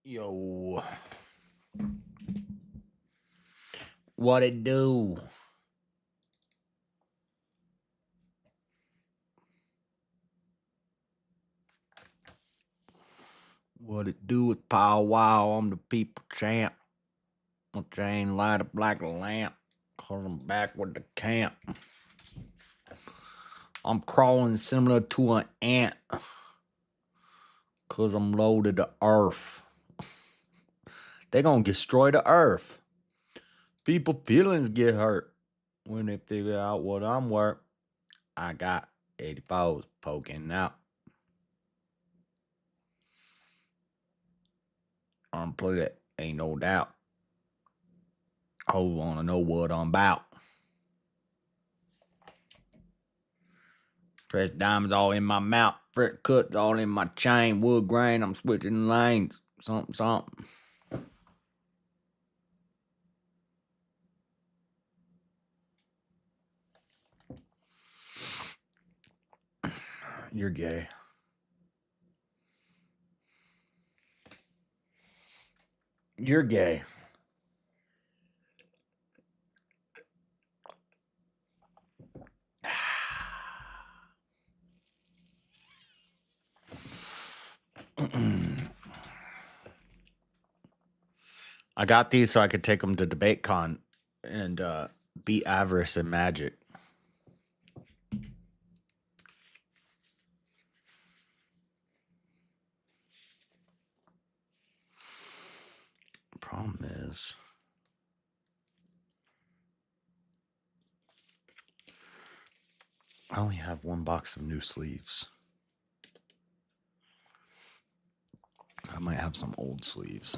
Yo, what it do? What it do with Pow Wow? I'm the people champ. My chain light up like a lamp, 'cause I'm back with the camp. I'm crawling similar to an ant, 'cause I'm loaded to earth. They gonna destroy the earth. People feelings get hurt when they figure out what I'm worth. I got 84s poking out. Unplugged, ain't no doubt. Oh, wanna know what I'm about? Press diamonds all in my mouth, fret cuts all in my chain, wood grain, I'm switching lanes, something, something. You're gay. You're gay. I got these so I could take them to DebateCon and beat Avarice and Magic. Problem is, I only have one box of new sleeves. I might have some old sleeves.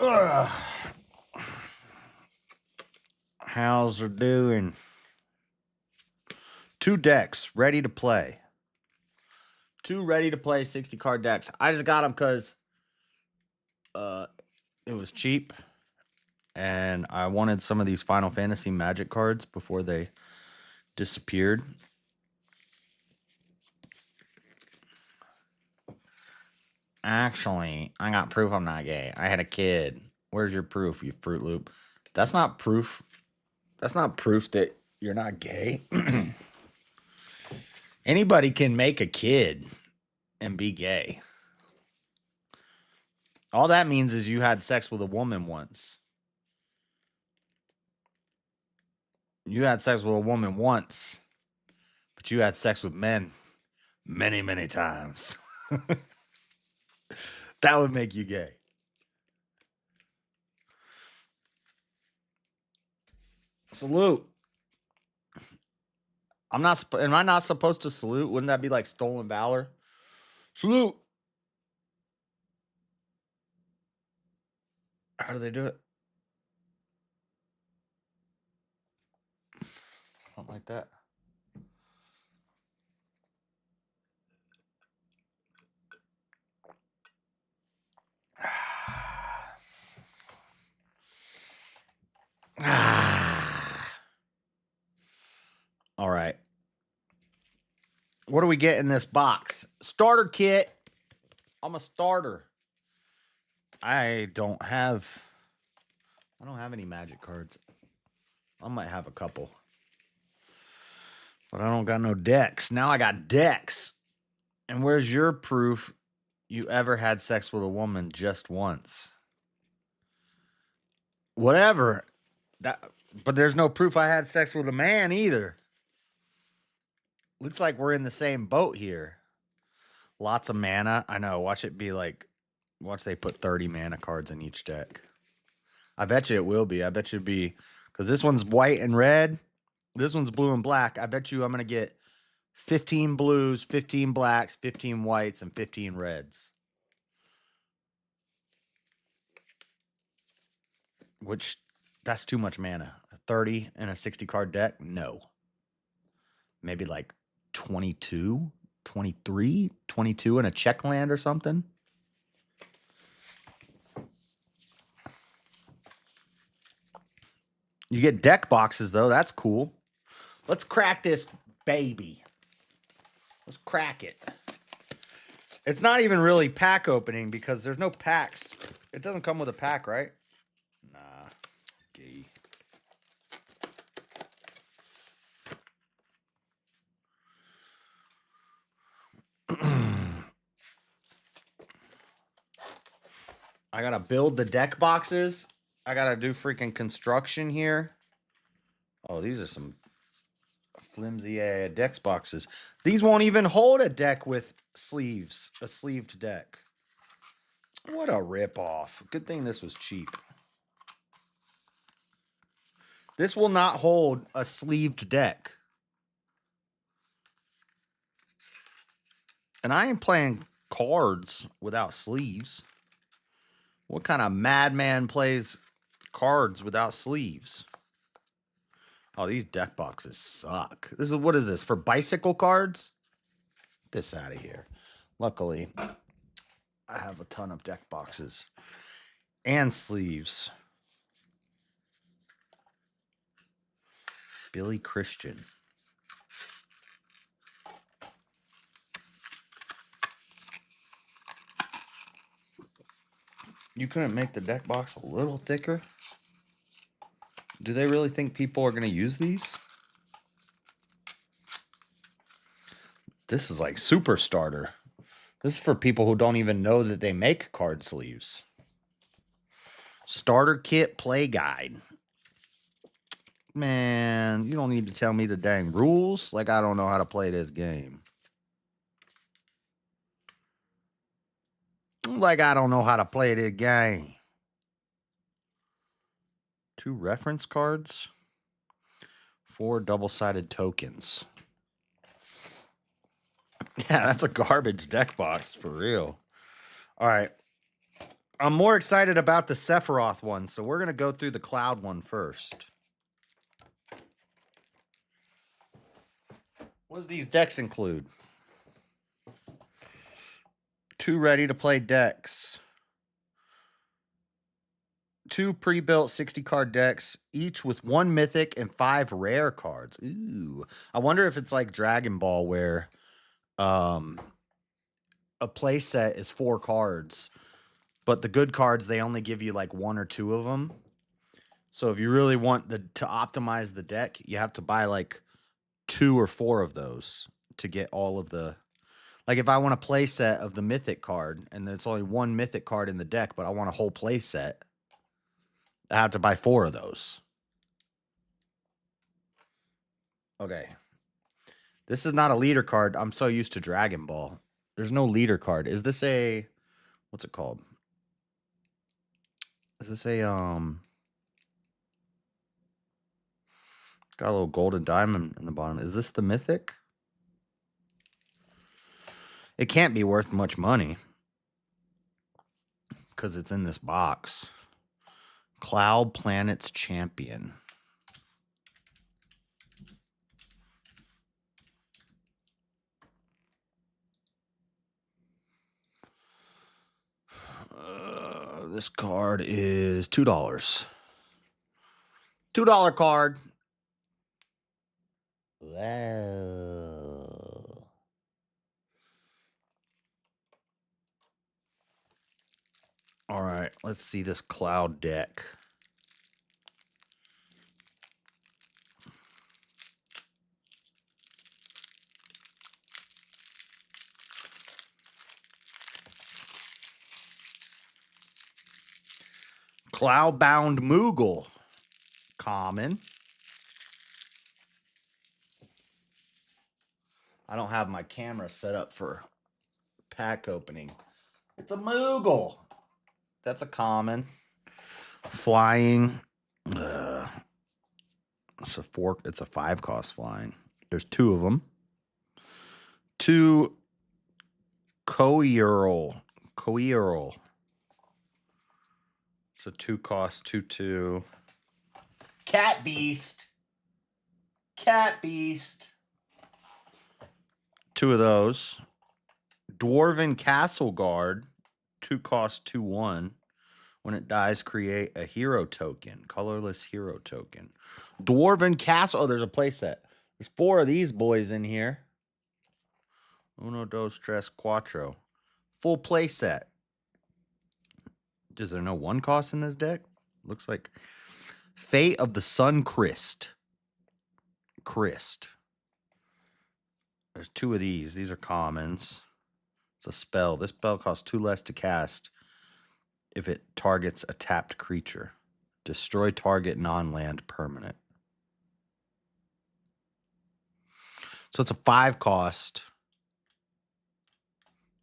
Ugh. How's it doing? 2 decks ready to play. 2 ready to play 60 card decks. I just got them because it was cheap and I wanted some of these Final Fantasy Magic cards before they disappeared. Actually, I got proof I'm not gay. I had a kid. Where's your proof, you Fruit Loop? That's not proof. That's not proof that you're not gay. Anybody can make a kid and be gay. All that means is you had sex with a woman once. You had sex with a woman once, but you had sex with men many, many times. That would make you gay. Salute. Am I not supposed to salute? Wouldn't that be like stolen valor? Salute. How do they do it? Something like that. All right. What do we get in this box? Starter kit. I'm a starter. I don't have any magic cards. I might have a couple. But I don't got no decks. Now I got decks. And where's your proof you ever had sex with a woman just once? Whatever. But there's no proof I had sex with a man either. Looks like we're in the same boat here. Lots of mana. I know. Watch they put 30 mana cards in each deck. I bet you it will be. I bet you it'd be, because this one's white and red. This one's blue and black. I bet you I'm going to get 15 blues, 15 blacks, 15 whites, and 15 reds. Which, that's too much mana. 30 in a 60 card deck? No. Maybe like 22, 23, 22 in a check land or something. You get deck boxes, though. That's cool. Let's crack this baby. Let's crack it. It's not even really pack opening because there's no packs. It doesn't come with a pack, right? Nah. Okay. I gotta build the deck boxes. I gotta do freaking construction here. Oh, these are some flimsy deck boxes. These won't even hold a deck with sleeves, a sleeved deck. What a ripoff. Good thing this was cheap. This will not hold a sleeved deck. And I ain't playing cards without sleeves. What kind of madman plays cards without sleeves? Oh, these deck boxes suck. What is this? For bicycle cards? Get this out of here. Luckily, I have a ton of deck boxes and sleeves. Billy Christian. You couldn't make the deck box a little thicker? Do they really think people are going to use these? This is like super starter. This is for people who don't even know that they make card sleeves. Starter kit play guide. Man, you don't need to tell me the dang rules. Like I don't know how to play this game. Like I don't know how to play this game. 2 reference cards. 4 double-sided tokens. Yeah, that's a garbage deck box for real. All right. I'm more excited about the Sephiroth one, so we're going to go through the Cloud one first. What do these decks include? 2 ready-to-play decks. 2 pre-built 60-card decks, each with 1 mythic and 5 rare cards. Ooh. I wonder if it's like Dragon Ball where a play set is 4 cards, but the good cards, they only give you like 1 or 2 of them. So if you really want to optimize the deck, you have to buy like 2 or 4 of those to get all of the... Like if I want a play set of the mythic card, and there's only 1 mythic card in the deck, but I want a whole play set, I have to buy 4 of those. Okay. This is not a leader card. I'm so used to Dragon Ball. There's no leader card. Is this a... What's it called? Is this a... Got a little golden diamond in the bottom. Is this the mythic? It can't be worth much money because it's in this box. Cloud Planet's Champion. This card is $2. $2 card. Wow. All right, let's see this Cloud deck. Cloudbound Moogle. Common. I don't have my camera set up for pack opening. It's a Moogle. That's a common. Flying. It's a 4. It's a 5 cost flying. There's 2 of them. 2 Coeurl. So 2 cost 2/2. Cat Beast. 2 of those. Dwarven Castle Guard. 2 cost 2/1. When it dies, create a hero token. Colorless hero token. Dwarven Castle. Oh, there's a playset. There's 4 of these boys in here. Uno, dos, tres, cuatro. Full play set. Is there no one cost in this deck? Looks like Fate of the Sun Christ. There's 2 of these. These are commons. It's a spell. This spell costs 2 less to cast if it targets a tapped creature. Destroy target non-land permanent. So it's a 5 cost.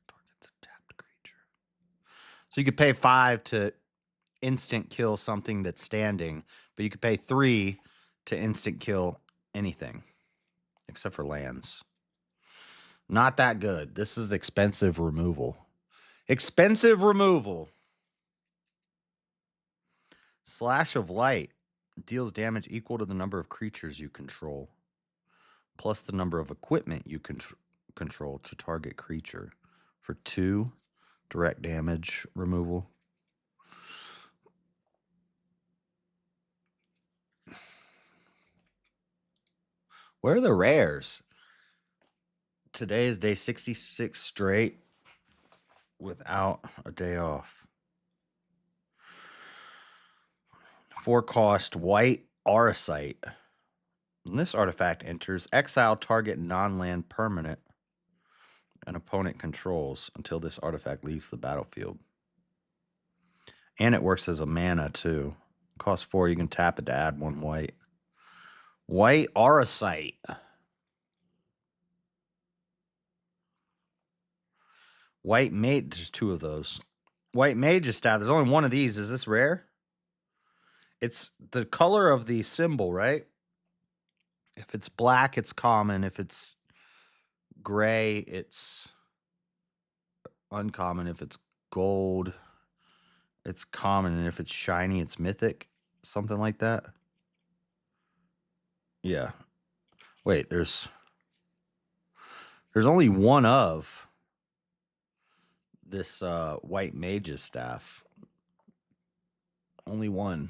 Targets a tapped creature. So you could pay 5 to instant kill something that's standing, but you could pay 3 to instant kill anything except for lands. Not that good. This is expensive removal. Expensive removal. Slash of Light deals damage equal to the number of creatures you control, plus the number of equipment you control to target creature for 2 direct damage removal. Where are the rares? Today is day 66 straight without a day off. 4 cost white Auracite. When this artifact enters, exile target non-land permanent an opponent controls until this artifact leaves the battlefield. And it works as a mana too. Costs 4, you can tap it to add 1 white. White Auracite. White Mage, there's 2 of those. White Mage's Staff, there's only 1 of these. Is this rare? It's the color of the symbol, right? If it's black, it's common. If it's gray, it's uncommon. If it's gold, it's common. And if it's shiny, it's mythic. Something like that. Yeah. Wait, there's only 1 of this White Mage's Staff. Only 1.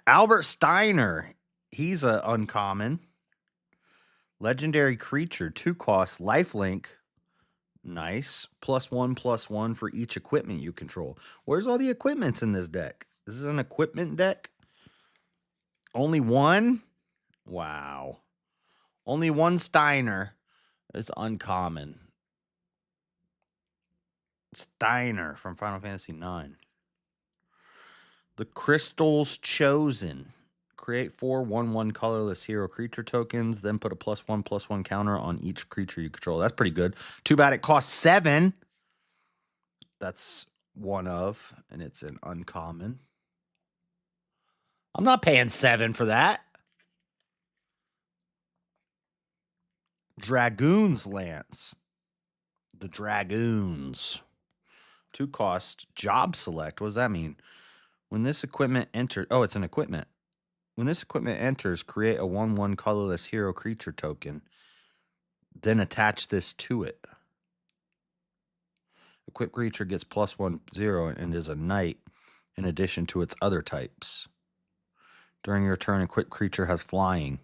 Albert Steiner. He's a uncommon. Legendary creature, 2 costs, lifelink. Nice. +1/+1 for each equipment you control. Where's all the equipments in this deck? This is an equipment deck? Only 1? Wow. Only 1 Steiner is uncommon. Steiner from Final Fantasy IX. The Crystal's Chosen. Create 4 1/1 colorless hero creature tokens, then put a +1/+1 counter on each creature you control. That's pretty good. Too bad it costs 7. That's 1 of, and it's an uncommon. I'm not paying 7 for that. Dragoon's Lance. The Dragoons. 2 cost, job select. What does that mean? When this equipment enters... Oh, it's an equipment. When this equipment enters, create a 1/1 colorless hero creature token. Then attach this to it. Equipped creature gets +1/+0 and is a knight in addition to its other types. During your turn, equipped creature has flying.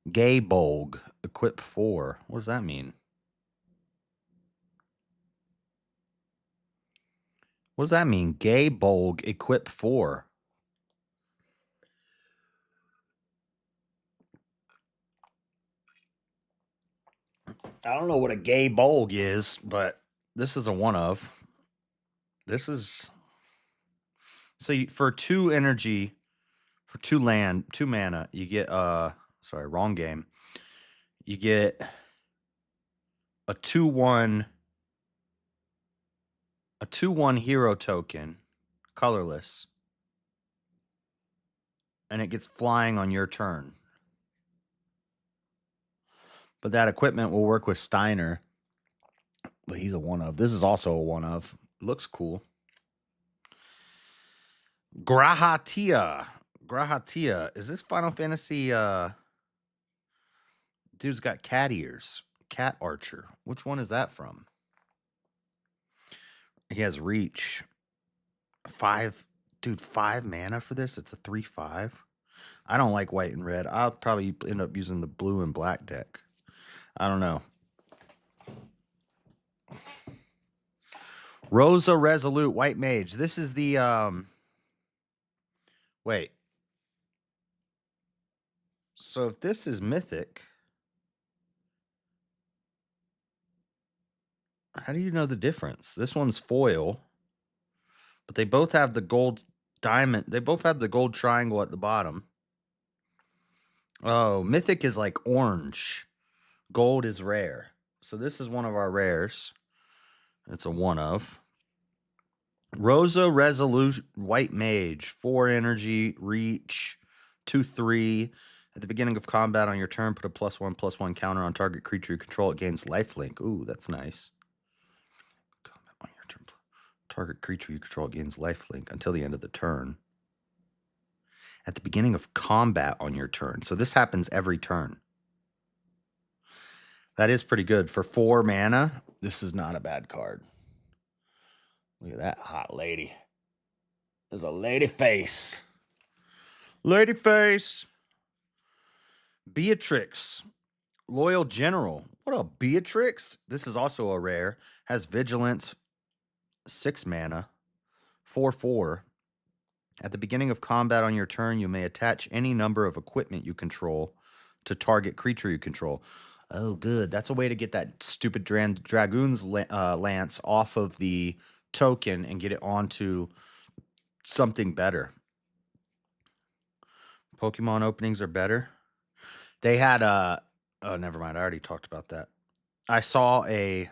Gaybolg, equip 4. What does that mean? What does that mean? Gaybolg, equip 4. I don't know what a Gaybolg is, but this is a 1 of. This is... So for 2 energy, for 2 land, 2 mana, you get... Sorry, wrong game. You get a 2/1... A 2/1 hero token, colorless, and it gets flying on your turn. But that equipment will work with Steiner. But he's a 1 of. This is also a 1 of. Looks cool. Grahatia. Is this Final Fantasy? Dude's got cat ears. Cat Archer. Which one is that from? He has reach. 5. Dude, 5 mana for this? It's a 3/5. I don't like white and red. I'll probably end up using the blue and black deck. I don't know. Rosa Resolute, White Mage. This is the, wait. So if this is Mythic, how do you know the difference? This one's foil, but they both have the gold diamond. They both have the gold triangle at the bottom. Oh, Mythic is like orange. Gold is rare. So this is one of our rares. It's a one of. Rosa Resolute White Mage. 4 energy, reach, 2/3. At the beginning of combat on your turn, put a +1/+1 counter on target creature you control. It gains lifelink. Ooh, that's nice. Combat on your turn. Target creature you control gains lifelink until the end of the turn. At the beginning of combat on your turn. So this happens every turn. That is pretty good. For 4 mana, this is not a bad card. Look at that hot lady. There's a lady face. Lady face. Beatrix. Loyal General. What up, Beatrix? This is also a rare. Has Vigilance, 6 mana, 4/4. At the beginning of combat on your turn, you may attach any number of equipment you control to target creature you control. Oh, good. That's a way to get that stupid Dragoon's Lance off of the token and get it onto something better. Pokemon openings are better. They had oh, never mind. I already talked about that. I saw a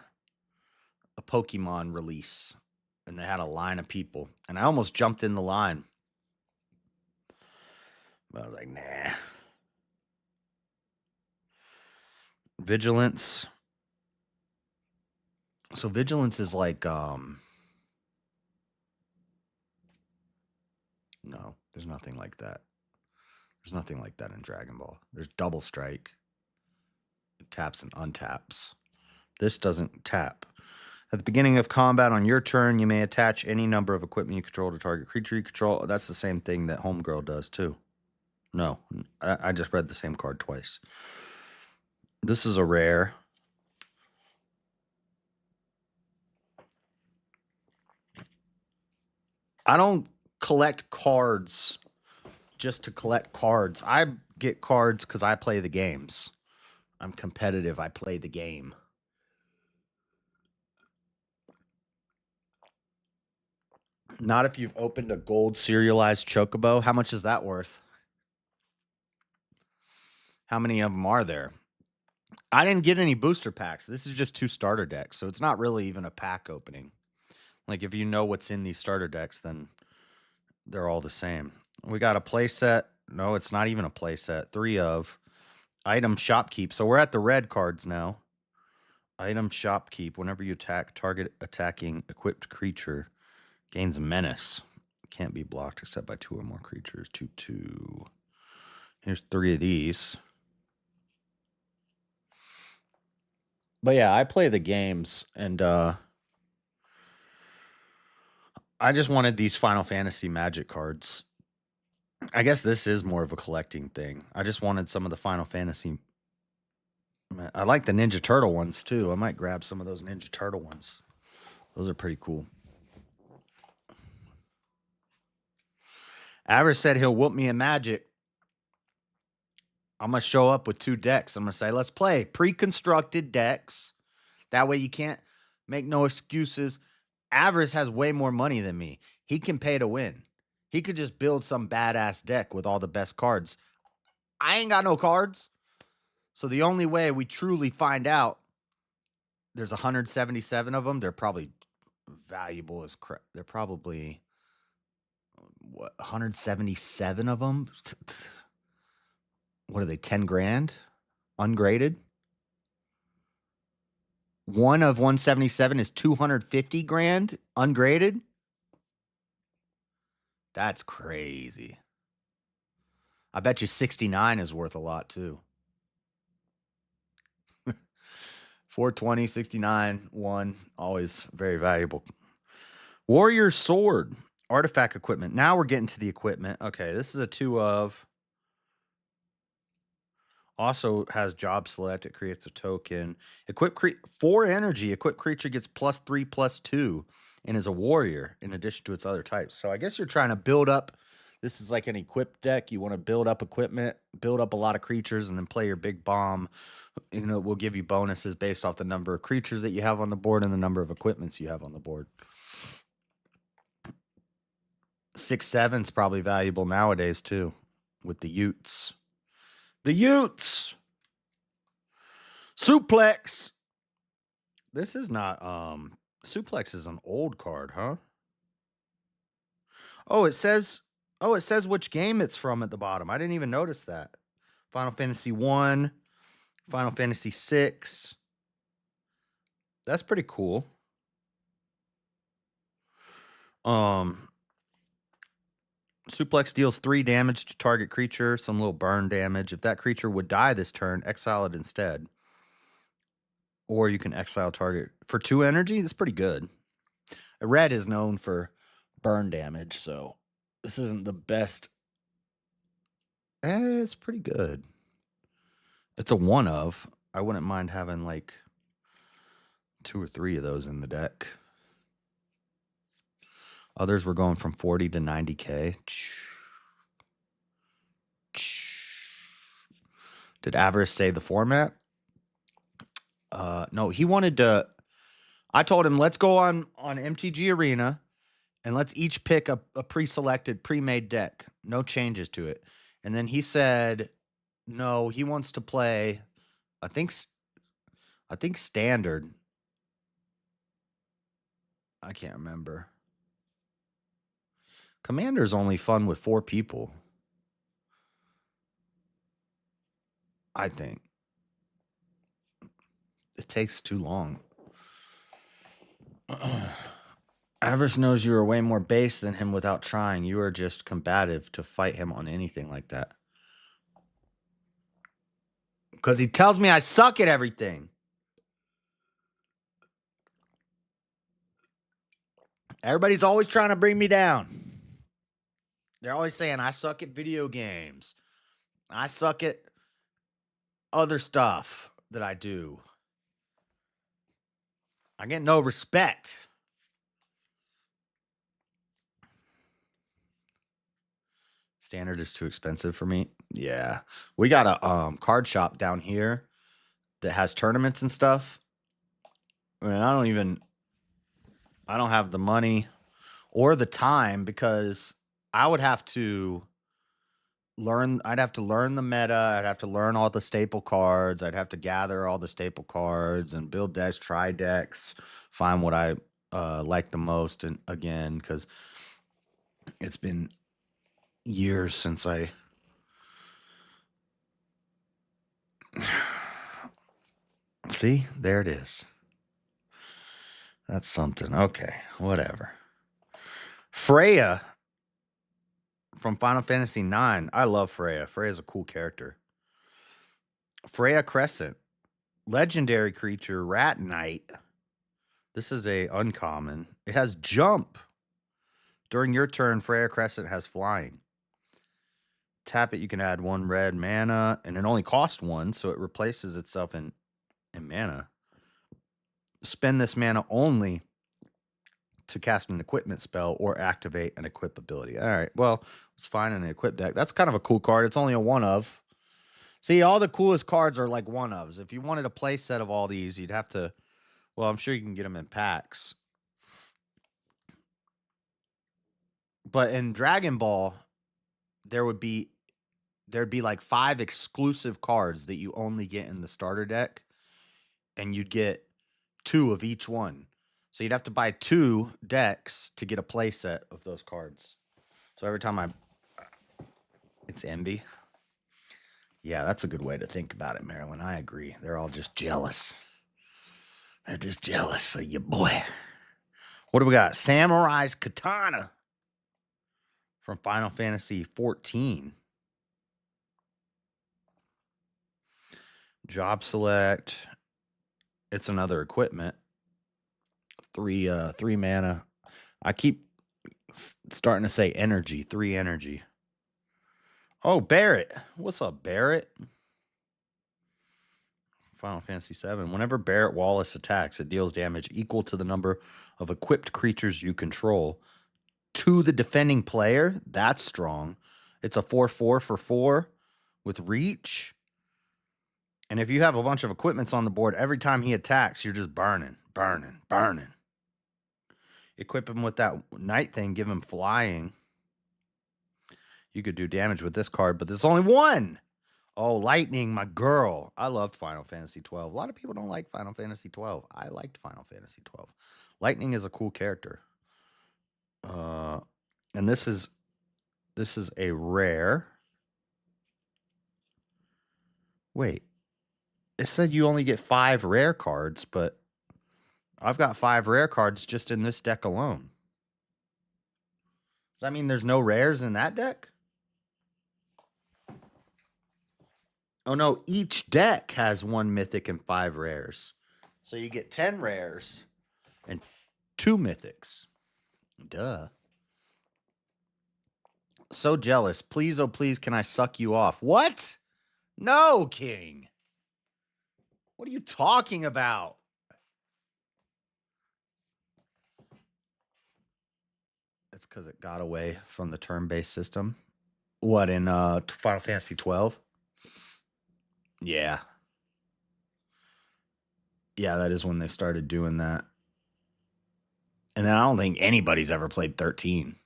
Pokemon release, and they had a line of people, and I almost jumped in the line. But I was like, nah. Vigilance. So Vigilance is like, no, there's nothing like that. There's nothing like that in Dragon Ball. There's Double Strike. It taps and untaps. This doesn't tap. At the beginning of combat on your turn, you may attach any number of equipment you control to target creature you control. That's the same thing that Homegirl does too. No, I just read the same card twice. This is a rare. I don't collect cards just to collect cards. I get cards because I play the games. I'm competitive. I play the game. Not if you've opened a gold serialized Chocobo. How much is that worth? How many of them are there? I didn't get any booster packs. This is just 2 starter decks, so it's not really even a pack opening. Like, if you know what's in these starter decks, then they're all the same. We got a playset. No, it's not even a playset. 3 of. Item Shopkeep. So we're at the red cards now. Item Shopkeep. Whenever you attack, target attacking equipped creature gains menace. Can't be blocked except by 2 or more creatures. 2/2. Here's 3 of these. But yeah, I play the games, and I just wanted these Final Fantasy Magic cards. I guess this is more of a collecting thing. I just wanted some of the Final Fantasy. I like the Ninja Turtle ones too. I might grab some of those Ninja Turtle ones. Those are pretty cool. Avarice said he'll whoop me in Magic. I'm going to show up with 2 decks. I'm going to say, let's play pre-constructed decks. That way you can't make no excuses. Avarice has way more money than me. He can pay to win. He could just build some badass deck with all the best cards. I ain't got no cards. So the only way we truly find out, there's 177 of them. They're probably valuable as crap. They're probably, what, 177 of them? What are they, 10 grand? Ungraded? One of 177 is 250 grand ungraded? That's crazy. I bet you 69 is worth a lot too. 420, 69, 1, always very valuable. Warrior Sword, artifact equipment. Now we're getting to the equipment. Okay, this is a 2 of. Also has job select. It creates a token. Equip 4 energy. Equip creature gets +3/+2. and is a warrior in addition to its other types. So I guess you're trying to build up. This is like an equipped deck. You want to build up equipment, build up a lot of creatures, and then play your big bomb. You know, it will give you bonuses based off the number of creatures that you have on the board and the number of equipments you have on the board. 6/7's probably valuable nowadays too, with the Utes. The Utes! Suplex! This is not, Suplex is an old card, huh? Oh, it says which game it's from at the bottom. I didn't even notice that. Final Fantasy 1, Final Fantasy 6. That's pretty cool. Suplex deals 3 damage to target creature, some little burn damage. If that creature would die this turn, exile it instead. Or you can exile target for 2 energy. That's pretty good. Red is known for burn damage, so this isn't the best. It's pretty good. It's a 1 of. I wouldn't mind having like 2 or 3 of those in the deck. Others were going from 40 to 90K. Did Avarice say the format? No, he wanted to. I told him, let's go on MTG Arena and let's each pick a pre-selected, pre-made deck. No changes to it. And then he said, no, he wants to play, I think standard. I can't remember. Commander's only fun with 4 people. I think. It takes too long. Avarice knows you are way more base than him without trying. You are just combative to fight him on anything like that. Because he tells me I suck at everything. Everybody's always trying to bring me down. They're always saying I suck at video games. I suck at other stuff that I do. I get no respect. Standard is too expensive for me. Yeah. We got a card shop down here that has tournaments and stuff. I mean, I don't have the money or the time because I'd have to learn the meta. I'd have to learn all the staple cards. I'd have to gather all the staple cards and build decks, try decks, find what I like the most. And again, because it's been years since I see, there it is. That's something. Okay, whatever. Freya from Final Fantasy IX. I love Freya. Freya's a cool character. Freya Crescent. Legendary creature, Rat Knight. This is a uncommon. It has jump. During your turn, Freya Crescent has flying. Tap it, you can add 1 red mana, and it only costs 1, so it replaces itself in mana. Spend this mana only to cast an equipment spell or activate an equip ability. All right, well, it's fine in the equip deck. That's kind of a cool card. It's only a 1 of. See, all the coolest cards are like 1 ofs. If you wanted a play set of all these, you'd have to, well, I'm sure you can get them in packs. But in Dragon Ball, there'd be like 5 exclusive cards that you only get in the starter deck, and you'd get 2 of each one. So you'd have to buy 2 decks to get a play set of those cards. So every time it's envy. Yeah, that's a good way to think about it, Marilyn. I agree. They're all just jealous. They're just jealous of your boy. What do we got? Samurai's Katana from Final Fantasy 14. Job select. It's another equipment. 3 mana. I keep starting to say energy. 3 energy. Oh, Barrett. What's up, Barrett? Final Fantasy VII. Whenever Barrett Wallace attacks, it deals damage equal to the number of equipped creatures you control to the defending player. That's strong. It's a 4/4 for 4 with reach. And if you have a bunch of equipments on the board, every time he attacks, you're just burning. Equip him with that night thing, give him flying. You could do damage with this card, but there's only one. Oh, Lightning, my girl. I loved Final Fantasy 12. A lot of people don't like Final Fantasy 12. I liked Final Fantasy 12. Lightning is a cool character. And this is a rare. Wait. It said you only get 5 rare cards, but I've got 5 rare cards just in this deck alone. Does that mean there's no rares in that deck? Oh no, each deck has 1 mythic and 5 rares. So you get 10 rares and 2 mythics. Duh. So jealous. Please, oh please, can I suck you off? What? No, King. What are you talking about? It's because it got away from the turn-based system. What, in Final Fantasy 12? Yeah. Yeah, that is when they started doing that. And then I don't think anybody's ever played 13.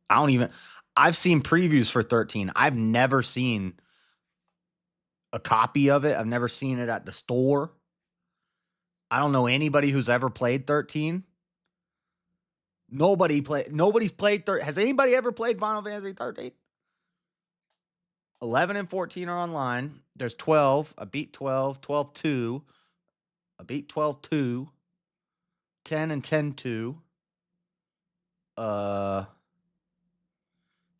I've seen previews for 13. I've never seen a copy of it. I've never seen it at the store. I don't know anybody who's ever played 13. Nobody's played 13. Has anybody ever played Final Fantasy 13? 11 and 14 are online. There's 12. I beat 12. 12-2. I beat 12-2. 10 and 10-2.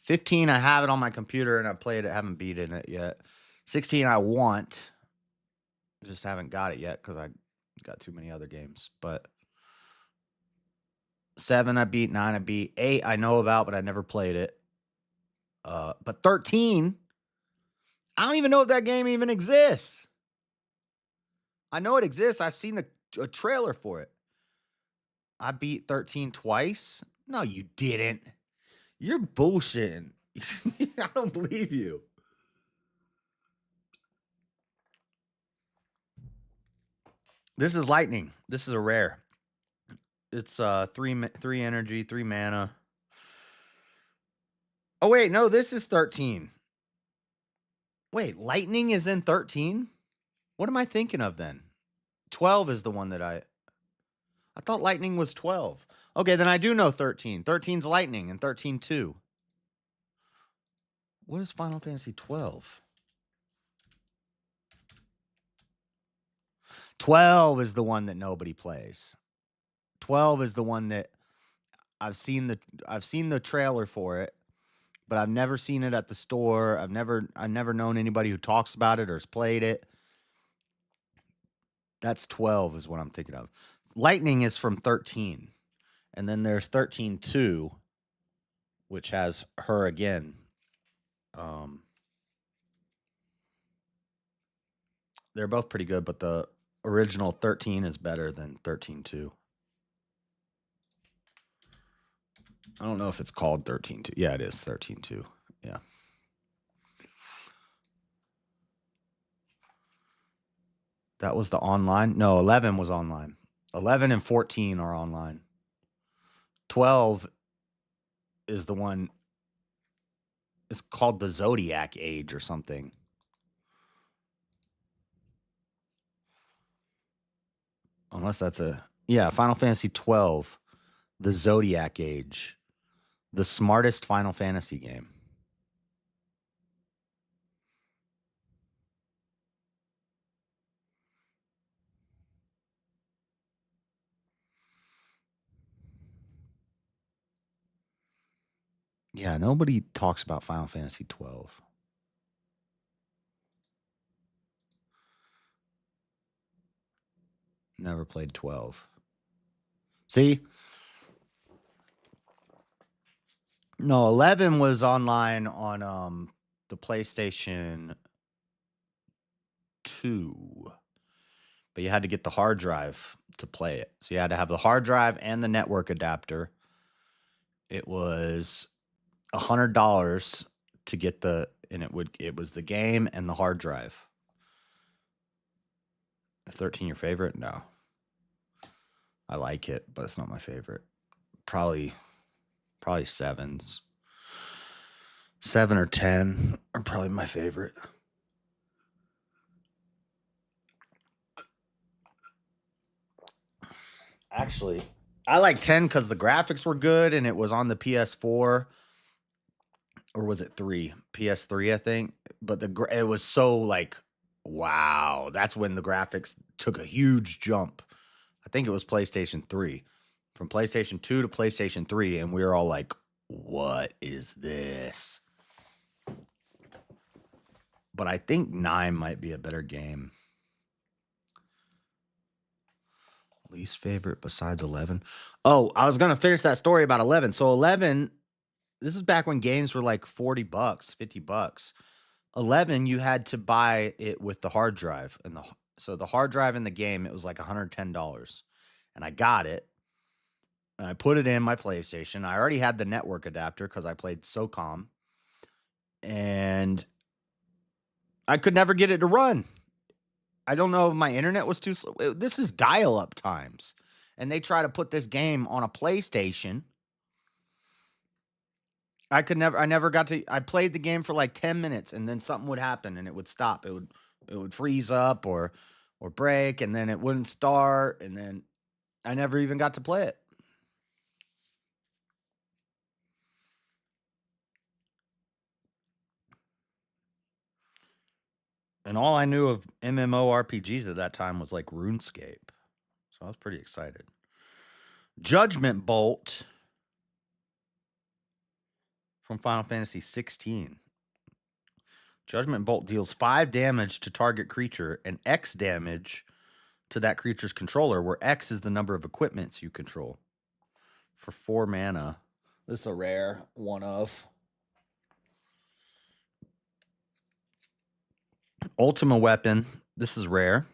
15, I have it on my computer and I played it. Haven't beaten it yet. 16, I want. Just haven't got it yet because I got too many other games. But 7, I beat. 9, I beat. 8, I know about, but I never played it. But 13, I don't even know if that game even exists. I know it exists. I've seen a trailer for it. I beat 13 twice. No, you didn't. You're bullshitting. I don't believe you. This is Lightning. This is a rare. It's 3 energy, 3 mana. Oh wait, no, this is 13. Wait, Lightning is in 13? What am I thinking of then? 12 is the one that I thought Lightning was 12. Okay, then I do know 13. 13's Lightning and 13-2. What is Final Fantasy 12? 12 is the one that nobody plays. 12 is the one that I've seen the trailer for it, but I've never seen it at the store. I've never known anybody who talks about it or has played it. That's 12 is what I'm thinking of. Lightning is from 13. And then there's 13-2, which has her again. They're both pretty good, but the original 13 is better than 13-2. I don't know if it's called 13-2. Yeah, it is 13-2. Yeah. That was the online? No, 11 was online. 11 and 14 are online. 12 is the one. It's called the Zodiac Age or something. Unless that's Final Fantasy 12, the Zodiac Age, the smartest Final Fantasy game. Yeah, nobody talks about Final Fantasy 12. Never played 12. See? No, 11 was online on the PlayStation 2. But you had to get the hard drive to play it. So you had to have the hard drive and the network adapter. It was $100 to get and it was the game and the hard drive. 13 your favorite? No. I like it, but it's not my favorite. Probably 7s. 7 or 10 are probably my favorite. Actually, I like 10 because the graphics were good and it was on the PS4. Or was it 3? PS3, I think. But it was so like, wow. That's when the graphics took a huge jump. I think it was PlayStation 3. From PlayStation 2 to PlayStation 3. And we were all like, what is this? But I think 9 might be a better game. Least favorite besides 11. Oh, I was going to finish that story about 11. So 11, this is back when games were like $40, $50. 11, you had to buy it with the hard drive. So the hard drive in the game, it was like $110. And I got it. And I put it in my PlayStation. I already had the network adapter because I played SOCOM. And I could never get it to run. I don't know if my internet was too slow. This is dial-up times. And they try to put this game on a PlayStation. I played the game for like 10 minutes and then something would happen and it would stop. It would freeze up or break and then it wouldn't start and then I never even got to play it. And all I knew of MMORPGs at that time was like RuneScape. So I was pretty excited. Judgment Bolt from Final Fantasy 16. Judgment Bolt deals 5 damage to target creature and X damage to that creature's controller, where X is the number of equipments you control. For 4 mana. This is a rare one of. Ultima Weapon. This is rare.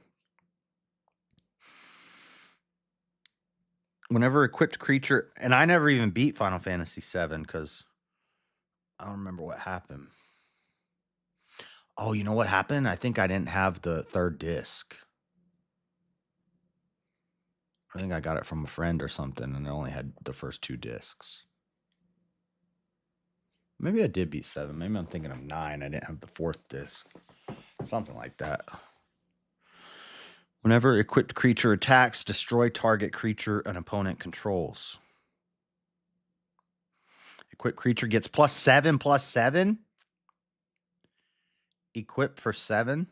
Whenever equipped creature, and I never even beat Final Fantasy 7 because I don't remember what happened. Oh, you know what happened? I think I didn't have the 3rd disc. I think I got it from a friend or something, and I only had the first 2 discs. Maybe I did beat 7. Maybe I'm thinking of 9. I didn't have the 4th disc. Something like that. Whenever equipped creature attacks, destroy target creature an opponent controls. Equipped creature gets +7/+7. Equip for 7.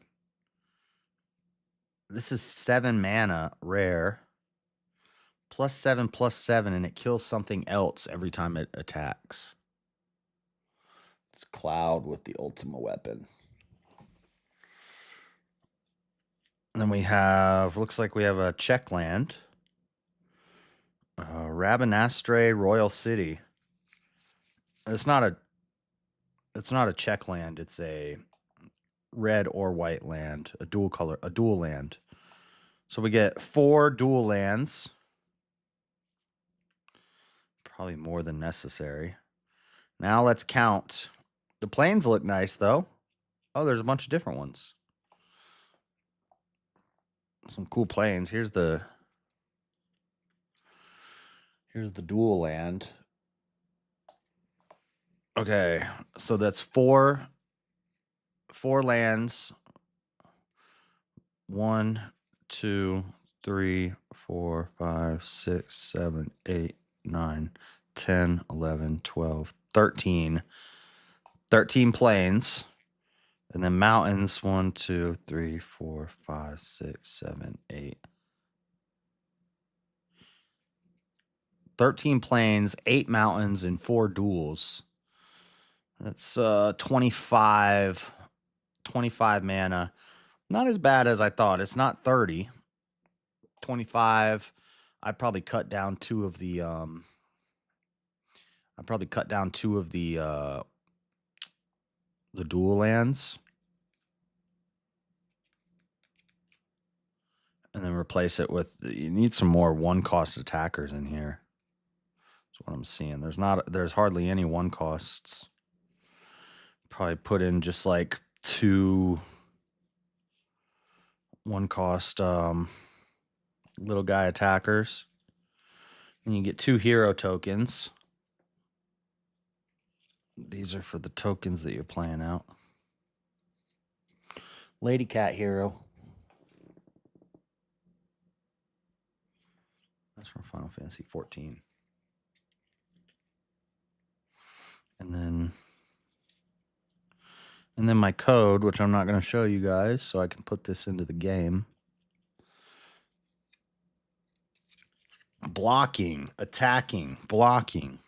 This is 7 mana, rare. +7/+7, and it kills something else every time it attacks. It's Cloud with the Ultima Weapon. And then we have, looks like we have a Czech land. Rabanastre Royal City. It's not a Czech land. It's a red or white land, a dual land. So we get 4 dual lands. Probably more than necessary. Now let's count. The planes look nice though. Oh, there's a bunch of different ones. Some cool planes. Here's the dual land. Okay, so that's 4 lands. 1, 2, 3, 4, 5, 6, 7, 8, 9, 10, 11, 12, 13. 13 plains. And then mountains. 1, 2, 3, 4, 5, 6, 7, 8. 13 plains, 8 mountains, and 4 duels. That's 25 mana. Not as bad as I thought. It's not 30. 25. I'd probably cut down 2 of the dual lands. And then replace it with, you need some more 1-cost attackers in here. That's what I'm seeing. There's hardly any 1-costs. Probably put in just like 2 1-cost little guy attackers. And you get 2 hero tokens. These are for the tokens that you're playing out. Lady Cat hero. That's from Final Fantasy 14. And then my code, which I'm not going to show you guys, so I can put this into the game. Blocking, attacking, blocking.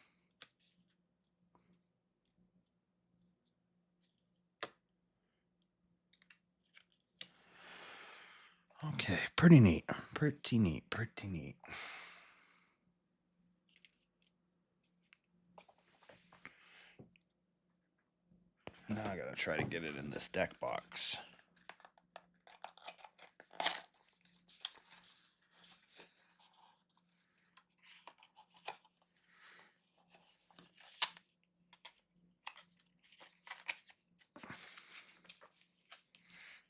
Okay, pretty neat. Pretty neat. Pretty neat. Now I gotta try to get it in this deck box.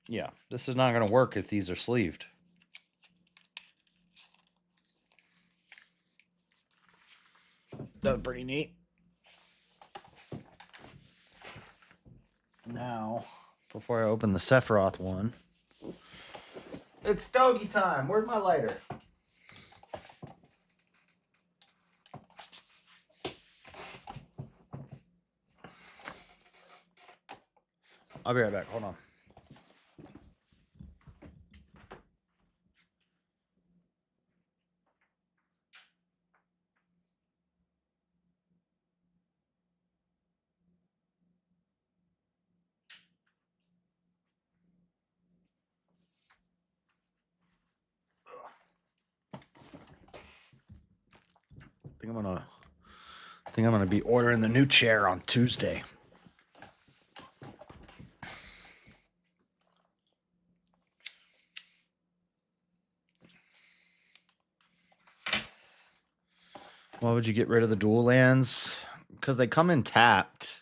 Yeah, this is not gonna work if these are sleeved. That's pretty neat. Now, before I open the Sephiroth one, it's stogie time. Where's my lighter? I'll be right back. Hold on. I think I'm gonna be ordering the new chair on Tuesday. Why would you get rid of the dual lands? Because they come in tapped.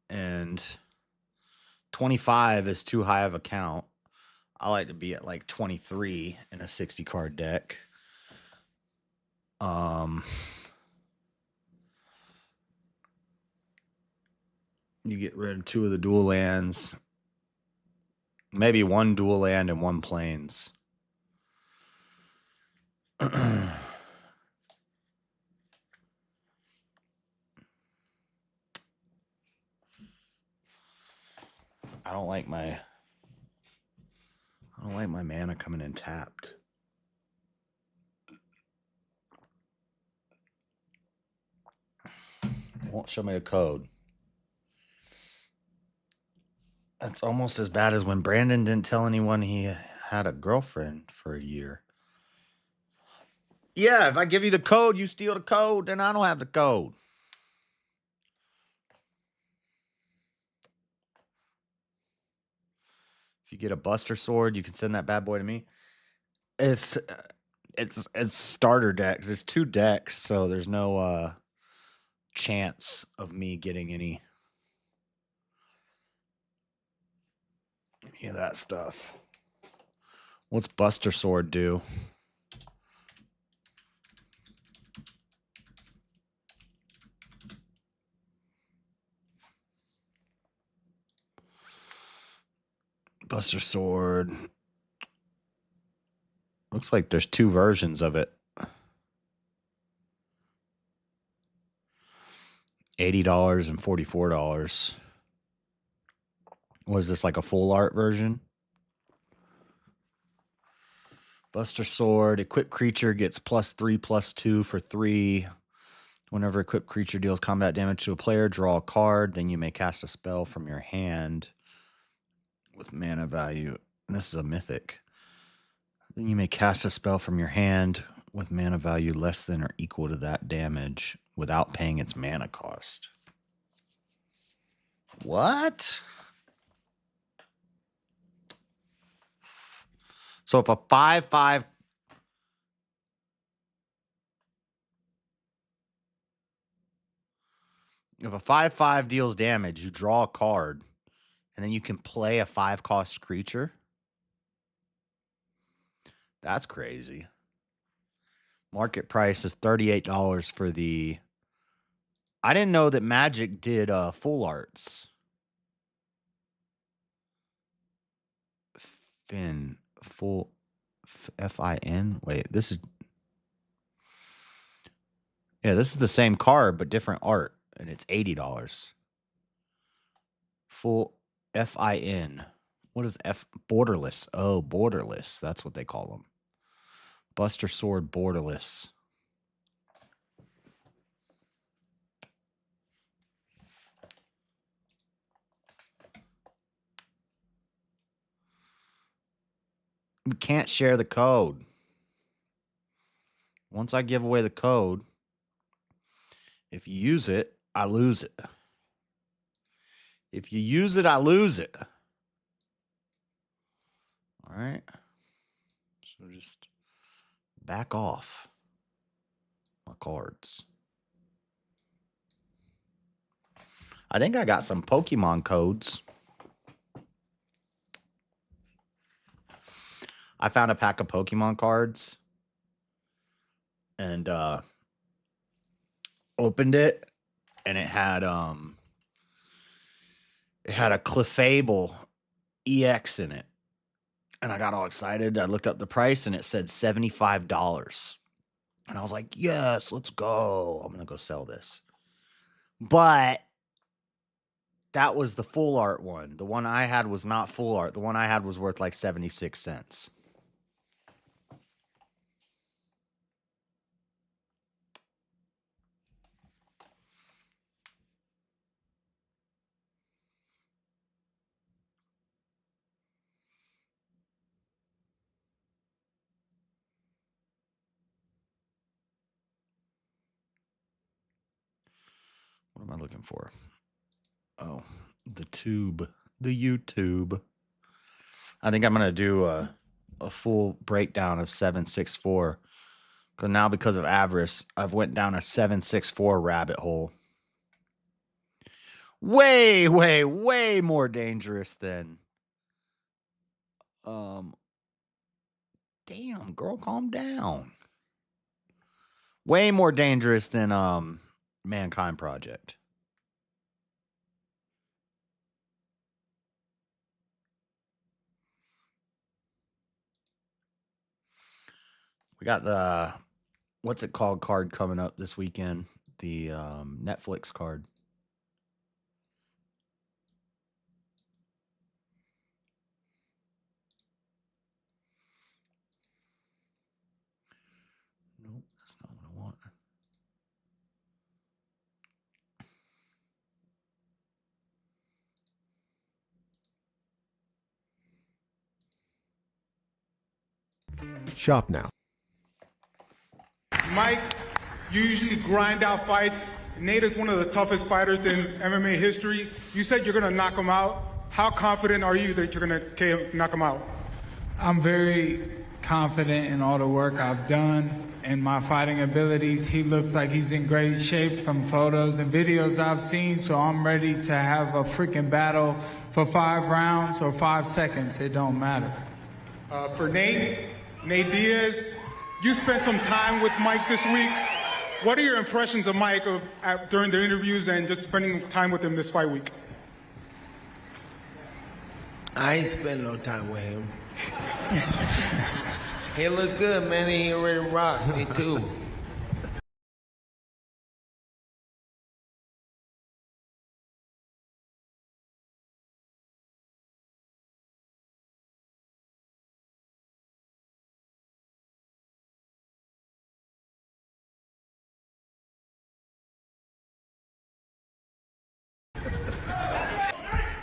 And 25 is too high of a count. I like to be at like 23 in a 60 card deck. You get rid of 2 of the dual lands. Maybe 1 dual land and 1 plains. I don't like my mana coming in tapped. It won't show me the code. That's almost as bad as when Brandon didn't tell anyone he had a girlfriend for a year. Yeah, if I give you the code, you steal the code, then I don't have the code. If you get a Buster Sword, you can send that bad boy to me. It's starter decks. There's 2 decks, so there's no chance of me getting any of that stuff. What's Buster Sword do? Buster Sword. Looks like there's 2 versions of it. $80 and $44. What is this, like a full art version? Buster Sword. Equipped creature gets +3/+2 for 3. Whenever equipped creature deals combat damage to a player, draw a card. Then you may cast a spell from your hand with mana value. And this is a mythic. Then you may cast a spell from your hand with mana value less than or equal to that damage without paying its mana cost. What? So if a 5-5 deals damage, you draw a card, and then you can play a 5-cost creature. That's crazy. Market price is $38 for the... I didn't know that Magic did full arts. Full Fin. Wait, this is... Yeah, this is the same card, but different art, and it's $80. Full Fin. What is F? Borderless. Oh, borderless. That's what they call them. Buster Sword borderless. We can't share the code. Once I give away the code, if you use it, I lose it. If you use it, I lose it. All right. So just back off my cards. I think I got some Pokemon codes. I found a pack of Pokemon cards and opened it, and it had a Clefable EX in it. And I got all excited. I looked up the price, and it said $75. And I was like, yes, let's go. I'm going to go sell this. But that was the full art one. The one I had was not full art. The one I had was worth like 76 cents. What am I looking for? Oh, the tube. The YouTube. I think I'm going to do a full breakdown of 764. Because now, because of avarice, I've went down a 764 rabbit hole. Way, way, way more dangerous than... Damn, girl, calm down. Way more dangerous than Mankind Project. We got the, what's it called, card coming up this weekend. The Netflix card. Nope, that's not what I want. Shop now. Mike, you usually grind out fights. Nate is one of the toughest fighters in MMA history. You said you're going to knock him out. How confident are you that you're going to knock him out? I'm very confident in all the work I've done and my fighting abilities. He looks like he's in great shape from photos and videos I've seen, so I'm ready to have a freaking battle for 5 rounds or 5 seconds. It don't matter. For Nate Diaz, you spent some time with Mike this week. What are your impressions of Mike during the interviews and just spending time with him this fight week? I ain't spend no time with him. He look good, man. He ready to rock. Me too.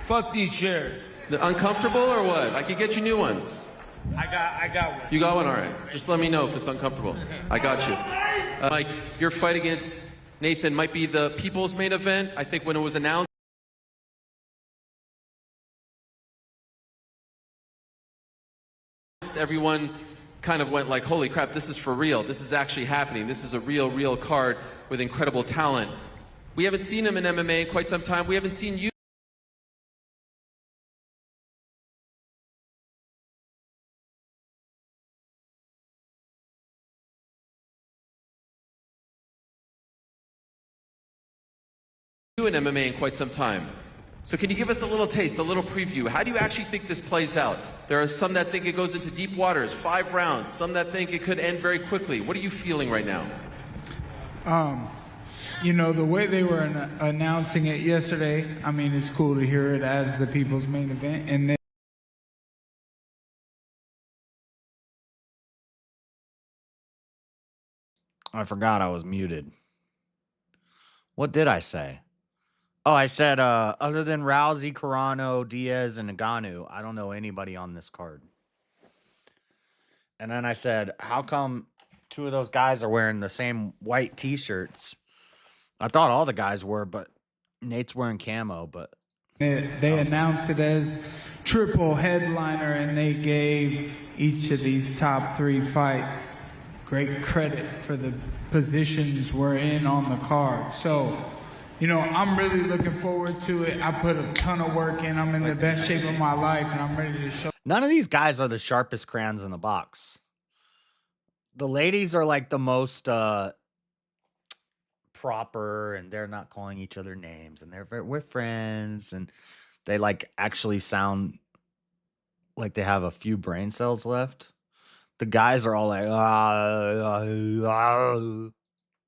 Fuck these chairs. They're uncomfortable or what? I could get you new ones. I got one. You got one? All right. Just let me know if it's uncomfortable. I got you. Mike, your fight against Nathan might be the people's main event. I think when it was announced, announced, everyone kind of went like, holy crap, this is for real. This is actually happening. This is a real card with incredible talent. We haven't seen him in MMA in quite some time. We haven't seen you. In MMA in quite some time. So can you give us a little taste, a little preview? How do you actually think this plays out? There are some that think it goes into deep waters, 5 rounds, some that think it could end very quickly. What are you feeling right now? You know, the way they were announcing it yesterday, I mean, it's cool to hear it as the people's main event. And then I forgot I was muted. What did I say? Oh, I said, other than Rousey, Carano, Diaz, and Ngannou, I don't know anybody on this card. And then I said, how come 2 of those guys are wearing the same white T-shirts? I thought all the guys were, but Nate's wearing camo, but... They announced it as triple headliner, and they gave each of these top 3 fights great credit for the positions we're in on the card. So... you know, I'm really looking forward to it. I put a ton of work in. I'm in the best shape of my life, and I'm ready to show. None of these guys are the sharpest crayons in the box. The ladies are like the most proper, and they're not calling each other names, and we're friends, and they like actually sound like they have a few brain cells left. The guys are all like,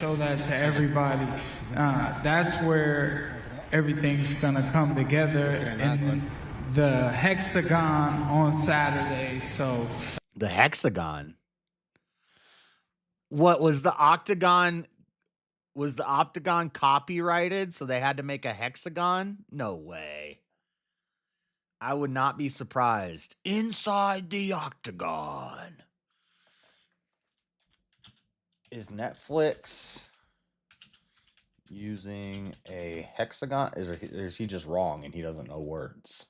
show that to everybody. That's where everything's gonna come together in the hexagon on Saturday. So the hexagon. What was the octagon? Was the octagon copyrighted, so they had to make a hexagon? No way. I would not be surprised. Inside the octagon. Is Netflix using a hexagon? Or is he just wrong and he doesn't know words?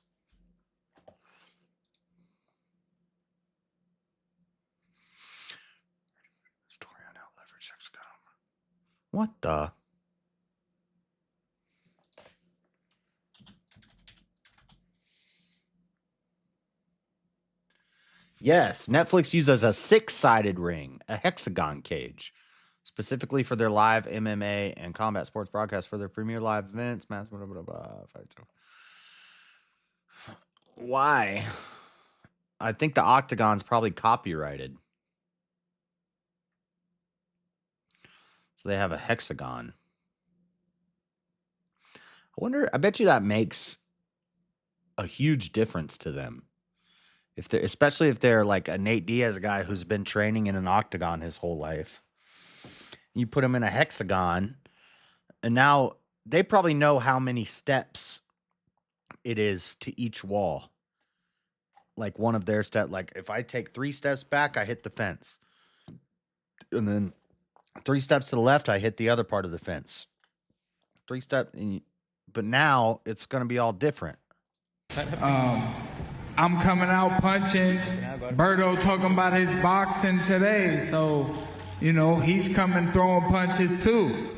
Story on how leverage hexagon. What the? Yes, Netflix uses a 6-sided ring, a hexagon cage, specifically for their live MMA and combat sports broadcasts for their premier live events. Mass, blah, blah, blah, fights. Why? I think the octagon's probably copyrighted. So they have a hexagon. I bet you that makes a huge difference to them. Especially if they're like a Nate Diaz guy who's been training in an octagon his whole life. You put him in a hexagon, and now they probably know how many steps it is to each wall. Like one of their steps, like if I take 3 steps back, I hit the fence. And then 3 steps to the left, I hit the other part of the fence. 3 steps, but now it's going to be all different. I'm coming out punching. Berto talking about his boxing today. So, you know, he's coming throwing punches too.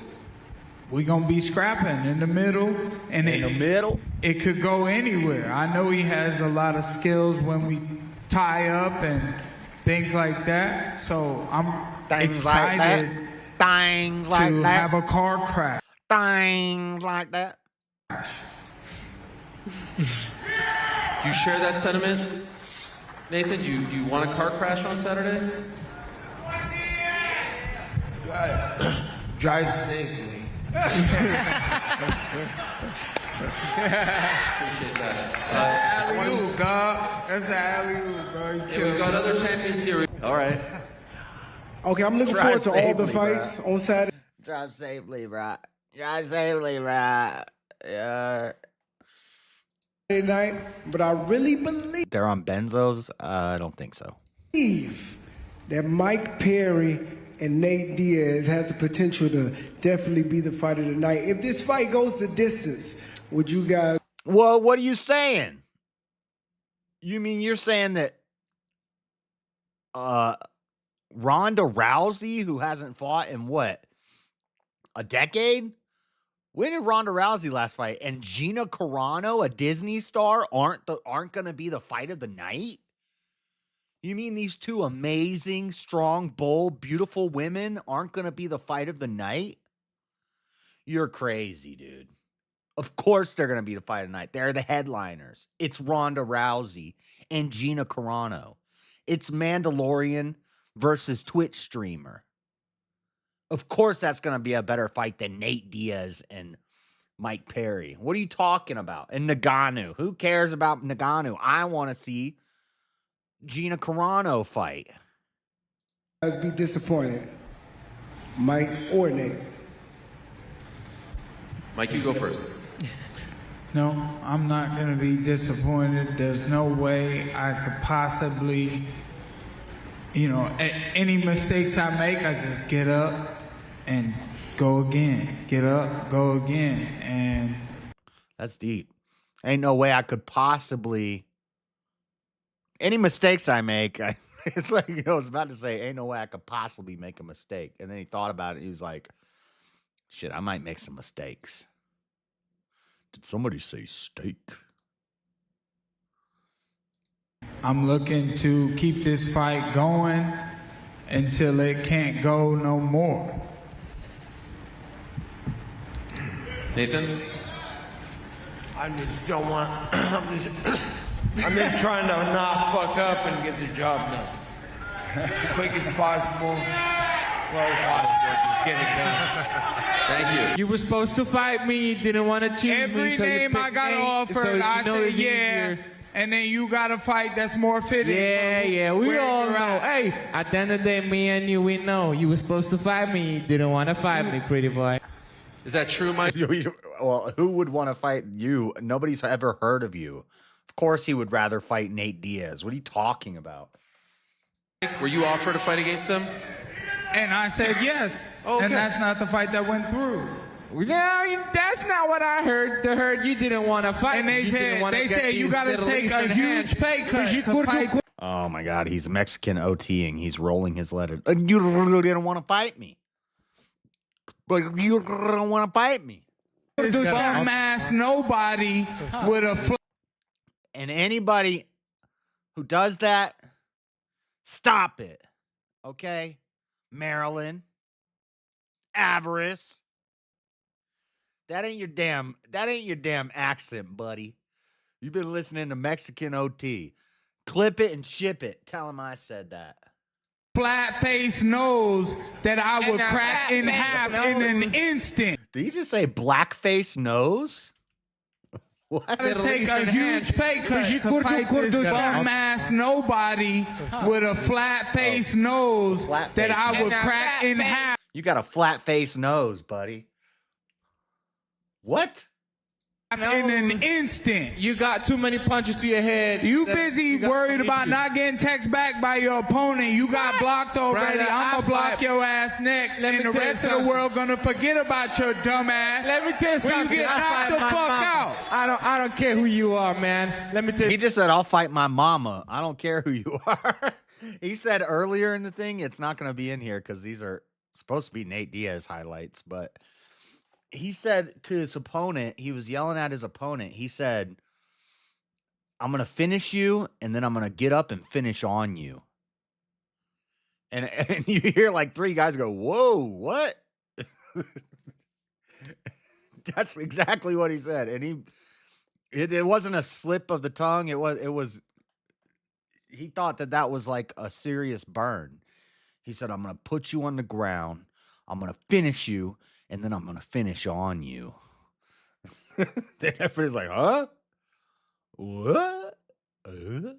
We're going to be scrapping in the middle. And in the middle? It could go anywhere. I know he has a lot of skills when we tie up and things like that. So I'm excited to have a car crash. Things like that. Do you share that sentiment? Nathan, do you want a car crash on Saturday? Drive safely. Appreciate that. Alley-oop, God. That's an alley-oop, bro. Yeah, we've got other champions here. All right. Okay, I'm looking forward to all the fights on Saturday. Drive safely, bro. Drive safely, bro. Yeah. Night, but I really believe They're on benzos? I don't think so. that Mike Perry and Nate Diaz has the potential to definitely be the fight of the night. If this fight goes the distance, would you guys? Well, what are you saying? You mean you're saying that Ronda Rousey, who hasn't fought in what, a decade? When did Ronda Rousey last fight? And Gina Carano, a Disney star, aren't going to be the fight of the night? You mean these two amazing, strong, bold, beautiful women aren't going to be the fight of the night? You're crazy, dude. Of course they're going to be the fight of the night. They're the headliners. It's Ronda Rousey and Gina Carano. It's Mandalorian versus Twitch streamer. Of course that's going to be a better fight than Nate Diaz and Mike Perry. What are you talking about? And Nagano. Who cares about Nagano? I want to see Gina Carano fight. Guys be disappointed, Mike or Nate. Mike, you go first. No, I'm not going to be disappointed. There's no way I could possibly, any mistakes I make, I just get up and go again. Get up, go again. And that's deep. Ain't no way I could possibly. Any mistakes I make, it's like I was about to say, ain't no way I could possibly make a mistake. And then he thought about it. He was like, shit, I might make some mistakes. Did somebody say steak? I'm looking to keep this fight going until it can't go no more. Nathan? I just don't want. I'm just trying to not fuck up and get the job done. Quick as possible, slow as possible. Just get it done. Thank you. You were supposed to fight me. You didn't want to choose me. Every So name I got offered, I said yeah. And then you got a fight that's more fitting. Yeah, we all know. Hey, at the end of the day, me and you, we know. You were supposed to fight me. You didn't want to fight me, pretty boy. Is that true, Mike? Well, who would want to fight you? Nobody's ever heard of you. Of course he would rather fight Nate Diaz. What are you talking about? Were you offered a fight against him? And I said yes. Okay. And that's not the fight that went through. No, that's not what I heard. I heard you didn't want to fight. And they said you got to take a huge pay cut to fight. Oh my God, he's Mexican OTing. He's rolling his letter. You didn't want to fight me. But you don't want to fight me. This bum ass nobody with a. And anybody who does that, stop it. Okay? Maryland. Avarice. That ain't your damn accent, buddy. You've been listening to Mexican OT. Clip it and ship it. Tell him I said that. Flat face nose that I would crack in half in an instant. Did you just say blackface nose? What? Take a huge pay cut to fight this bum ass nobody with a flat face nose that I would crack in half. You got a flat face nose, buddy. What? In an instant. You got too many punches to your head. You busy worried about not getting text back by your opponent. You got blocked already. Brother, I'm going to block your ass next. And the rest of the world going to forget about your dumb ass. Let me tell you something. When you get knocked the fuck out. I don't care who you are, man. Let me tell you. He just said, I'll fight my mama. I don't care who you are. He said earlier in the thing, it's not going to be in here because these are supposed to be Nate Diaz highlights, but he said to his opponent, he was yelling at his opponent. He said, I'm going to finish you, and then I'm going to get up and finish on you. And you hear like three guys go, whoa, what? That's exactly what he said. And it wasn't a slip of the tongue. It was, he thought that was like a serious burn. He said, I'm going to put you on the ground. I'm going to finish you. And then I'm going to finish on you. Then everybody's like, huh? What? The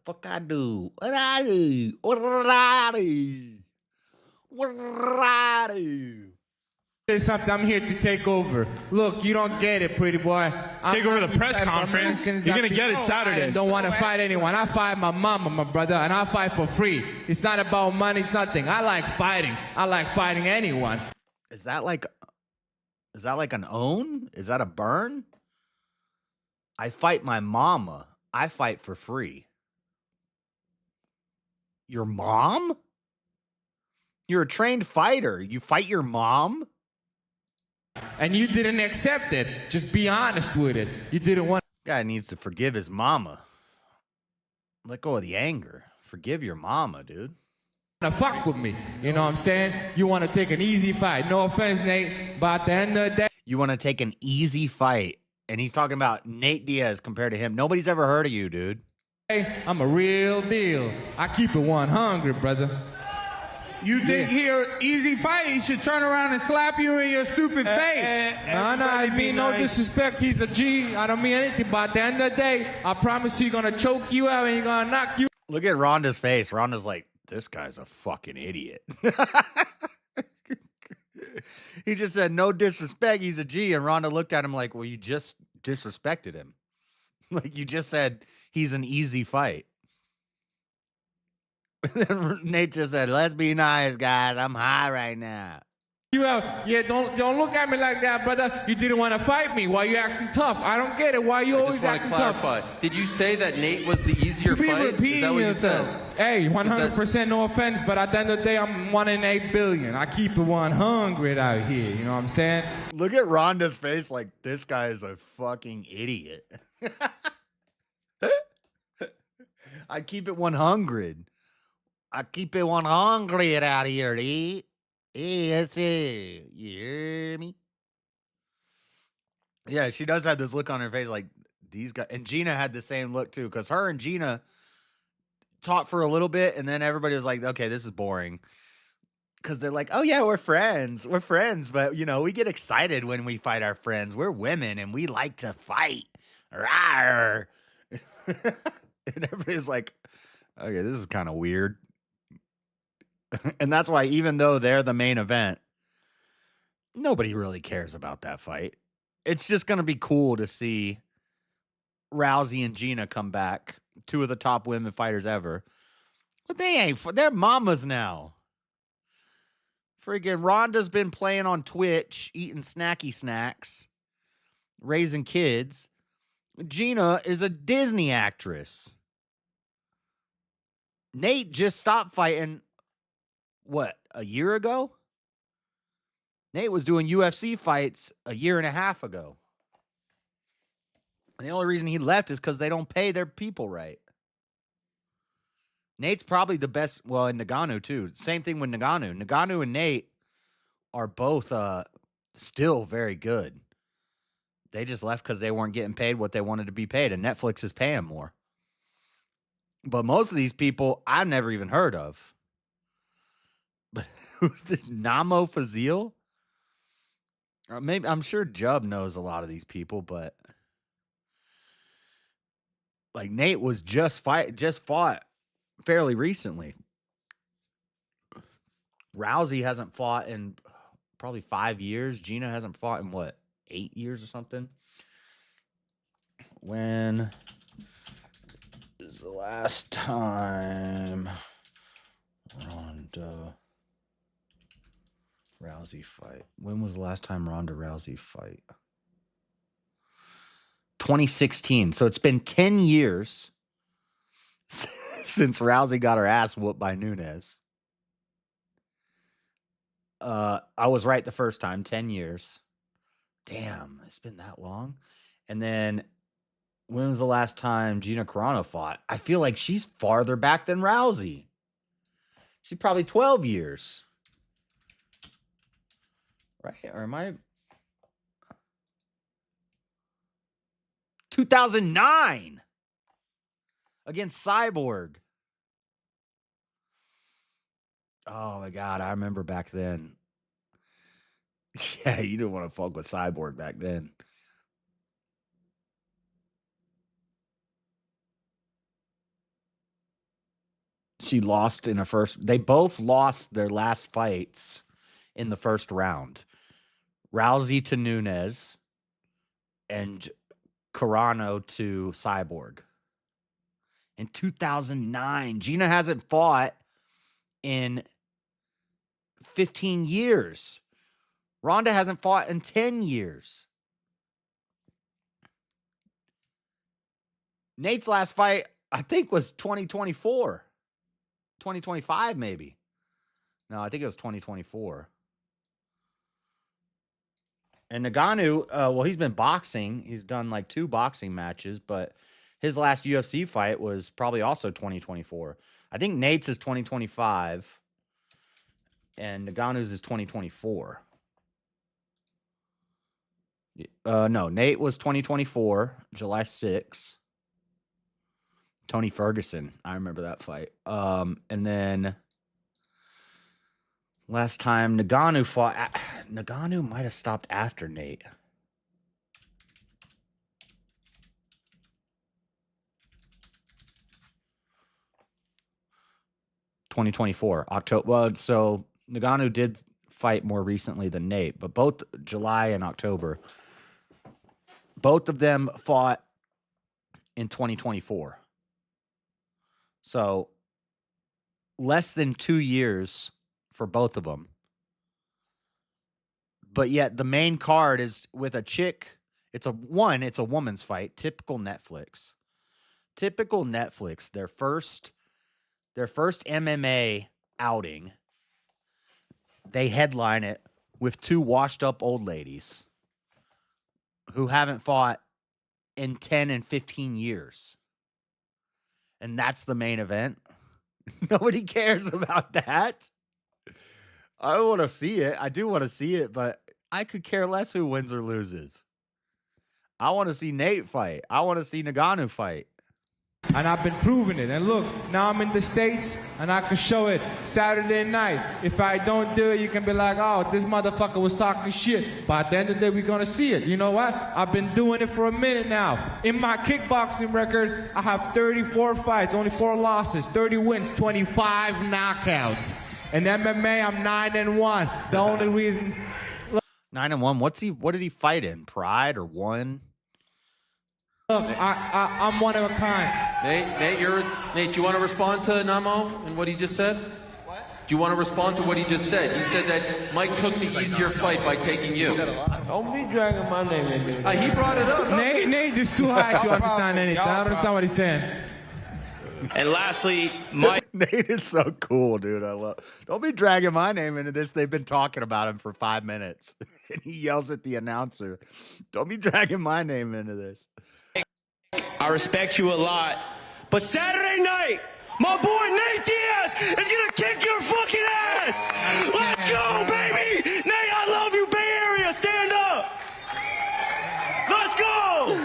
fuck I do? What I do? What I do? What I do? Say something. I'm here to take over. Look, you don't get it, pretty boy. Take over the press conference. You're going to get it Saturday. I don't want to fight anyone. I fight my mama, my brother, and I fight for free. It's not about money. It's nothing. I like fighting. I like fighting anyone. Is that like an own? Is that a burn? I fight my mama. I fight for free. Your mom? You're a trained fighter. You fight your mom? And you didn't accept it. Just be honest with it. You didn't want Guy needs to forgive his mama. Let go of the anger. Forgive your mama, dude. to fuck with me. You know what I'm saying? You want to take an easy fight. No offense, Nate, but at the end of the day, You want to take an easy fight. And he's talking about Nate Diaz compared to him. Nobody's ever heard of you, dude. I'm a real deal. I keep it 100, brother. You think here easy fight? He should turn around and slap you in your stupid face. No, I mean no disrespect. He's a G. I don't mean anything. But at the end of the day, I promise you, gonna choke you out and he's gonna knock you. Look at Rhonda's face. Rhonda's like, this guy's a fucking idiot. He just said, no disrespect. He's a G. And Rhonda looked at him like, well, you just disrespected him. Like you just said, he's an easy fight. Then Nate just said, let's be nice, guys. I'm high right now. You out. Yeah, don't look at me like that, brother. You didn't want to fight me. Why you acting tough? I don't get it. Why you I always just want to acting tough? clarify. Did you say that Nate was the easier You be fight? Is repeating that what you yourself. said? Hey, 100% no offense, but at the end of the day, I'm 1 in 8 billion. I keep it 100 out here. You know what I'm saying? Look at Rhonda's face like, this guy is a fucking idiot. I keep it 100. I keep it 100 out here, eh? Yes, you hear me? Yeah, she does have this look on her face like, these guys. And Gina had the same look too, because her and Gina talked for a little bit, and then everybody was like, okay, this is boring. Because they're like, oh yeah, we're friends. We're friends, but you know, we get excited when we fight our friends. We're women and we like to fight. Rawr. And everybody's like, okay, this is kind of weird. And that's why, even though they're the main event, nobody really cares about that fight. It's just going to be cool to see Rousey and Gina come back, 2 of the top women fighters ever. But they ain't, they're mamas now. Freaking Rhonda's been playing on Twitch, eating snacky snacks, raising kids. Gina is a Disney actress. Nate just stopped fighting, what, a year ago? Nate was doing UFC fights a year and a half ago. And the only reason he left is because they don't pay their people right. Nate's probably the best, well, in Nagano too. Same thing with Nagano. Nagano and Nate are both still very good. They just left because they weren't getting paid what they wanted to be paid, and Netflix is paying more. But most of these people I've never even heard of. But who's this? Namo Fazil? Or maybe, I'm sure Jub knows a lot of these people, but like Nate was just fought fairly recently. Rousey hasn't fought in probably 5 years. Gina hasn't fought in what, 8 years or something? When is the last time Ronda Rousey fight? When was the last time Ronda Rousey fight? 2016. So it's been 10 years since Rousey got her ass whooped by Nunes. I was right the first time, 10 years. Damn, it's been that long. And then when was the last time Gina Carano fought? I feel like she's farther back than Rousey. She's probably 12 years. Right? Or am I? 2009 against Cyborg. Oh my God, I remember back then. Yeah, you didn't want to fuck with Cyborg back then. She lost in a first. They both lost their last fights in the first round. Rousey to Nunes and Carano to Cyborg. In 2009, Gina hasn't fought in 15 years. Ronda hasn't fought in 10 years. Nate's last fight, I think, was 2024. 2025, maybe. No, I think it was 2024. And Ngannou, well, he's been boxing. He's done like 2 boxing matches, but his last UFC fight was probably also 2024. I think Nate's is 2025, and Ngannou's is 2024. No, Nate was 2024, July 6th. Tony Ferguson, I remember that fight. And then last time Ngannou fought, Ngannou might have stopped after Nate. (2024) October. Well, so Ngannou did fight more recently than Nate, but both July and October, both of them fought in 2024. So less than 2 years for both of them. But yet the main card is with a chick. It's a woman's fight. Typical Netflix. Their first MMA outing. They headline it with 2 washed up old ladies who haven't fought in 10 and 15 years. And that's the main event. Nobody cares about that. I want to see it. I do want to see it, but I could care less who wins or loses. I want to see Nate fight. I want to see Ngannou fight. And I've been proving it. And look, now I'm in the States, and I can show it Saturday night. If I don't do it, you can be like, oh, this motherfucker was talking shit. But at the end of the day, we're going to see it. You know what? I've been doing it for a minute now. In my kickboxing record, I have 34 fights, only 4 losses, 30 wins, 25 knockouts. In MMA, I'm 9-1. The only reason... 9-1. What did he fight in? Pride or One? Look, I'm one of a kind. Nate, do you want to respond to Namo and what he just said? What? Do you want to respond to what he just said? He said that Mike took the easier fight by taking you. Don't be dragging my name into it. He brought it up. Nate is too high to understand anything. I don't understand what he's saying. And lastly, Mike. Nate is so cool, dude. Don't be dragging my name into this. They've been talking about him for 5 minutes. And he yells at the announcer. Don't be dragging my name into this. I respect you a lot, but Saturday night, my boy Nate Diaz is gonna kick your fucking ass. Let's go, baby. Nate, I love you, Bay Area. Stand up. Let's go.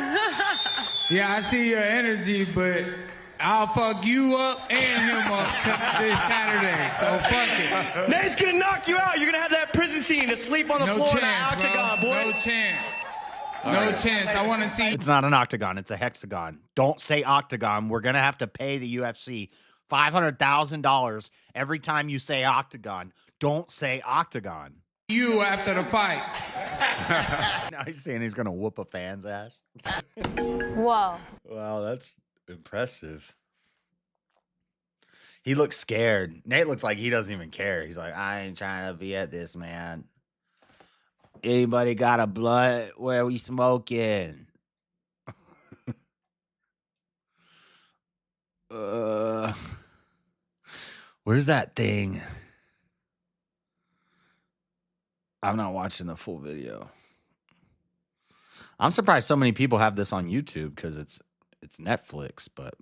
Yeah, I see your energy, but I'll fuck you up and him up this Saturday. So fuck it. Nate's gonna knock you out. You're gonna have that prison scene to sleep on the floor in the octagon, boy. No chance. No chance. I want to see. It's not an octagon. It's a hexagon. Don't say octagon. We're going to have to pay the UFC $500,000 every time you say octagon. Don't say octagon. You after the fight. Now he's saying he's going to whoop a fan's ass. Whoa. Wow, that's impressive. He looks scared. Nate looks like he doesn't even care. He's like, I ain't trying to be at this, man. Anybody got a blunt? Where we smoking? Where's that thing? I'm not watching the full video. I'm surprised so many people have this on YouTube because it's Netflix, but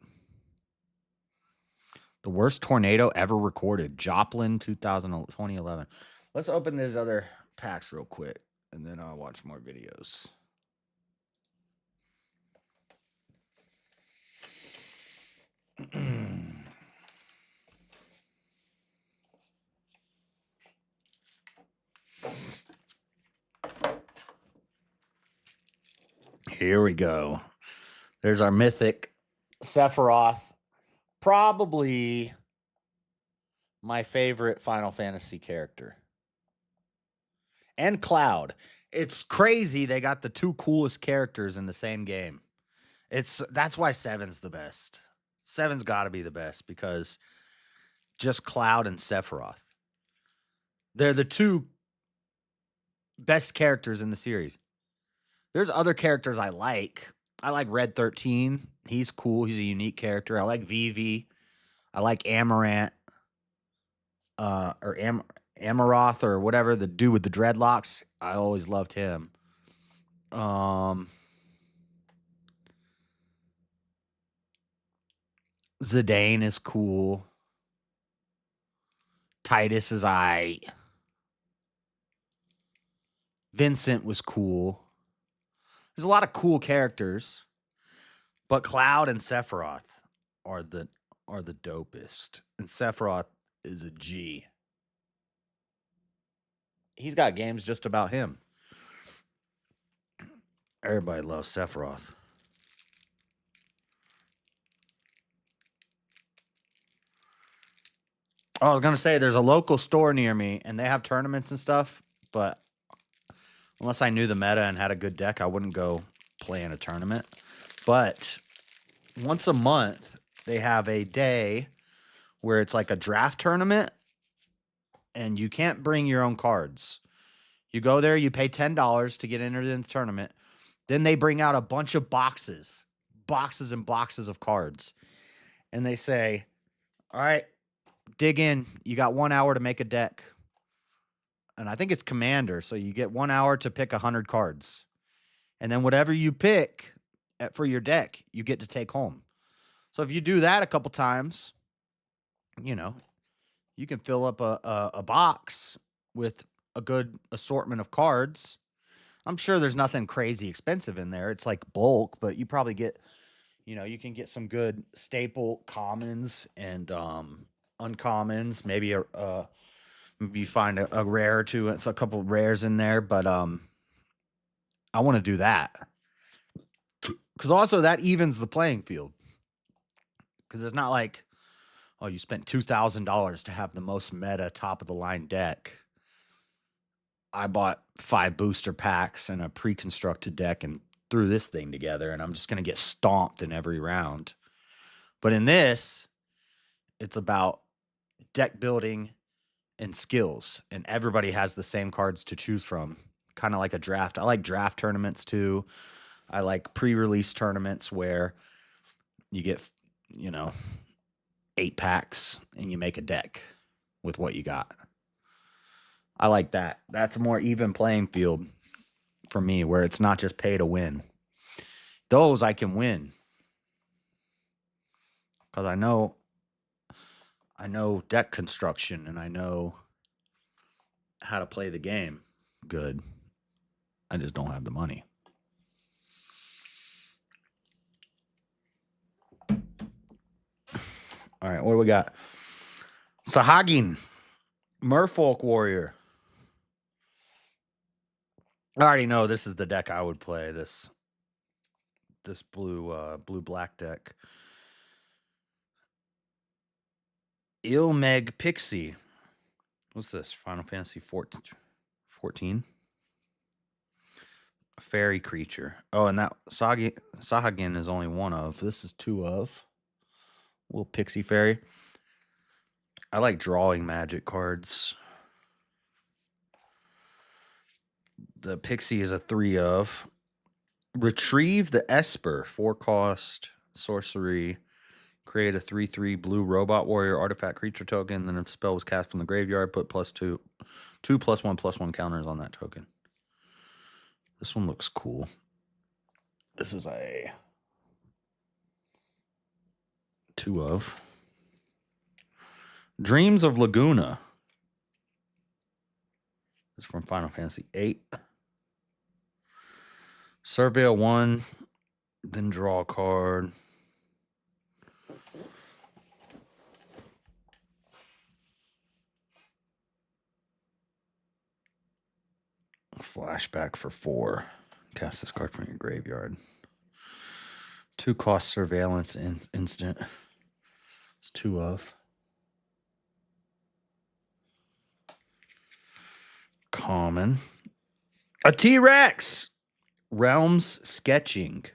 the worst tornado ever recorded, Joplin, 2011. Let's open these other packs real quick, and then I'll watch more videos. Here we go. There's our mythic Sephiroth. Probably my favorite Final Fantasy character. And Cloud. It's crazy they got the 2 coolest characters in the same game. That's why 7's the best. 7's got to be the best because just Cloud and Sephiroth. They're the 2 best characters in the series. There's other characters I like, I like Red 13. He's cool. He's a unique character. I like Vivi. I like Amaranth. Or Amaroth or whatever, the dude with the dreadlocks. I always loved him. Zidane is cool. Titus is Vincent was cool. There's a lot of cool characters, but Cloud and Sephiroth are the dopest. And Sephiroth is a G. He's got games just about him. Everybody loves Sephiroth. Oh, I was going to say, there's a local store near me, and they have tournaments and stuff, but unless I knew the meta and had a good deck, I wouldn't go play in a tournament. But once a month, they have a day where it's like a draft tournament, and you can't bring your own cards. You go there, you pay $10 to get entered in the tournament. Then they bring out a bunch of boxes and boxes of cards. And they say, all right, dig in. You got 1 hour to make a deck. And I think it's Commander. So you get 1 hour to pick 100 cards. And then whatever you pick for your deck, you get to take home. So if you do that a couple times, you know, you can fill up a box with a good assortment of cards. I'm sure there's nothing crazy expensive in there. It's like bulk, but you probably get, you know, you can get some good staple commons and uncommons. Maybe maybe you find a rare or two. It's a couple of rares in there, but I want to do that because also that evens the playing field. Because it's not like, oh, you spent $2,000 to have the most meta top of the line deck. I bought 5 booster packs and a pre-constructed deck and threw this thing together, and I'm just going to get stomped in every round. But in this, it's about deck building and skills, and everybody has the same cards to choose from, kind of like a draft. I like draft tournaments too. I like pre-release tournaments where you get, you know, 8 packs and you make a deck with what you got. I like that. That's a more even playing field for me, where it's not just pay to win. Those I can win because I know deck construction and I know how to play the game good. I just don't have the money. All right, what do we got? Sahagin, Merfolk Warrior. I already know this is the deck I would play. This blue black deck. Ilmeg Pixie. What's this? Final Fantasy 14? A fairy creature. Oh, and that Sahagin is only one of. This is 2 of. Little pixie fairy. I like drawing magic cards. The pixie is a 3 of. Retrieve the Esper. 4 cost. Sorcery. Create a 3/3 blue robot warrior artifact creature token. Then if the spell was cast from the graveyard, put +2 +1/+1 counters on that token. This one looks cool. This is a 2 of. Dreams of Laguna. This is from Final Fantasy VIII. Surveil 1, then draw a card. Flashback for 4. Cast this card from your graveyard. 2 cost surveillance instant. It's 2 of. Common. A T-Rex. Realms Sketching.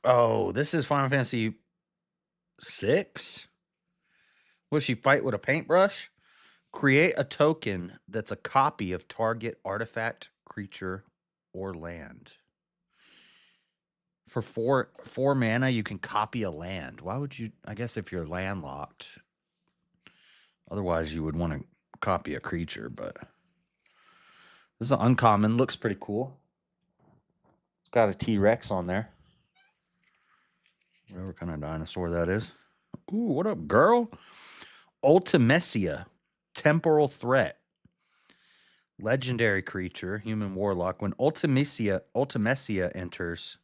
Oh, this is Final Fantasy 6. Will she fight with a paintbrush? Create a token that's a copy of target artifact, creature, or land. For four mana, you can copy a land. Why would you? I guess if you're landlocked. Otherwise, you would want to copy a creature, but this is an uncommon. Looks pretty cool. It's got a T-Rex on there. Whatever kind of dinosaur that is. Ooh, what up, girl? Ultimecia, Temporal Threat. Legendary creature, human warlock. When Ultimecia enters,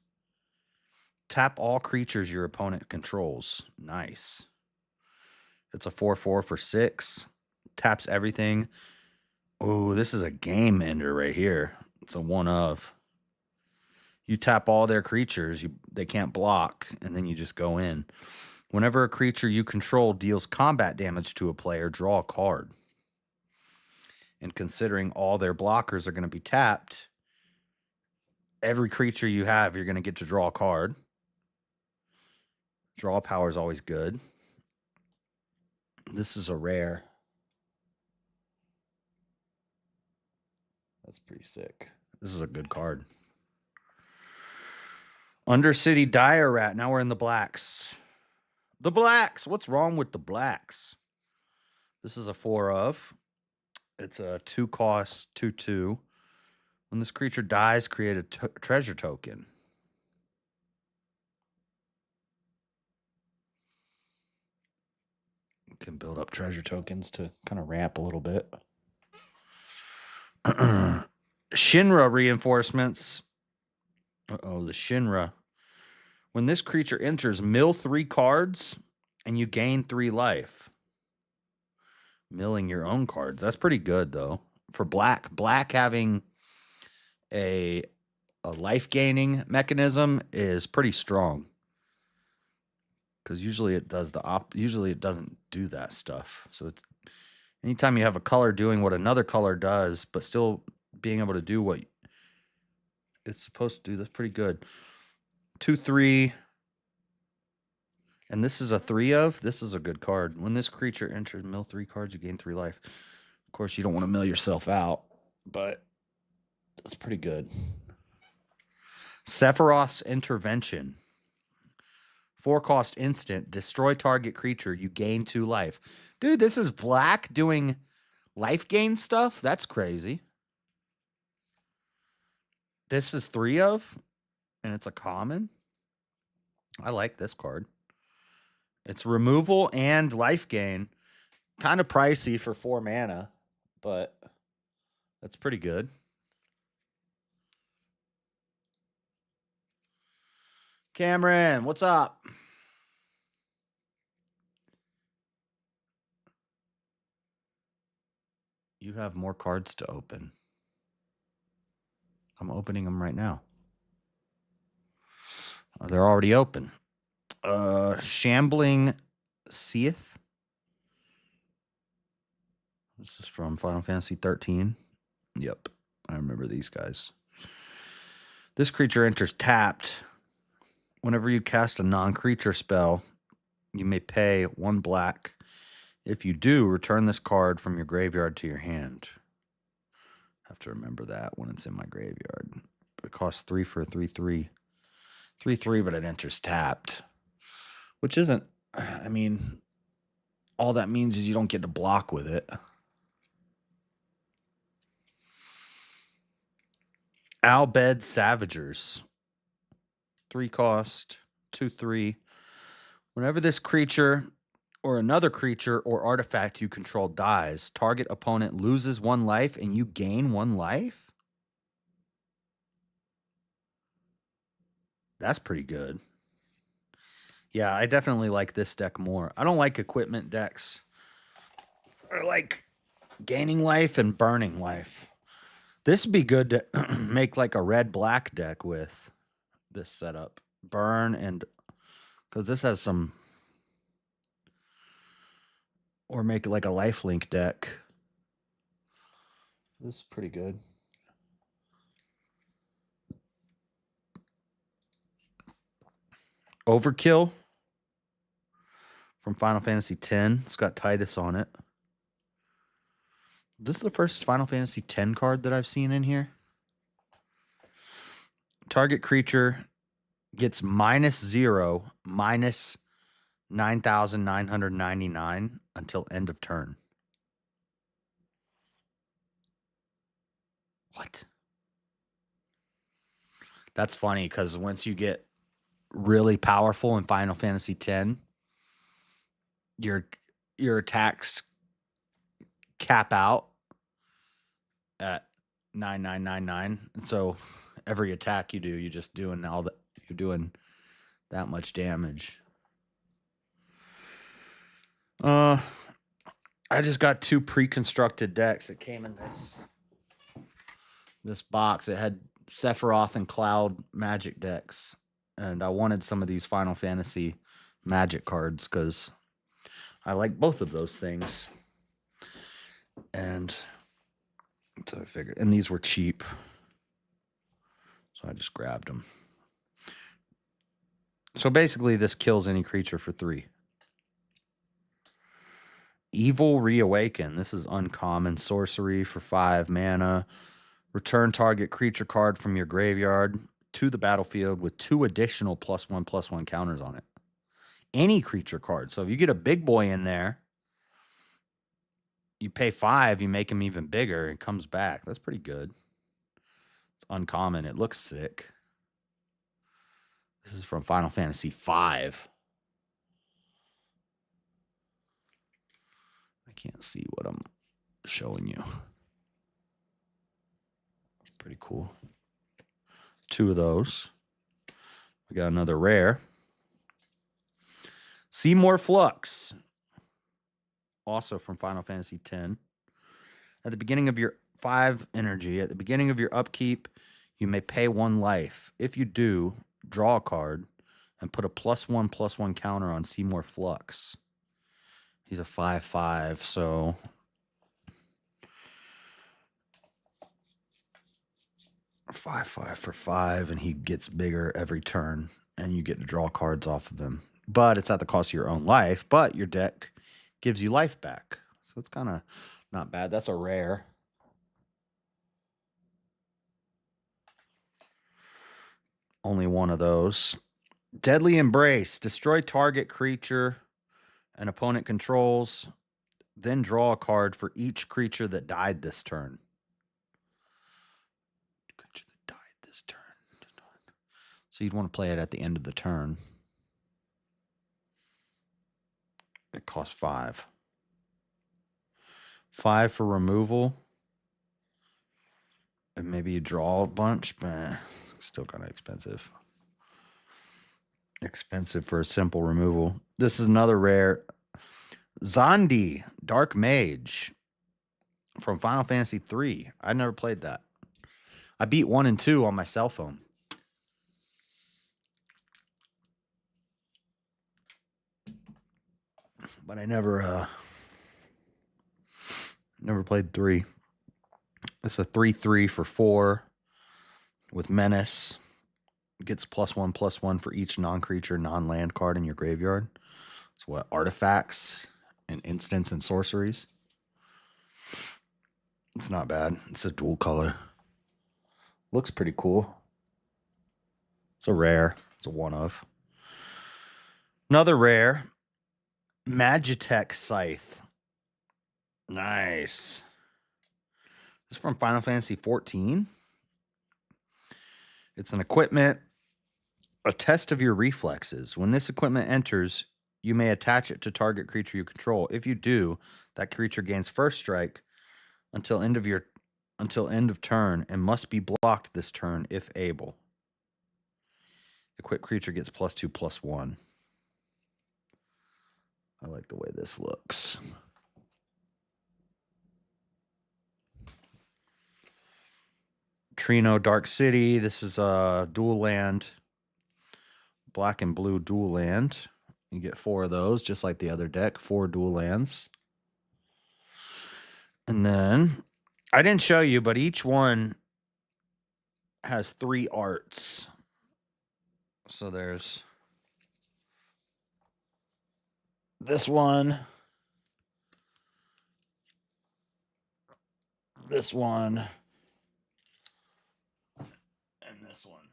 tap all creatures your opponent controls. Nice. It's a 4/4 for 6. Taps everything. Oh, this is a game ender right here. It's a 1 of. You tap all their creatures. They can't block, and then you just go in. Whenever a creature you control deals combat damage to a player, draw a card. And considering all their blockers are going to be tapped, every creature you have, you're going to get to draw a card. Draw power is always good. This is a rare. That's pretty sick. This is a good card. Undercity Dire Rat. Now we're in the blacks. The blacks. What's wrong with the blacks? This is a 4 of. It's a 2-cost 2/2. When this creature dies, create a treasure token. You can build up treasure tokens to kind of ramp a little bit. Shinra reinforcements. Uh-oh, the Shinra. When this creature enters, mill 3 cards and you gain 3 life. Milling your own cards. That's pretty good, though. For black. Black having a life gaining mechanism is pretty strong. Because usually it does usually it doesn't do that stuff. So it's anytime you have a color doing what another color does, but still being able to do what it's supposed to do, that's pretty good. 2/3. And this is a 3 of. This is a good card. When this creature enters, mill 3 cards, you gain 3 life. Of course, you don't want to mill yourself out, but that's pretty good. Sephiroth's Intervention. 4-cost instant. Destroy target creature. You gain 2 life. Dude, this is black doing life gain stuff? That's crazy. This is 3 of, and it's a common. I like this card. It's removal and life gain. Kind of pricey for 4 mana, but that's pretty good. Cameron, what's up? You have more cards to open. I'm opening them right now. They're already open. Shambling Seath. This is from Final Fantasy 13. Yep, I remember these guys. This creature enters tapped. Whenever you cast a non-creature spell, you may pay 1 black. If you do, return this card from your graveyard to your hand. Have to remember that when it's in my graveyard. It costs 3 for a 3/3. 3/3, but it enters tapped. Which isn't, I mean, all that means is you don't get to block with it. Albed Savagers. 3-cost, 2/3. Whenever this creature or another creature or artifact you control dies, target opponent loses 1 life and you gain 1 life? That's pretty good. Yeah, I definitely like this deck more. I don't like equipment decks. I like gaining life and burning life. This would be good to make like a red-black deck with this setup. Burn and... because this has some... or make it like a lifelink deck. This is pretty good. Overkill from Final Fantasy X. It's got Titus on it. This is the first Final Fantasy X card that I've seen in here. Target creature gets -0, minus 9,999 until end of turn. What? That's funny because once you get really powerful in Final Fantasy X, your attacks cap out at 9,999. So every attack you do, you're just doing you're doing that much damage. I just got 2 pre-constructed decks that came in this box. It had Sephiroth and Cloud Magic decks, and I wanted some of these Final Fantasy Magic cards because I like both of those things. And so I figured, and these were cheap, so I just grabbed them. So basically, this kills any creature for 3. Evil Reawaken. This is uncommon sorcery for 5 mana. Return target creature card from your graveyard to the battlefield with 2 additional +1/+1 counters on it. Any creature card. So if you get a big boy in there, you pay 5, you make him even bigger, and comes back. That's pretty good. It's uncommon. It looks sick. This is from Final Fantasy V. I can't see what I'm showing you. It's pretty cool. 2 of those. We got another rare. Seymour Flux. Also from Final Fantasy X. At the beginning of your 5 energy, at the beginning of your upkeep, you may pay 1 life. If you do, draw a card and put a +1/+1 counter on Seymour Flux. He's a 5/5, so a 5/5 for 5, and he gets bigger every turn, and you get to draw cards off of him. But it's at the cost of your own life, but your deck gives you life back. So it's kind of not bad. That's a rare. Only 1 of those. Deadly Embrace. Destroy target creature an opponent controls, then draw a card for each creature that died this turn. Creature that died this turn. So you'd want to play it at the end of the turn. It costs 5. 5 for removal. And maybe you draw a bunch, but still kind of expensive. Expensive for a simple removal. This is another rare. Zondi, Dark Mage from Final Fantasy III. I never played that. I beat 1 and 2 on my cell phone. But I never played 3. It's a 3/3 for 4 with Menace. Gets +1/+1 for each non-creature, non-land card in your graveyard. So what? Artifacts and instants and sorceries. It's not bad. It's a dual color. Looks pretty cool. It's a rare. It's a 1 of. Another rare. Magitech Scythe. Nice. This is from Final Fantasy XIV. It's an equipment. A test of your reflexes. When this equipment enters, you may attach it to target creature you control. If you do, that creature gains first strike until end of turn and must be blocked this turn if able. Equipped creature gets +2/+1. I like the way this looks. Trino Dark City. This is a dual land. Black and blue dual land. You get 4 of those, just like the other deck. 4 dual lands. And then, I didn't show you, but each one has 3 arts. So there's this one, this one, and this one.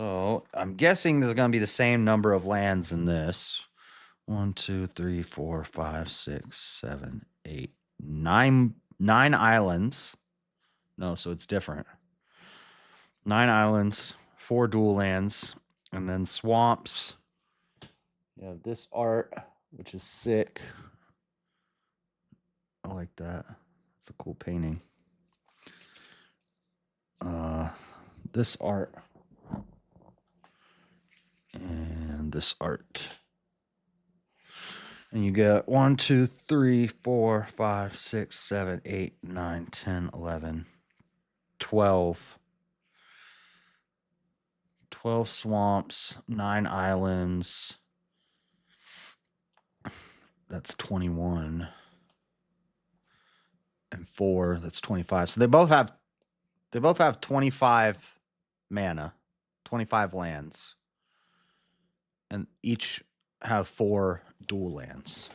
So I'm guessing there's going to be the same number of lands in this. 1, 2, 3, 4, 5, 6, 7, 8, 9. 9 islands. No, so it's different. 9 islands, 4 dual lands, and then swamps. You have this art, which is sick. I like that. It's a cool painting. This art. And this art. And you get 1, 2, 3, 4, 5, 6, 7, 8, 9, 10, 11, 12. 12 swamps, 9 islands. That's 21. And 4, that's 25. So they both have 25 mana, 25 lands. And each have 4 dual lands.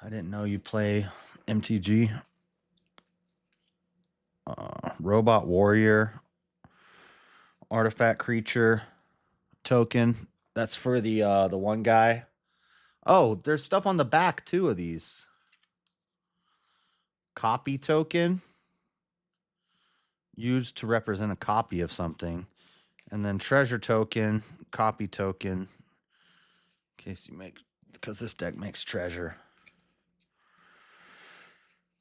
I didn't know you play MTG. Robot warrior, artifact creature, token. That's for the one guy. Oh, there's stuff on the back too of these. Copy token, used to represent a copy of something. And then treasure token, copy token, in case you make, because this deck makes treasure.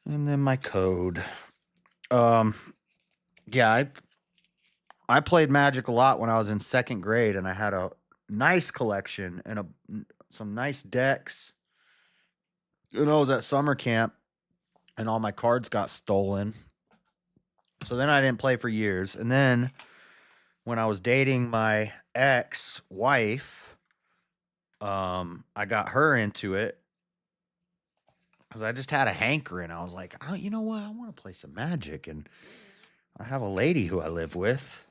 And then my code. Yeah, I played Magic a lot when I was in 2nd grade, and I had a nice collection and some nice decks. And I was at summer camp, and all my cards got stolen. So then I didn't play for years. And then when I was dating my ex-wife, I got her into it because I just had a hankering. I was like, oh, you know what? I want to play some Magic, and I have a lady who I live with.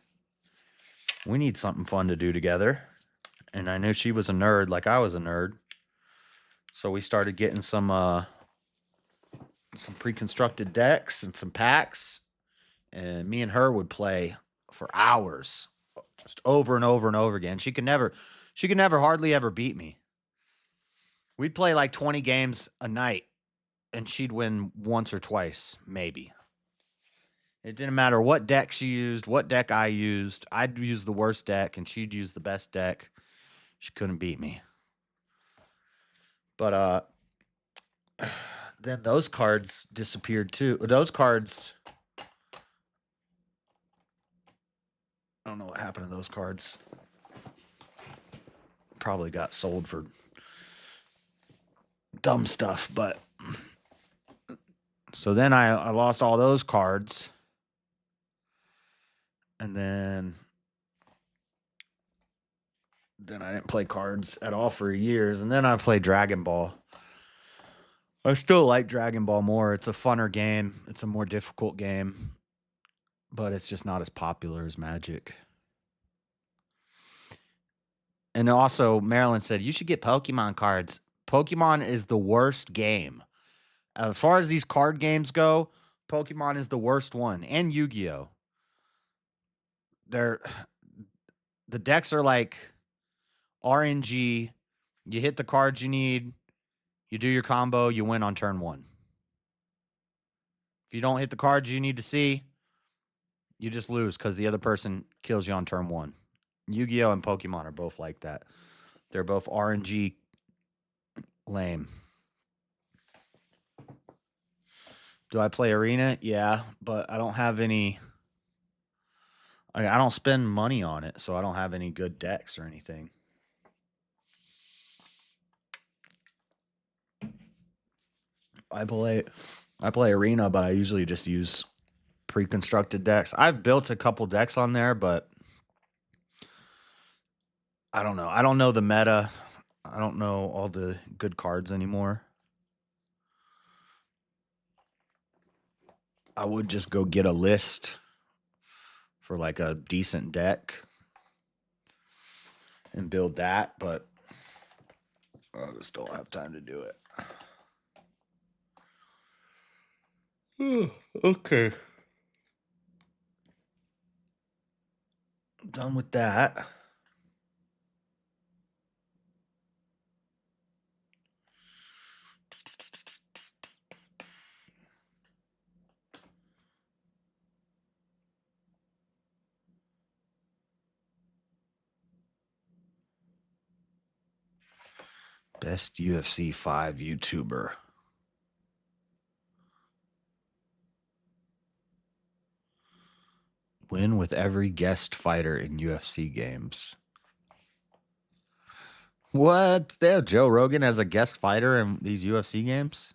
We need something fun to do together. And I knew she was a nerd like I was a nerd. So we started getting some pre-constructed decks and some packs. And me and her would play for hours, just over and over and over again. She could never hardly ever beat me. We'd play like 20 games a night, and she'd win once or twice, maybe. It didn't matter what deck she used, what deck I used. I'd use the worst deck, and she'd use the best deck. She couldn't beat me. But then those cards disappeared too. Those cards, I don't know what happened to those cards. Probably got sold for dumb stuff, but so then I lost all those cards. And then I didn't play cards at all for years. And then I played Dragon Ball. I still like Dragon Ball more. It's a funner game. It's a more difficult game. But it's just not as popular as Magic. And also, Marilyn said, you should get Pokemon cards. Pokemon is the worst game. As far as these card games go, Pokemon is the worst one. And Yu-Gi-Oh! The decks are like RNG. You hit the cards you need. You do your combo. You win on turn 1. If you don't hit the cards you need to see, you just lose because the other person kills you on turn 1. Yu-Gi-Oh! And Pokemon are both like that. They're both RNG lame. Do I play Arena? Yeah, but I don't have any... I don't spend money on it, so I don't have any good decks or anything. I play Arena, but I usually just use pre-constructed decks. I've built a couple decks on there, but I don't know. I don't know the meta. I don't know all the good cards anymore. I would just go get a list for like a decent deck and build that, but I just don't have time to do it. Okay. Done with that. Best UFC 5 YouTuber. Win with every guest fighter in UFC games. What? There, Joe Rogan as a guest fighter in these UFC games?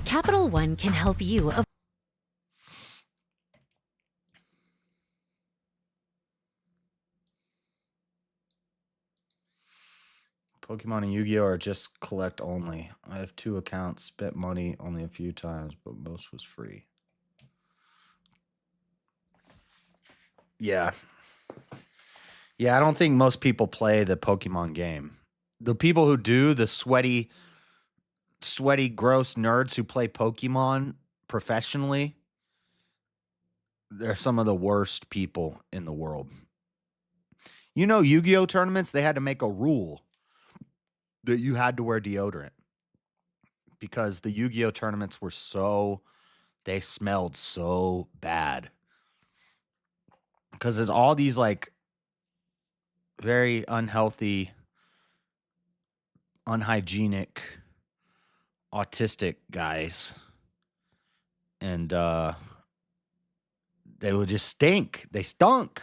Capital One can help you. Pokemon and Yu-Gi-Oh are just collect only. I have 2 accounts, spent money only a few times, but most was free. Yeah. Yeah, I don't think most people play the Pokemon game. The people who do, the sweaty, gross nerds who play Pokemon professionally, they're some of the worst people in the world. You know, Yu-Gi-Oh tournaments, they had to make a rule that you had to wear deodorant because the Yu-Gi-Oh tournaments were they smelled so bad. Because there's all these like very unhealthy, unhygienic, autistic guys. And they would just stink. They stunk.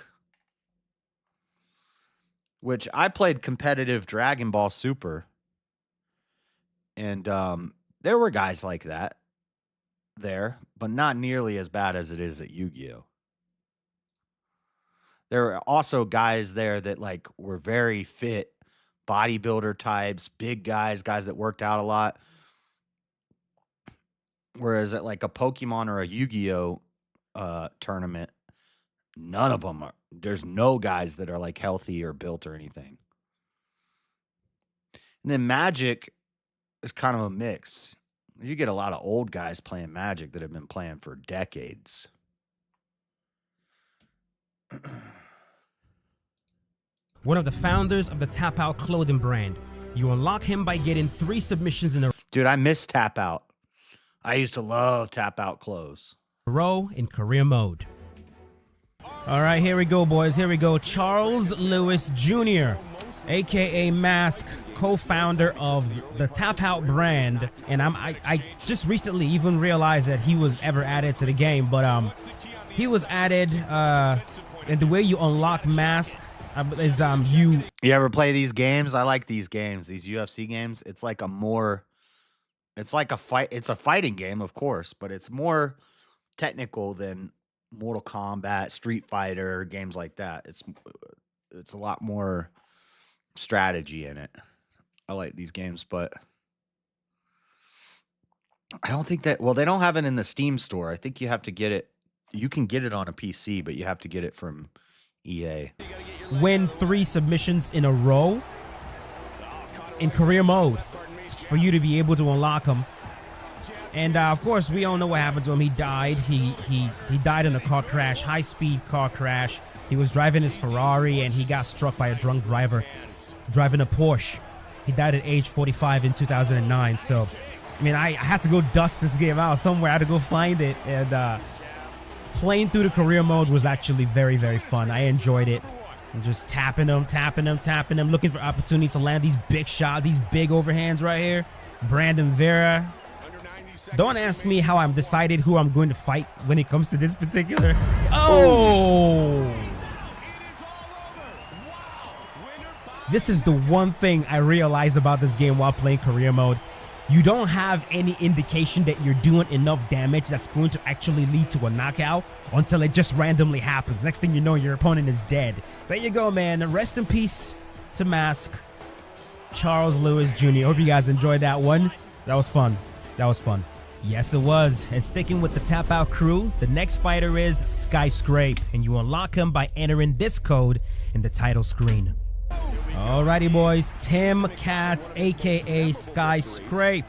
Which I played competitive Dragon Ball Super. And there were guys like that there, but not nearly as bad as it is at Yu-Gi-Oh. There were also guys there that like were very fit, bodybuilder types, big guys that worked out a lot. Whereas at like a Pokemon or a Yu-Gi-Oh tournament, none of them are. There's no guys that are like healthy or built or anything. And then Magic is kind of a mix. You get a lot of old guys playing Magic that have been playing for decades. One of the founders of the Tap Out clothing brand. You unlock him by getting 3 submissions in a Dude, I miss Tap Out. I used to love Tap Out clothes. row in career mode. All right, here we go, boys. Here we go. Charles Lewis Jr., a.k.a. Mask, co-founder of the Tap Out brand. And I just recently even realized that he was ever added to the game. But he was added, and the way you unlock Mask is you ever play these games? I like these games, these UFC games. It's like it's like a fight. It's a fighting game, of course, but it's more technical than Mortal Kombat, Street Fighter, games like that. It's a lot more strategy in it. I like these games, but I don't think that, well, they don't have it in the Steam store. I think you have to get it. You can get it on a PC, but you have to get it from EA. Win 3 submissions in a row in career mode for you to be able to unlock him. And of course, we all know what happened to him. He died. He died in a car crash, high-speed car crash. He was driving his Ferrari, and he got struck by a drunk driver driving a Porsche. He died at age 45 in 2009. So, I mean, I had to go dust this game out somewhere. I had to go find it. And playing through the career mode was actually very, very fun. I enjoyed it. I'm just tapping them, looking for opportunities to land these big shots, these big overhands right here. Brandon Vera. Don't ask me how I'm decided who I'm going to fight when it comes to this particular. Oh! This is the one thing I realized about this game while playing career mode. You don't have any indication that you're doing enough damage that's going to actually lead to a knockout until it just randomly happens. Next thing you know, your opponent is dead. There you go, man. Rest in peace to Mask. Charles Lewis Jr. Hope you guys enjoyed that one. That was fun. That was fun. Yes, it was. And sticking with the Tap Out crew, the next fighter is Skyscrape, and you unlock him by entering this code in the title screen. Alrighty, boys. Tim Katz, aka Skyscrape,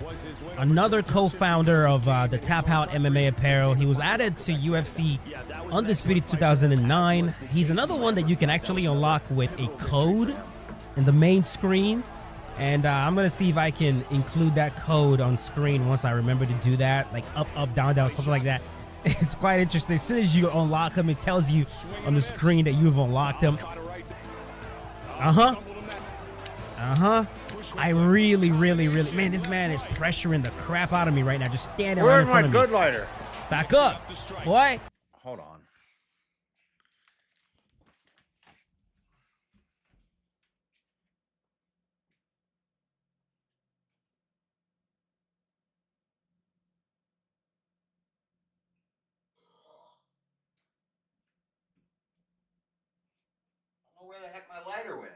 another co-founder of the Tap Out MMA Apparel. He was added to UFC Undisputed 2009. He's another one that you can actually unlock with a code in the main screen. And I'm going to see if I can include that code on screen once I remember to do that. Like up, up, down, down, something like that. It's quite interesting. As soon as you unlock him, it tells you on the screen that you've unlocked him. I really, man, this man is pressuring the crap out of me right now. Just standing right in front of me. Where's my good lighter? Back up, boy. Hold on. I don't know where the heck my lighter went.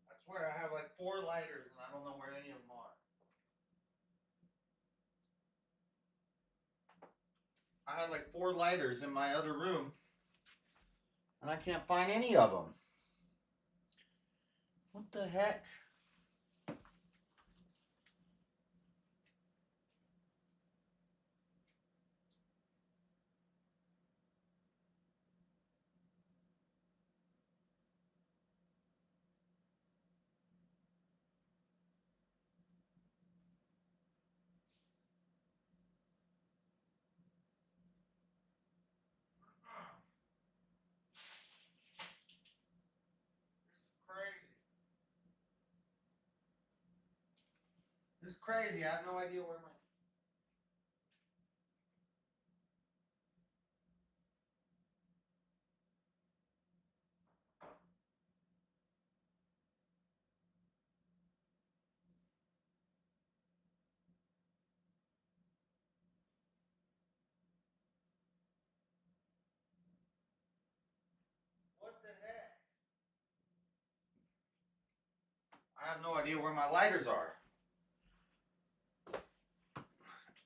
I swear I have like 4 lighters and I don't know where any of them are. I had like 4 lighters in my other room and I can't find any of them. What the heck? This is crazy. I have no idea where my... What the heck? I have no idea where my lighters are.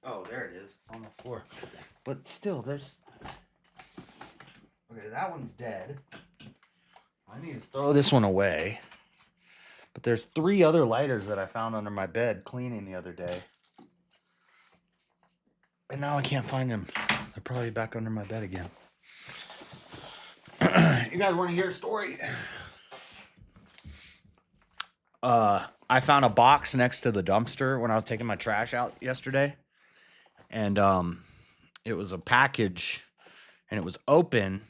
Oh, there it is. It's on the floor. But still, there's... Okay, that one's dead. I need to throw this one away. But there's 3 other lighters that I found under my bed cleaning the other day. And now I can't find them. They're probably back under my bed again. You guys want to hear a story? I found a box next to the dumpster when I was taking my trash out yesterday. And it was a package and it was open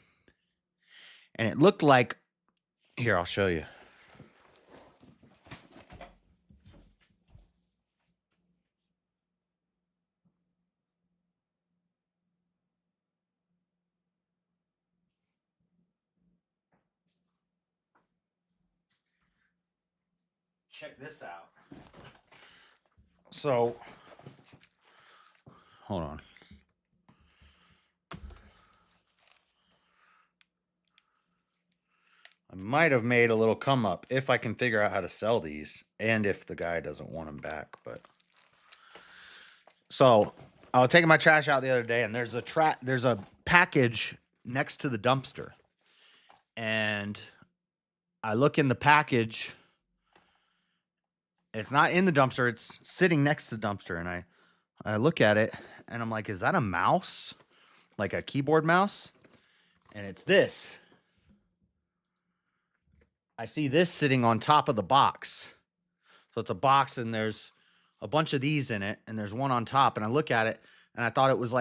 and it looked like, here, I'll show you. Check this out. So, hold on. I might have made a little come up if I can figure out how to sell these and if the guy doesn't want them back, but so I was taking my trash out the other day and there's a package next to the dumpster. And I look in the package. It's not in the dumpster, it's sitting next to the dumpster, and I look at it and I'm like, is that a mouse? Like a keyboard mouse? And it's this. I see this sitting on top of the box. So it's a box and there's a bunch of these in it and there's one on top, and I look at it and I thought it was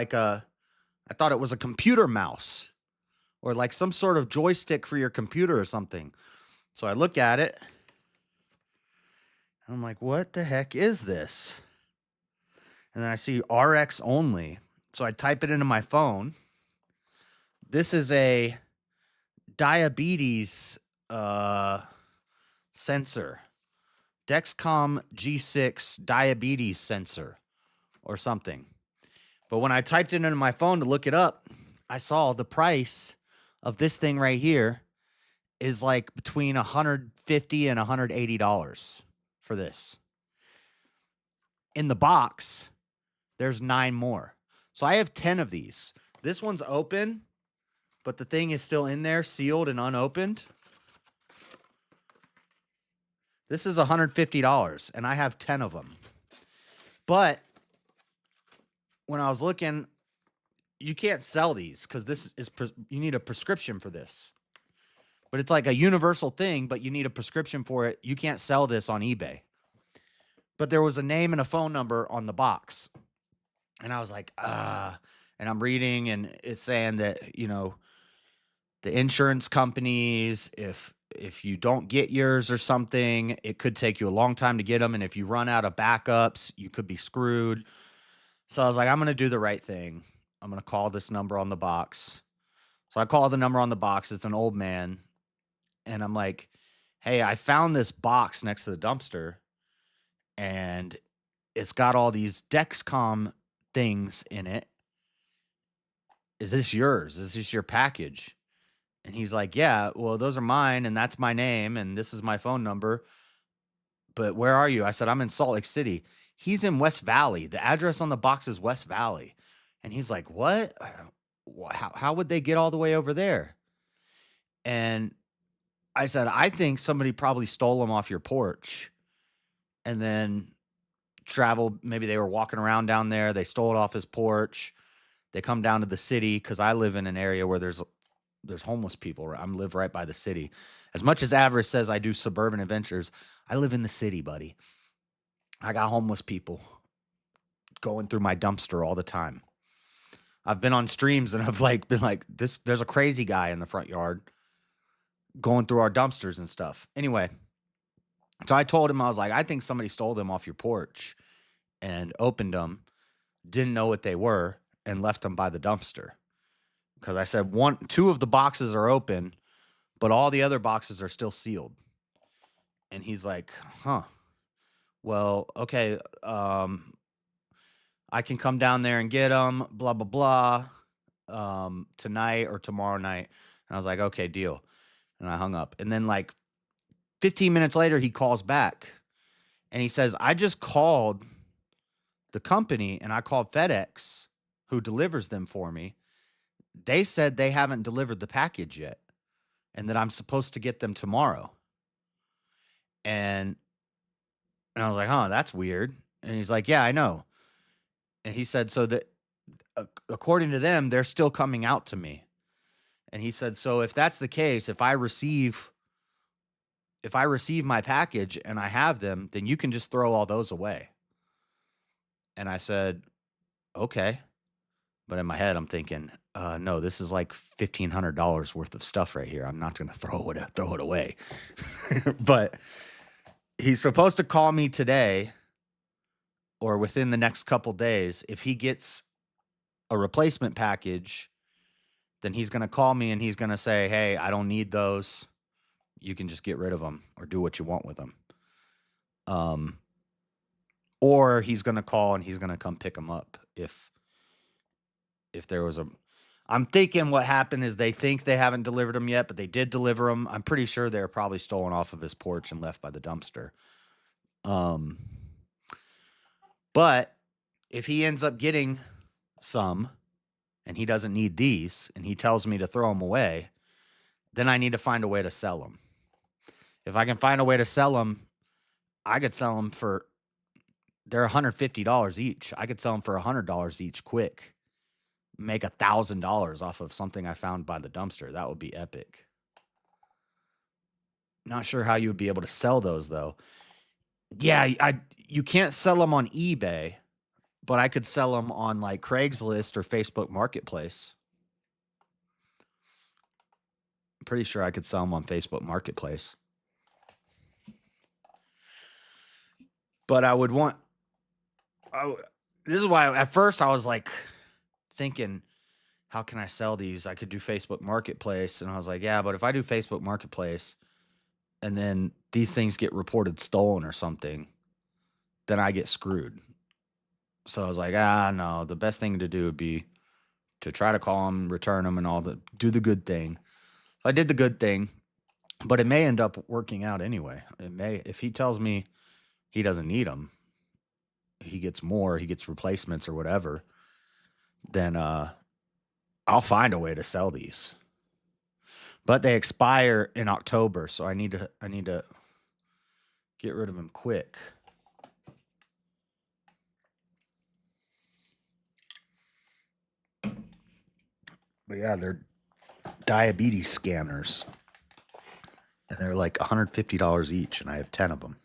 a computer mouse or like some sort of joystick for your computer or something. So I look at it and I'm like, what the heck is this? And then I see RX only. So I type it into my phone. This is a diabetes sensor. Dexcom G6 diabetes sensor or something. But when I typed it into my phone to look it up, I saw the price of this thing right here is like between $150 and $180 for this. In the box, there's 9 more. So I have 10 of these. This one's open, but the thing is still in there, sealed and unopened. This is $150, and I have 10 of them. But when I was looking, you can't sell these because this is you need a prescription for this. But it's like a universal thing, but you need a prescription for it. You can't sell this on eBay. But there was a name and a phone number on the box. And I was like, and I'm reading, and it's saying that, you know, the insurance companies, if you don't get yours or something, it could take you a long time to get them. And if you run out of backups, you could be screwed. So I was like, I'm going to do the right thing. I'm going to call this number on the box. So I call the number on the box. It's an old man. And I'm like, hey, I found this box next to the dumpster, and it's got all these Dexcom things in it. Is this yours? Is this your package? And he's like, yeah, well, those are mine, and that's my name, and this is my phone number. But where are you? I said, I'm in Salt Lake City. He's in West Valley. The address on the box is West Valley. And he's like, what? How would they get all the way over there? And I said, I think somebody probably stole them off your porch and then traveled. Maybe they were walking around down there. They stole it off his porch. They come down to the city, because I live in an area where there's homeless people. I live right by the city. As much as Avarice says I do suburban adventures, I live in the city, buddy. I got homeless people going through my dumpster all the time. I've been on streams and I've been like, there's a crazy guy in the front yard going through our dumpsters and stuff. Anyway, so I told him, I was like, I think somebody stole them off your porch and opened them, didn't know what they were, and left them by the dumpster. Because I said 2 of the boxes are open, but all the other boxes are still sealed. And he's like, huh. Well, okay, I can come down there and get them, blah, blah, blah, tonight or tomorrow night. And I was like, okay, deal. And I hung up. And then like 15 minutes later, he calls back. And he says, I just called the company, and I called FedEx, who delivers them for me. They said they haven't delivered the package yet, and that I'm supposed to get them tomorrow. And I was like, huh, that's weird. And he's like, yeah, I know. And he said, so that according to them, they're still coming out to me. And he said, so if that's the case, if I receive my package and I have them, then you can just throw all those away. And I said, okay. But in my head, I'm thinking, no, this is like $1,500 worth of stuff right here. I'm not going to throw it away. But he's supposed to call me today or within the next couple days. If he gets a replacement package, then he's going to call me and he's going to say, hey, I don't need those. You can just get rid of them or do what you want with them. Or he's going to call and he's going to come pick them up if there was I'm thinking what happened is they think they haven't delivered them yet, but they did deliver them. I'm pretty sure they're probably stolen off of his porch and left by the dumpster. But if he ends up getting some and he doesn't need these and he tells me to throw them away, then I need to find a way to sell them. If I can find a way to sell them, I could sell them for, they're $150 each. I could sell them for $100 each quick. Make $1,000 off of something I found by the dumpster. That would be epic. Not sure how you would be able to sell those though. Yeah, you can't sell them on eBay, but I could sell them on like Craigslist or Facebook Marketplace. I'm pretty sure I could sell them on Facebook Marketplace. But I would want, this is why at first I was like thinking, how can I sell these? I could do Facebook Marketplace. And I was like, yeah, but if I do Facebook Marketplace and then these things get reported stolen or something, then I get screwed. So I was like, no, the best thing to do would be to try to call him, return him, and do the good thing. So I did the good thing, but it may end up working out anyway. It may, if he tells me he doesn't need them, he gets replacements or whatever, then I'll find a way to sell these. But they expire in October, so I need to get rid of them quick. But yeah, they're diabetes scanners. And they're like $150 each, and I have 10 of them.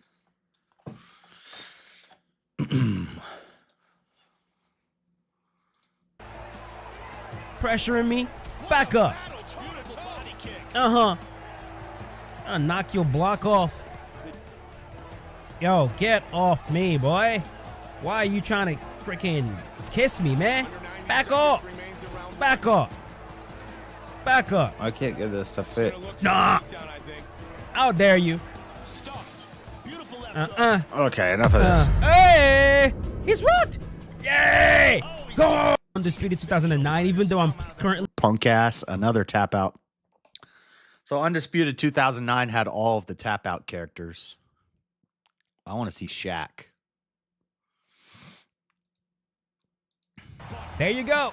Pressuring me. Back up. I'll knock your block off. Yo, get off me, boy. Why are you trying to freaking kiss me, man? Back off. Back up. Back up. I can't get this to fit. Nah. How dare you? Okay, enough of this. Hey! He's rocked! Yay! Go! Undisputed 2009, even though I'm currently... Punk ass, another tap out. So Undisputed 2009 had all of the tap out characters. I want to see Shaq. There you go.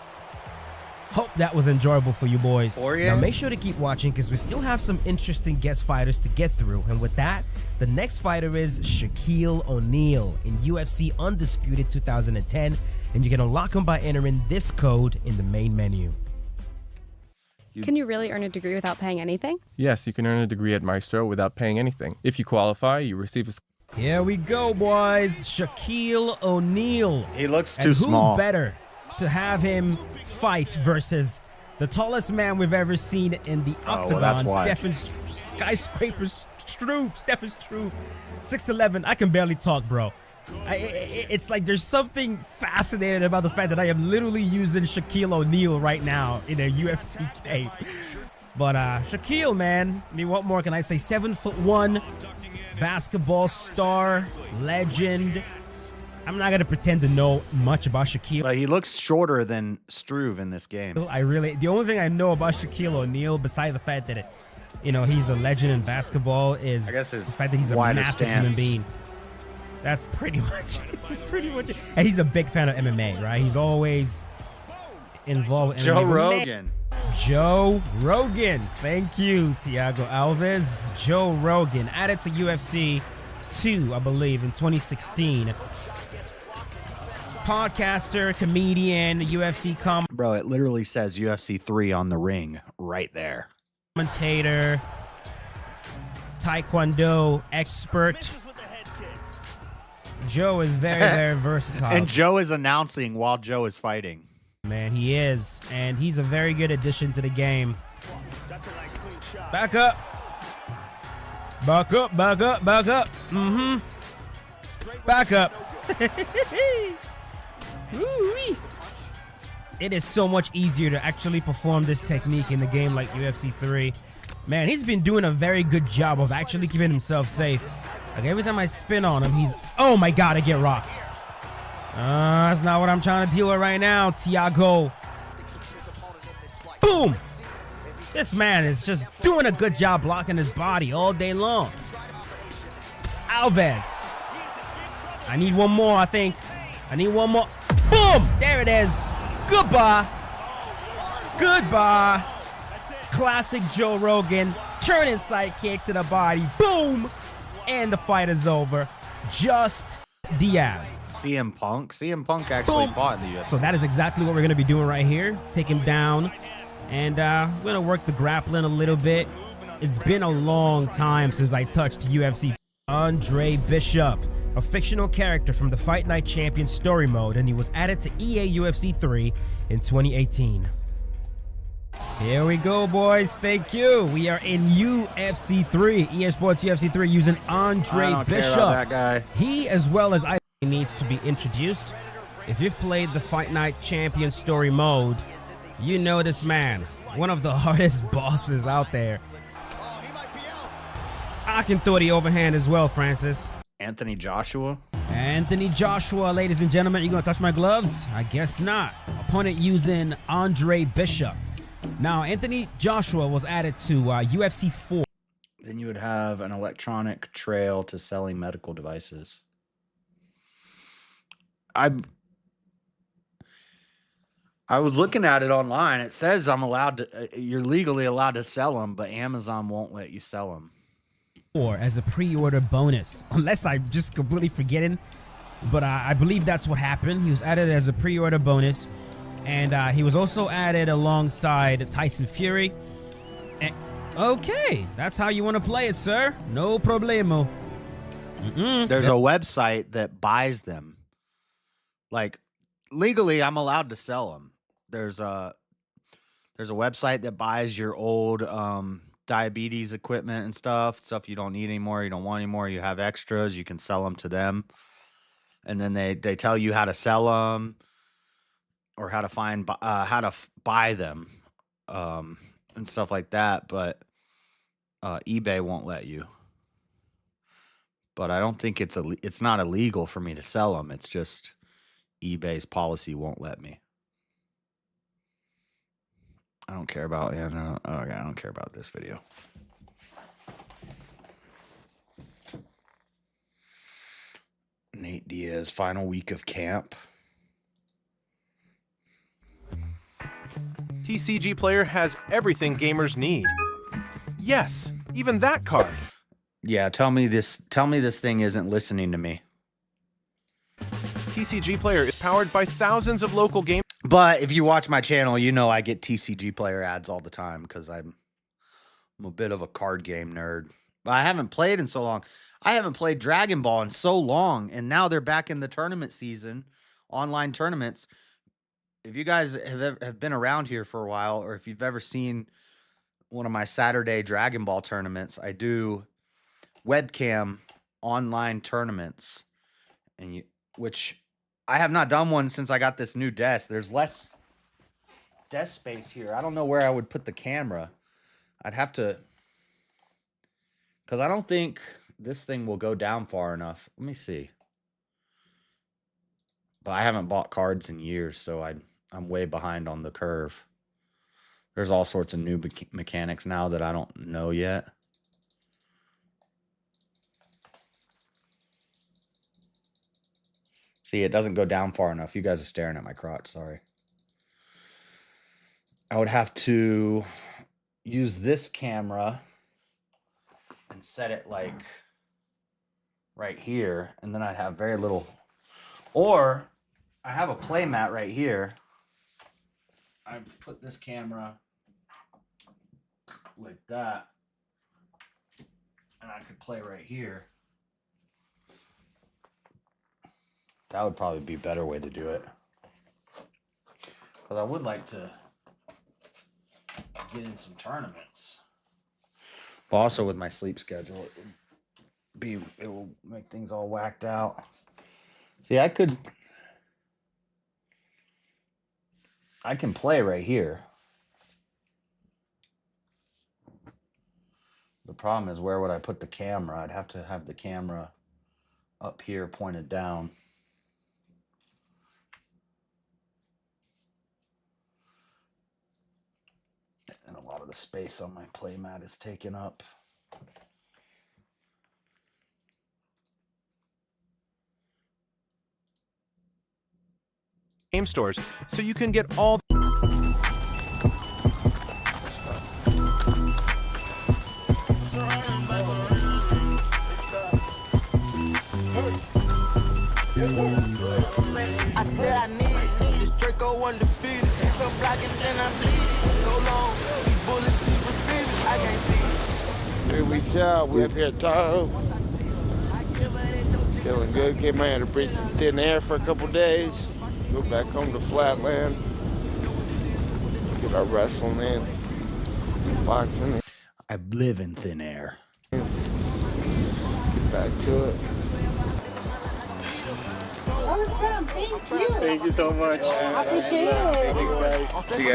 Hope that was enjoyable for you boys. Poirier? Now make sure to keep watching because we still have some interesting guest fighters to get through. And with that, the next fighter is Shaquille O'Neal in UFC Undisputed 2010. And you can unlock him by entering this code in the main menu. Can you really earn a degree without paying anything? Yes, you can earn a degree at Maestro without paying anything. If you qualify, you receive a... Here we go, boys. Shaquille O'Neal. He looks And too small. Who better to have him fight versus the tallest man we've ever seen in the octagon, that's why. Stefan Skyscraper Struve. Stefan Struve, 6'11". I can barely talk, bro. It's like there's something fascinating about the fact that I am literally using Shaquille O'Neal right now in a UFC game. But Shaquille, man, I mean, what more can I say? 7'1", basketball star, legend. I'm not gonna pretend to know much about Shaquille. But he looks shorter than Struve in this game. The only thing I know about Shaquille O'Neal, besides the fact that he's a legend in basketball, is I guess the his fact that he's a wider massive human stance. being. That's pretty much it. And he's a big fan of MMA, right? He's always involved in Joe MMA. Rogan. Joe Rogan. Thank you, Thiago Alves. Joe Rogan added to UFC 2, I believe, in 2016. Podcaster, comedian, UFC Bro, it literally says UFC 3 on the ring right there. commentator, Taekwondo expert. Joe is very, very versatile. And Joe is announcing while Joe is fighting. Man, he is. And he's a very good addition to the game. Back up. Back up, back up, back up. Back up. Woo-wee. It is so much easier to actually perform this technique in the game like UFC 3. Man, he's been doing a very good job of actually keeping himself safe. Like every time I spin on him, he's... Oh my God, I get rocked. That's not what I'm trying to deal with right now, Thiago. Boom! This man is just doing a good job blocking his body all day long. Alves. I need one more, I think. I need one more. Boom! There it is. Goodbye. Goodbye. Classic Joe Rogan. Turning sidekick to the body. Boom! And the fight is over. Just Diaz. CM Punk. CM Punk actually fought in the UFC. So that is exactly what we're going to be doing right here. Take him down. And we're going to work the grappling a little bit. It's been a long time since I touched UFC. Andre Bishop, a fictional character from the Fight Night Champion story mode, and he was added to EA UFC 3 in 2018. Here we go, boys. Thank you. We are in UFC 3, EA Sports UFC 3, using Andre I don't Bishop. care about that guy. He, as well as I, needs to be introduced. If you've played the Fight Night Champion story mode, you know this man. One of the hardest bosses out there. I can throw the overhand as well, Francis. Anthony Joshua. Anthony Joshua, ladies and gentlemen. You gonna touch my gloves? I guess not. Opponent using Andre Bishop. Now, Anthony Joshua was added to UFC 4. Then you would have an electronic trail to selling medical devices. I was looking at it online. It says I'm allowed to, you're legally allowed to sell them, but Amazon won't let you sell them. Or as a pre-order bonus, unless I'm just completely forgetting. But I believe that's what happened. He was added as a pre-order bonus. And he was also added alongside Tyson Fury. And, okay, that's how you want to play it, sir. No problemo. There's a website that buys them. Like, legally, I'm allowed to sell them. There's a website that buys your old diabetes equipment and stuff you don't need anymore, you don't want anymore, you have extras, you can sell them to them. And then they tell you how to sell them. Or how to buy them, and stuff like that, but eBay won't let you. But I don't think it's not illegal for me to sell them. It's just eBay's policy won't let me. I don't care about I don't care about this video. Nate Diaz, final week of camp. TCG Player has everything gamers need. Yes, even that card. Yeah, tell me this thing isn't listening to me. TCG Player is powered by thousands of local games. But if you watch my channel, you know I get TCG Player ads all the time because I'm a bit of a card game nerd. I haven't played in so long. I haven't played Dragon Ball in so long, and now they're back in the tournament season, online tournaments. If you guys have been around here for a while, or if you've ever seen one of my Saturday Dragon Ball tournaments, I do webcam online tournaments, which I have not done one since I got this new desk. There's less desk space here. I don't know where I would put the camera. I'd have to, because I don't think this thing will go down far enough. Let me see. But I haven't bought cards in years, so I'm way behind on the curve. There's all sorts of new mechanics now that I don't know yet. See, it doesn't go down far enough. You guys are staring at my crotch, sorry. I would have to use this camera and set it like right here, and then I'd have very little. Or I have a play mat right here. I put this camera like that, and I could play right here. That would probably be a better way to do it. Because I would like to get in some tournaments. But also with my sleep schedule, it will make things all whacked out. See, I can play right here. The problem is, where would I put the camera? I'd have to have the camera up here pointed down. And a lot of the space on my playmat is taken up. Game stores, so you can get all. I said I need it. This Draco undefeated. Some blocking, then I bleed. Go long. These bullets he receiving. I can't see. Here we go. We're up here at Tahoe. Feeling good. Came out to breathe some thin air for a couple days. Go back home to Flatland. Get our wrestling in. Boxing. I live in thin air. Get back to it. Awesome. Thank you. Thank you so much. I appreciate it. Thanks, guys. See you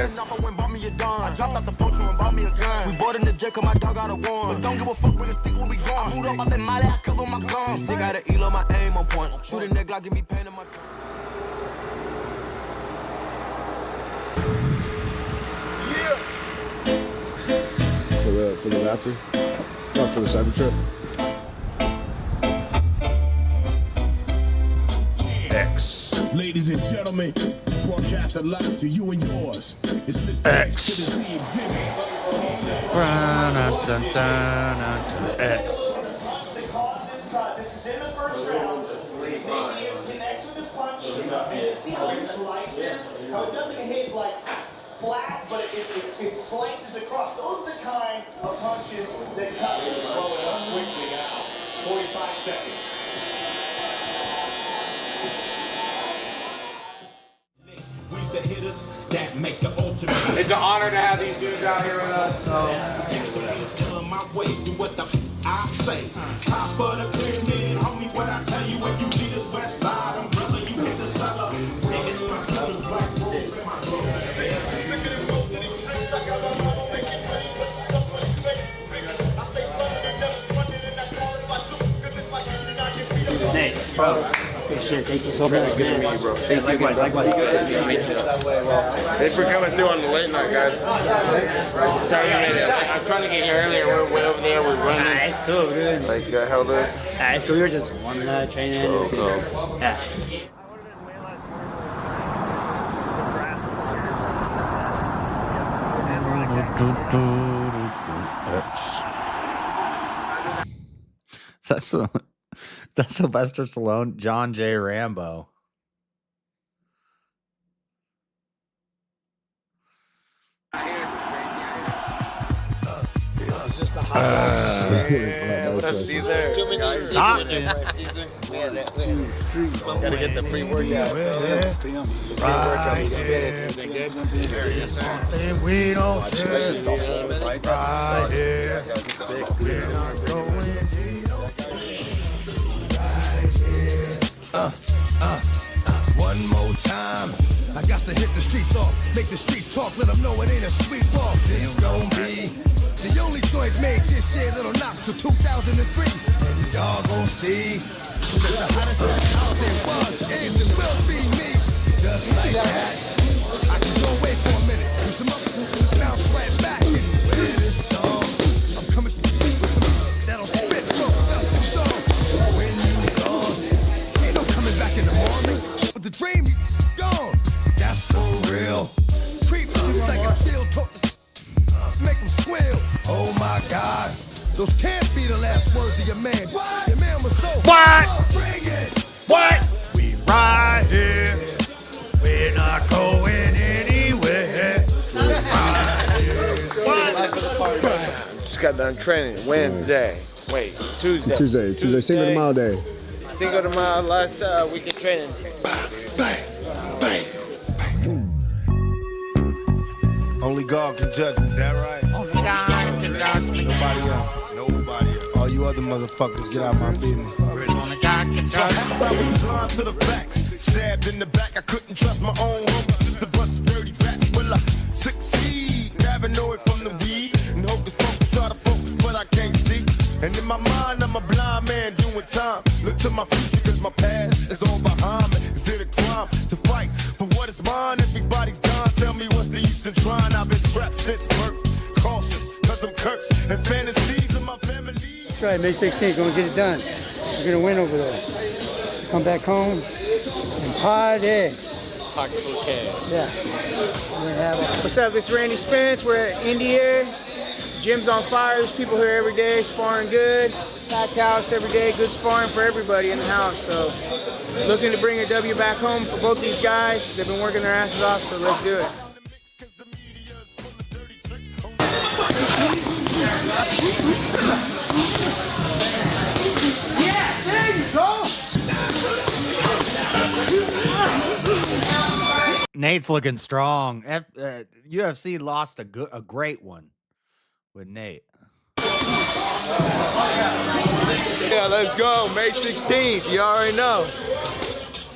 guys. I dropped out the poacher and bought me a gun. We bought in the jet cause my dog got a one. But don't give a fuck when the stick when we gone. Moved up out that molly, I cover my guns. They got an eel on my aim on point. Shooting that Glock, give me pain in my tongue. For the Raptor? Or for the Cybertruck? X. Ladies and gentlemen, broadcasted live to you and yours. It's Mr. X to the Z exhibit. X. This is in the first round. Nate connects with his punch. And see how it slices? How it doesn't hit like flat, but it slices across. Those are the kind of punches that cut. Slow it up quickly now. 45 seconds. The hitters that make the ultimate. It's an honor to have these dudes out here with us. So. My way, do what the I say. Top of the pyramid, homie, what I tell you when you get this west side umbrella, you hit the cellar. It's my son's black robe in my Nate, bro. Good shit. Thank you so much. Good to meet you, bro. Thank you. Likewise. Thanks for coming through on the late night, guys. Sorry you made it. I was trying to get here earlier. We're way over there. We're running. Nah, it's cool, dude. Like, held up. Nah, it's cool. We were just warming training. Yeah. That's Sylvester Stallone, John J. Rambo. What's up, Caesar? Gotta get the pre-workout. There's something we don't say right here. We're not going One more time. I got to hit the streets off, make the streets talk, let them know it ain't a sweep off. This gon' be the only joint made this year that'll knock to 2003. And y'all gon' see that the hottest out there was, is, and will be me. Just like that. I can go away for a minute, do some up, bounce right back, and play this song. I'm coming with some that'll spit, flow, dust, and dawn. When you gone, ain't no coming back in the morning. But the dream, you gone. That's for real. Treat me like a seal, make them squeal. Oh my God, those can't be the last words of your man. What? Your man was so. What? Bring it. What? We right here. We're not going anywhere. Right here. What? Just got done training Wednesday. Wait, Tuesday. Tuesday, Cinco de Mayo Day. Cinco de Mayo, last week of training. Bang. Only God can judge me. That right? Only God can judge me. Nobody else. All you other motherfuckers, get out my business. Only God can judge me. I was blind to the facts. Stabbed in the back, I couldn't trust my own homies. Just a bunch of dirty facts. Will I succeed? Paranoid from the weed. And hocus pocus, try to focus, but I can't see. And in my mind, I'm a blind man doing time. Look to my future, cause my past is all behind me. Is it a crime to fight for what is mine? Everybody's gone. Tell me what's the use in trying? I've been trapped since birth. Cautious, cause I'm cursed. And fantasies of my family. That's right, May 16th, gonna get it done. We're gonna win over there. Come back home and party. Pocket full of cash. Yeah. What's up? It's Randy Spence. We're at India. Gym's on fire. There's people here every day sparring good. Packed house every day. Good sparring for everybody in the house. So looking to bring a W back home for both these guys. They've been working their asses off, so let's do it. Yeah, there you go. Nate's looking strong. UFC lost a great one with Nate. Yeah, let's go. May 16th. You already know.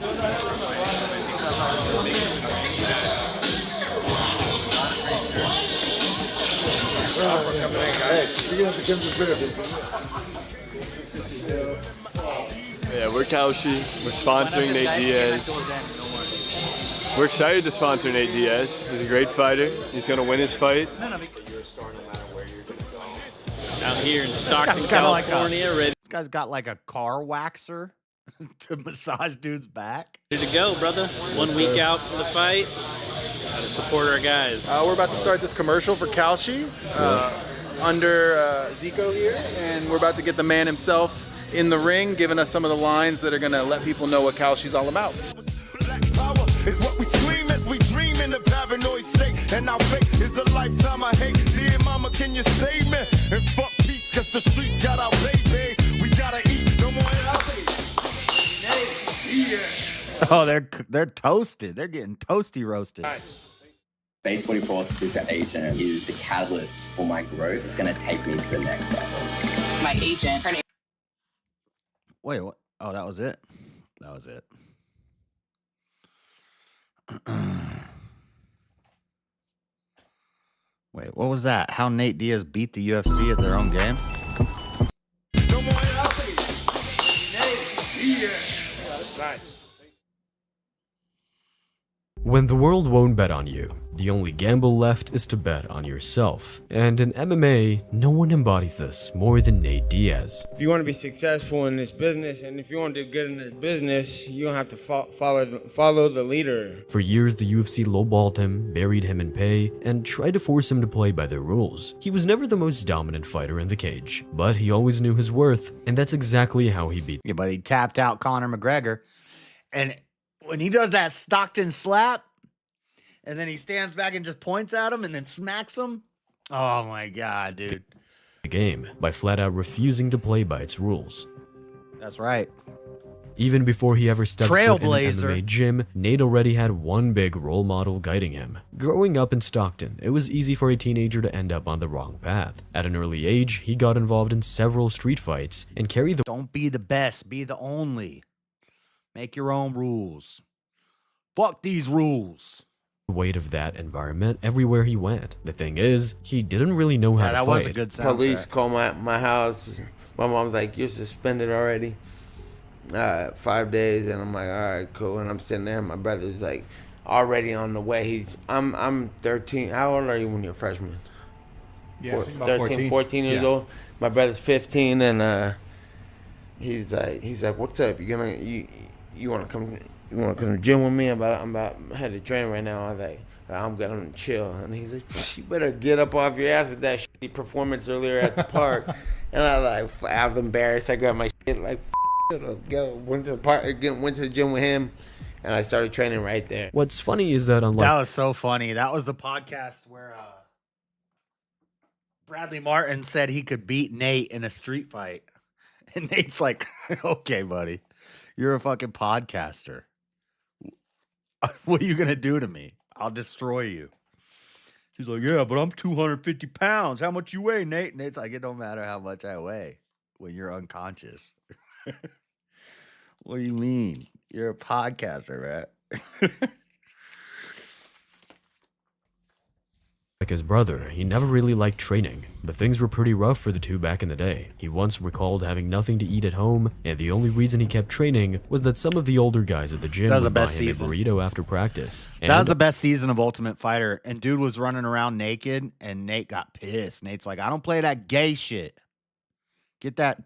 Yeah, we're Kaushi. We're sponsoring Nate Diaz. We're excited to sponsor Nate Diaz. He's a great fighter. He's going to win his fight. Out here in Stockton, California, ready This guy's got like a car waxer to massage dude's back. to go, brother. 1 week out from the fight. Gotta support our guys. We're about to start this commercial for Kaushi under Zico here, and we're about to get the man himself in the ring, giving us some of the lines that are gonna let people know what Kaushi's all about. Is what we scream as we dream in a paranoid state. And our fate is a lifetime I hate. Dear mama, can you save me? And fuck peace, cause the streets got our babies. We gotta eat, no more Oh, they're toasted. They're getting toasty roasted. Base 44 Super Agent is the catalyst for my growth. It's going to take me to the next level. My agent. Wait, what? Oh, that was it? That was it. Wait, what was that? How Nate Diaz beat the UFC at their own game? When the world won't bet on you, the only gamble left is to bet on yourself. And in MMA, no one embodies this more than Nate Diaz. If you want to be successful in this business, and if you want to do good in this business, you don't have to follow the leader. For years, the UFC lowballed him, buried him in pay, and tried to force him to play by their rules. He was never the most dominant fighter in the cage, but he always knew his worth, and that's exactly how he beat. Yeah, but he tapped out Conor McGregor, and when he does that Stockton slap, and then he stands back and just points at him and then smacks him. Oh my God, dude. The game by flat out refusing to play by its rules. That's right. Even before he ever stepped foot in an Trailblazer. MMA gym, Nate already had one big role model guiding him. Growing up in Stockton, it was easy for a teenager to end up on the wrong path. At an early age, he got involved in several street fights and carried the— Don't be the best, be the only. Make your own rules. Fuck these rules. weight of that environment everywhere he went. The thing is, he didn't really know how to fight. Was a good soundtrack. Police call my house. My mom's like, "You're suspended already. 5 days." And I'm like, "All right, cool." And I'm sitting there, and my brother's like already on the way. I'm 13. How old are you when you're a freshman? Yeah, about 13, 14 years old. My brother's 15, and he's like, "What's up? You want to come? You want to come to the gym with me? I'm about headed to train right now." I was like, "I'm gonna chill." And he's like, "You better get up off your ass with that shitty performance earlier at the park." And I was like, I was embarrassed. I grabbed my shit like, went to the park, went to the gym with him, and I started training right there. What's funny is that unlike— That was so funny. That was the podcast where Bradley Martin said he could beat Nate in a street fight. And Nate's like, "Okay, buddy, you're a fucking podcaster. What are you going to do to me? I'll destroy you." He's like, "Yeah, but I'm 250 pounds. How much you weigh, Nate?" Nate's like, "It don't matter how much I weigh when you're unconscious." What do you mean? You're a podcaster, right? Like his brother, he never really liked training, but things were pretty rough for the two back in the day. He once recalled having nothing to eat at home, and the only reason he kept training was that some of the older guys at the gym would buy him a burrito after practice. That was the best season of Ultimate Fighter, and dude was running around naked, and Nate got pissed. Nate's like, "I don't play that gay shit. Get that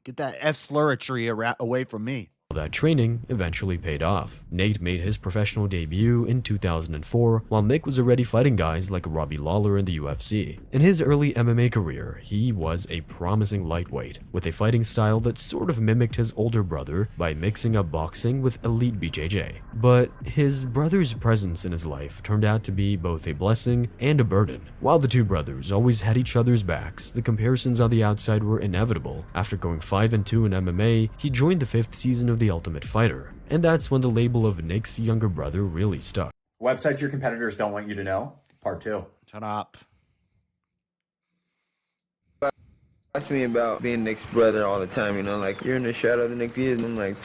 F-slurritry away from me." That training eventually paid off. Nate made his professional debut in 2004, while Mick was already fighting guys like Robbie Lawler in the UFC. In his early MMA career, he was a promising lightweight, with a fighting style that sort of mimicked his older brother by mixing up boxing with elite BJJ. But his brother's presence in his life turned out to be both a blessing and a burden. While the two brothers always had each other's backs, the comparisons on the outside were inevitable. After going 5-2 in MMA, he joined the 5th season of The Ultimate Fighter, and that's when the label of Nick's younger brother really stuck. Websites your competitors don't want you to know, part 2. Shut up. Ask me about being Nick's brother all the time, you know, like, you're in the shadow of Nick Diaz. And I'm like,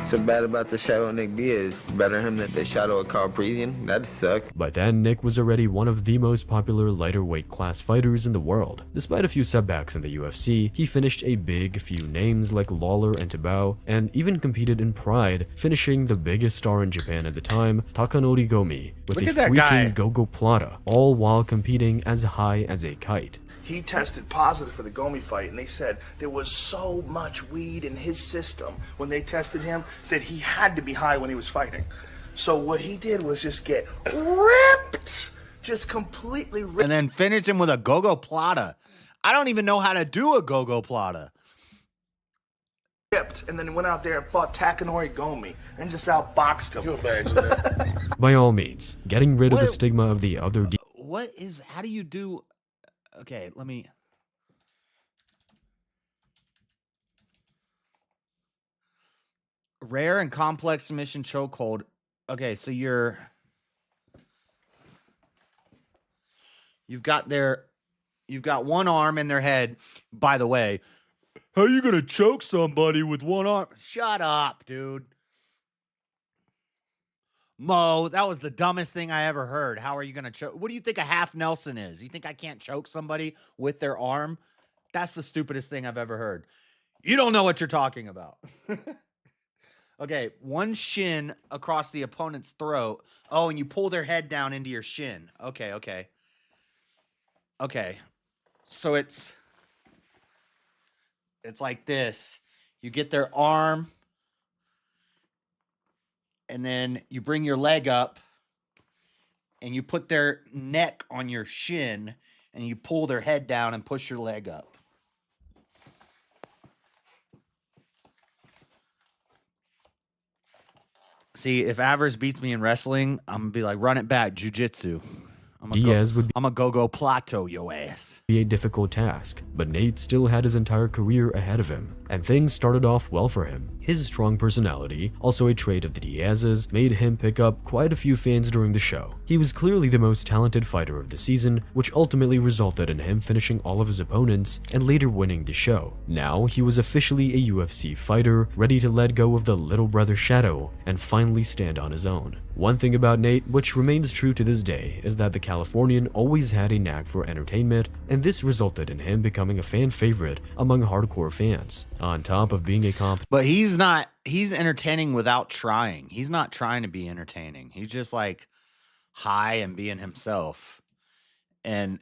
so bad about the shadow of Nick Diaz. Better him than the shadow of Carl Parisian? That'd suck. By then, Nick was already one of the most popular lighter weight class fighters in the world. Despite a few setbacks in the UFC, he finished a big few names like Lawler and Tabao, and even competed in Pride, finishing the biggest star in Japan at the time, Takanori Gomi, with Look a at that guy. freaking Gogo Plata, all while competing as high as a kite. He tested positive for the Gomi fight, and they said there was so much weed in his system when they tested him that he had to be high when he was fighting. So what he did was just get ripped, just completely ripped. And then finish him with a Gogo Plata. I don't even know how to do a Gogo Plata. And then he went out there and fought Takanori Gomi and just outboxed him. You imagine that? By all means, getting rid of the stigma of the other How do you do... Okay, let me... Rare and complex submission chokehold. Okay, so you've got one arm in their head. By the way, how are you gonna choke somebody with one arm? Shut up, dude. Mo, that was the dumbest thing I ever heard. How are you gonna choke? What do you think a half Nelson is? You think I can't choke somebody with their arm? That's the stupidest thing I've ever heard. You don't know what you're talking about. Okay, one shin across the opponent's throat. Oh, and you pull their head down into your shin. Okay. Okay. So it's like this. You get their arm, and then you bring your leg up, and you put their neck on your shin, and you pull their head down and push your leg up. See, if Avers beats me in wrestling, I'm going to be like, run it back, jiu-jitsu. Diaz would I'm a go-go plato, yo ass. be a difficult task, but Nate still had his entire career ahead of him, and things started off well for him. His strong personality, also a trait of the Diaz's, made him pick up quite a few fans during the show. He was clearly the most talented fighter of the season, which ultimately resulted in him finishing all of his opponents and later winning the show. Now, he was officially a UFC fighter, ready to let go of the little brother shadow and finally stand on his own. One thing about Nate, which remains true to this day, is that the Californian always had a knack for entertainment, and this resulted in him becoming a fan favorite among hardcore fans. On top of being a But he's entertaining without trying. He's not trying to be entertaining. He's just like high and being himself. And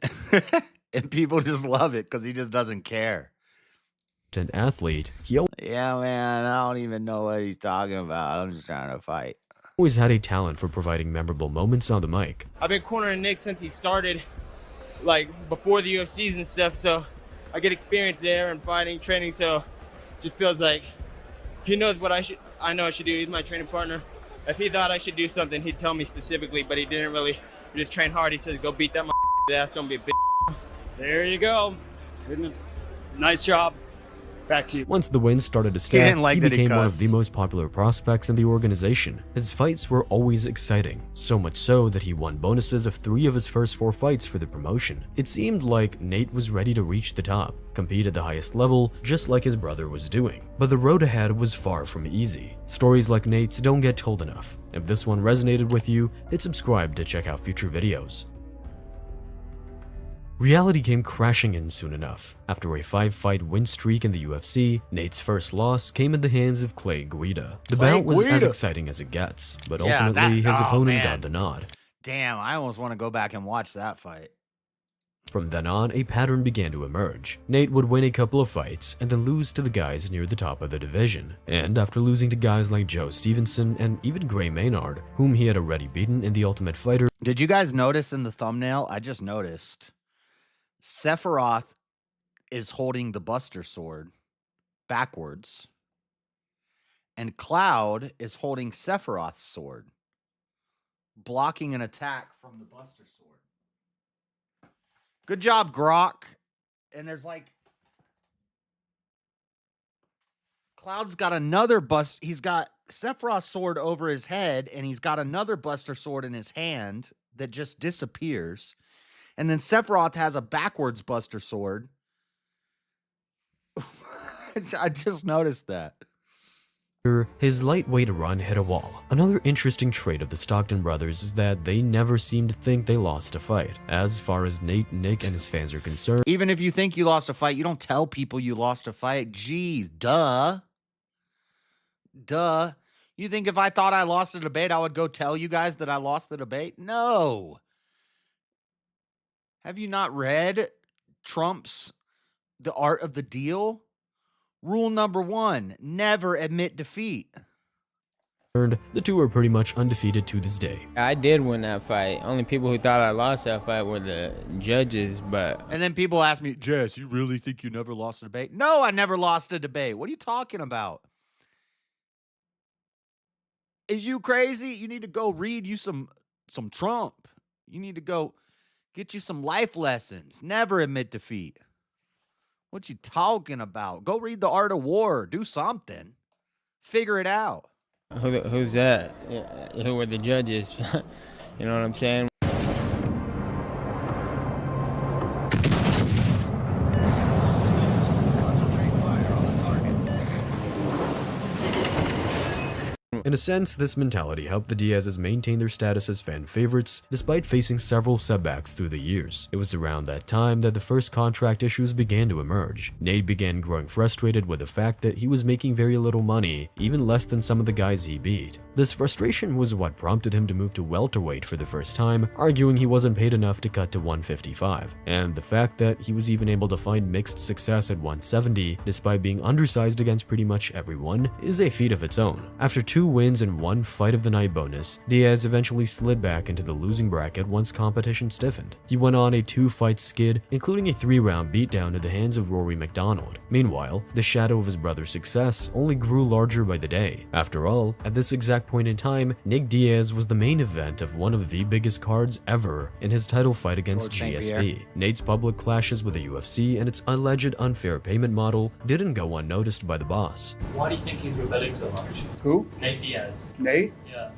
and people just love it because he just doesn't care. An athlete, he Yeah, man, I don't even know what he's talking about. I'm just trying to fight. always had a talent for providing memorable moments on the mic. I've been cornering Nick since he started, like before the UFCs and stuff, so I get experience there and fighting, training, so just feels like he knows what I know I should do. He's my training partner. If he thought I should do something, he'd tell me specifically, but he didn't really. He just trained hard. He says, go beat that ass, don't be a bitch. There you go. Goodness. Nice job. Back to you. Once the wins started to stack, didn't like he that he became one of cussed. the most popular prospects in the organization. His fights were always exciting, so much so that he won bonuses of 3 of his first 4 fights for the promotion. It seemed like Nate was ready to reach the top, compete at the highest level, just like his brother was doing. But the road ahead was far from easy. Stories like Nate's don't get told enough. If this one resonated with you, hit subscribe to check out future videos. Reality came crashing in soon enough. After a 5-fight win streak in the UFC, Nate's first loss came in the hands of Clay Guida. The bout was as exciting as it gets, but ultimately his opponent got the nod. Damn, I almost want to go back and watch that fight. From then on, a pattern began to emerge. Nate would win a couple of fights and then lose to the guys near the top of the division. And after losing to guys like Joe Stevenson and even Gray Maynard, whom he had already beaten in the Ultimate Fighter. Did you guys notice in the thumbnail? I just noticed. Sephiroth is holding the Buster Sword backwards, and Cloud is holding Sephiroth's sword, blocking an attack from the Buster Sword. Good job, Grok. And there's like... Cloud's got another he's got Sephiroth's sword over his head, and he's got another Buster Sword in his hand that just disappears. And then Sephiroth has a backwards Buster Sword. I just noticed that. His lightweight run hit a wall. Another interesting trait of the Stockton brothers is that they never seem to think they lost a fight. As far as Nate, Nick, and his fans are concerned, Even if you think you lost a fight, you don't tell people you lost a fight. Jeez, duh. Duh. You think if I thought I lost a debate, I would go tell you guys that I lost the debate? No. Have you not read Trump's The Art of the Deal? Rule number 1, never admit defeat. the two are pretty much undefeated to this day. I did win that fight. Only people who thought I lost that fight were the judges, but... And then people ask me, Jess, you really think you never lost a debate? No, I never lost a debate. What are you talking about? Is you crazy? You need to go read you some Trump. You need to go get you some life lessons. Never admit defeat. What you talking about? Go read The Art of War. Do something. Figure it out. Who's that? Who were the judges? You know what I'm saying? In a sense, this mentality helped the Diaz's maintain their status as fan favorites, despite facing several setbacks through the years. It was around that time that the first contract issues began to emerge. Nate began growing frustrated with the fact that he was making very little money, even less than some of the guys he beat. This frustration was what prompted him to move to welterweight for the first time, arguing he wasn't paid enough to cut to 155. And the fact that he was even able to find mixed success at 170, despite being undersized against pretty much everyone, is a feat of its own. After 2 wins and 1 fight of the night bonus, Diaz eventually slid back into the losing bracket once competition stiffened. He went on a 2-fight skid, including a 3-round beatdown at the hands of Rory McDonald. Meanwhile, the shadow of his brother's success only grew larger by the day. After all, at this exact point in time, Nick Diaz was the main event of one of the biggest cards ever in his title fight against GSP. Nate's public clashes with the UFC and its alleged unfair payment model didn't go unnoticed by the boss. Why do you think he's rebelling so much? Who? Nate Diaz. Nate? Yeah.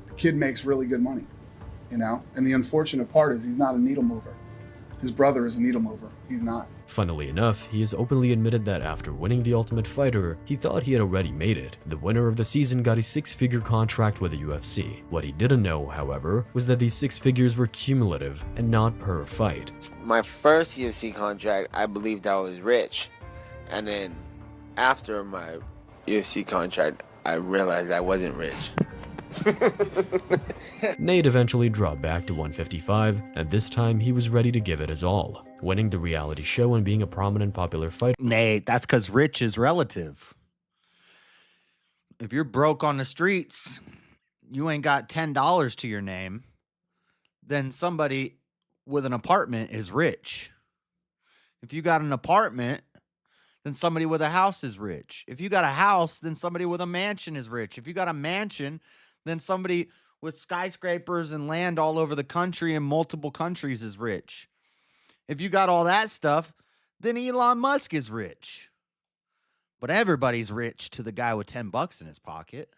The kid makes really good money, you know? And the unfortunate part is he's not a needle mover. His brother is a needle mover. He's not. Funnily enough, he has openly admitted that after winning the Ultimate Fighter, he thought he had already made it. The winner of the season got a 6-figure contract with the UFC. What he didn't know, however, was that these 6 figures were cumulative and not per fight. My first UFC contract, I believed I was rich. And then after my UFC contract, I realized I wasn't rich. Nate eventually dropped back to 155, and this time he was ready to give it his all, winning the reality show and being a prominent popular fighter. Nate, that's because rich is relative. If you're broke on the streets, you ain't got $10 to your name, then somebody with an apartment is rich. If you got an apartment, then somebody with a house is rich. If you got a house, then somebody with a mansion is rich. If you got a mansion, then somebody with skyscrapers and land all over the country in multiple countries is rich. If you got all that stuff, then Elon Musk is rich. But everybody's rich to the guy with $10 in his pocket.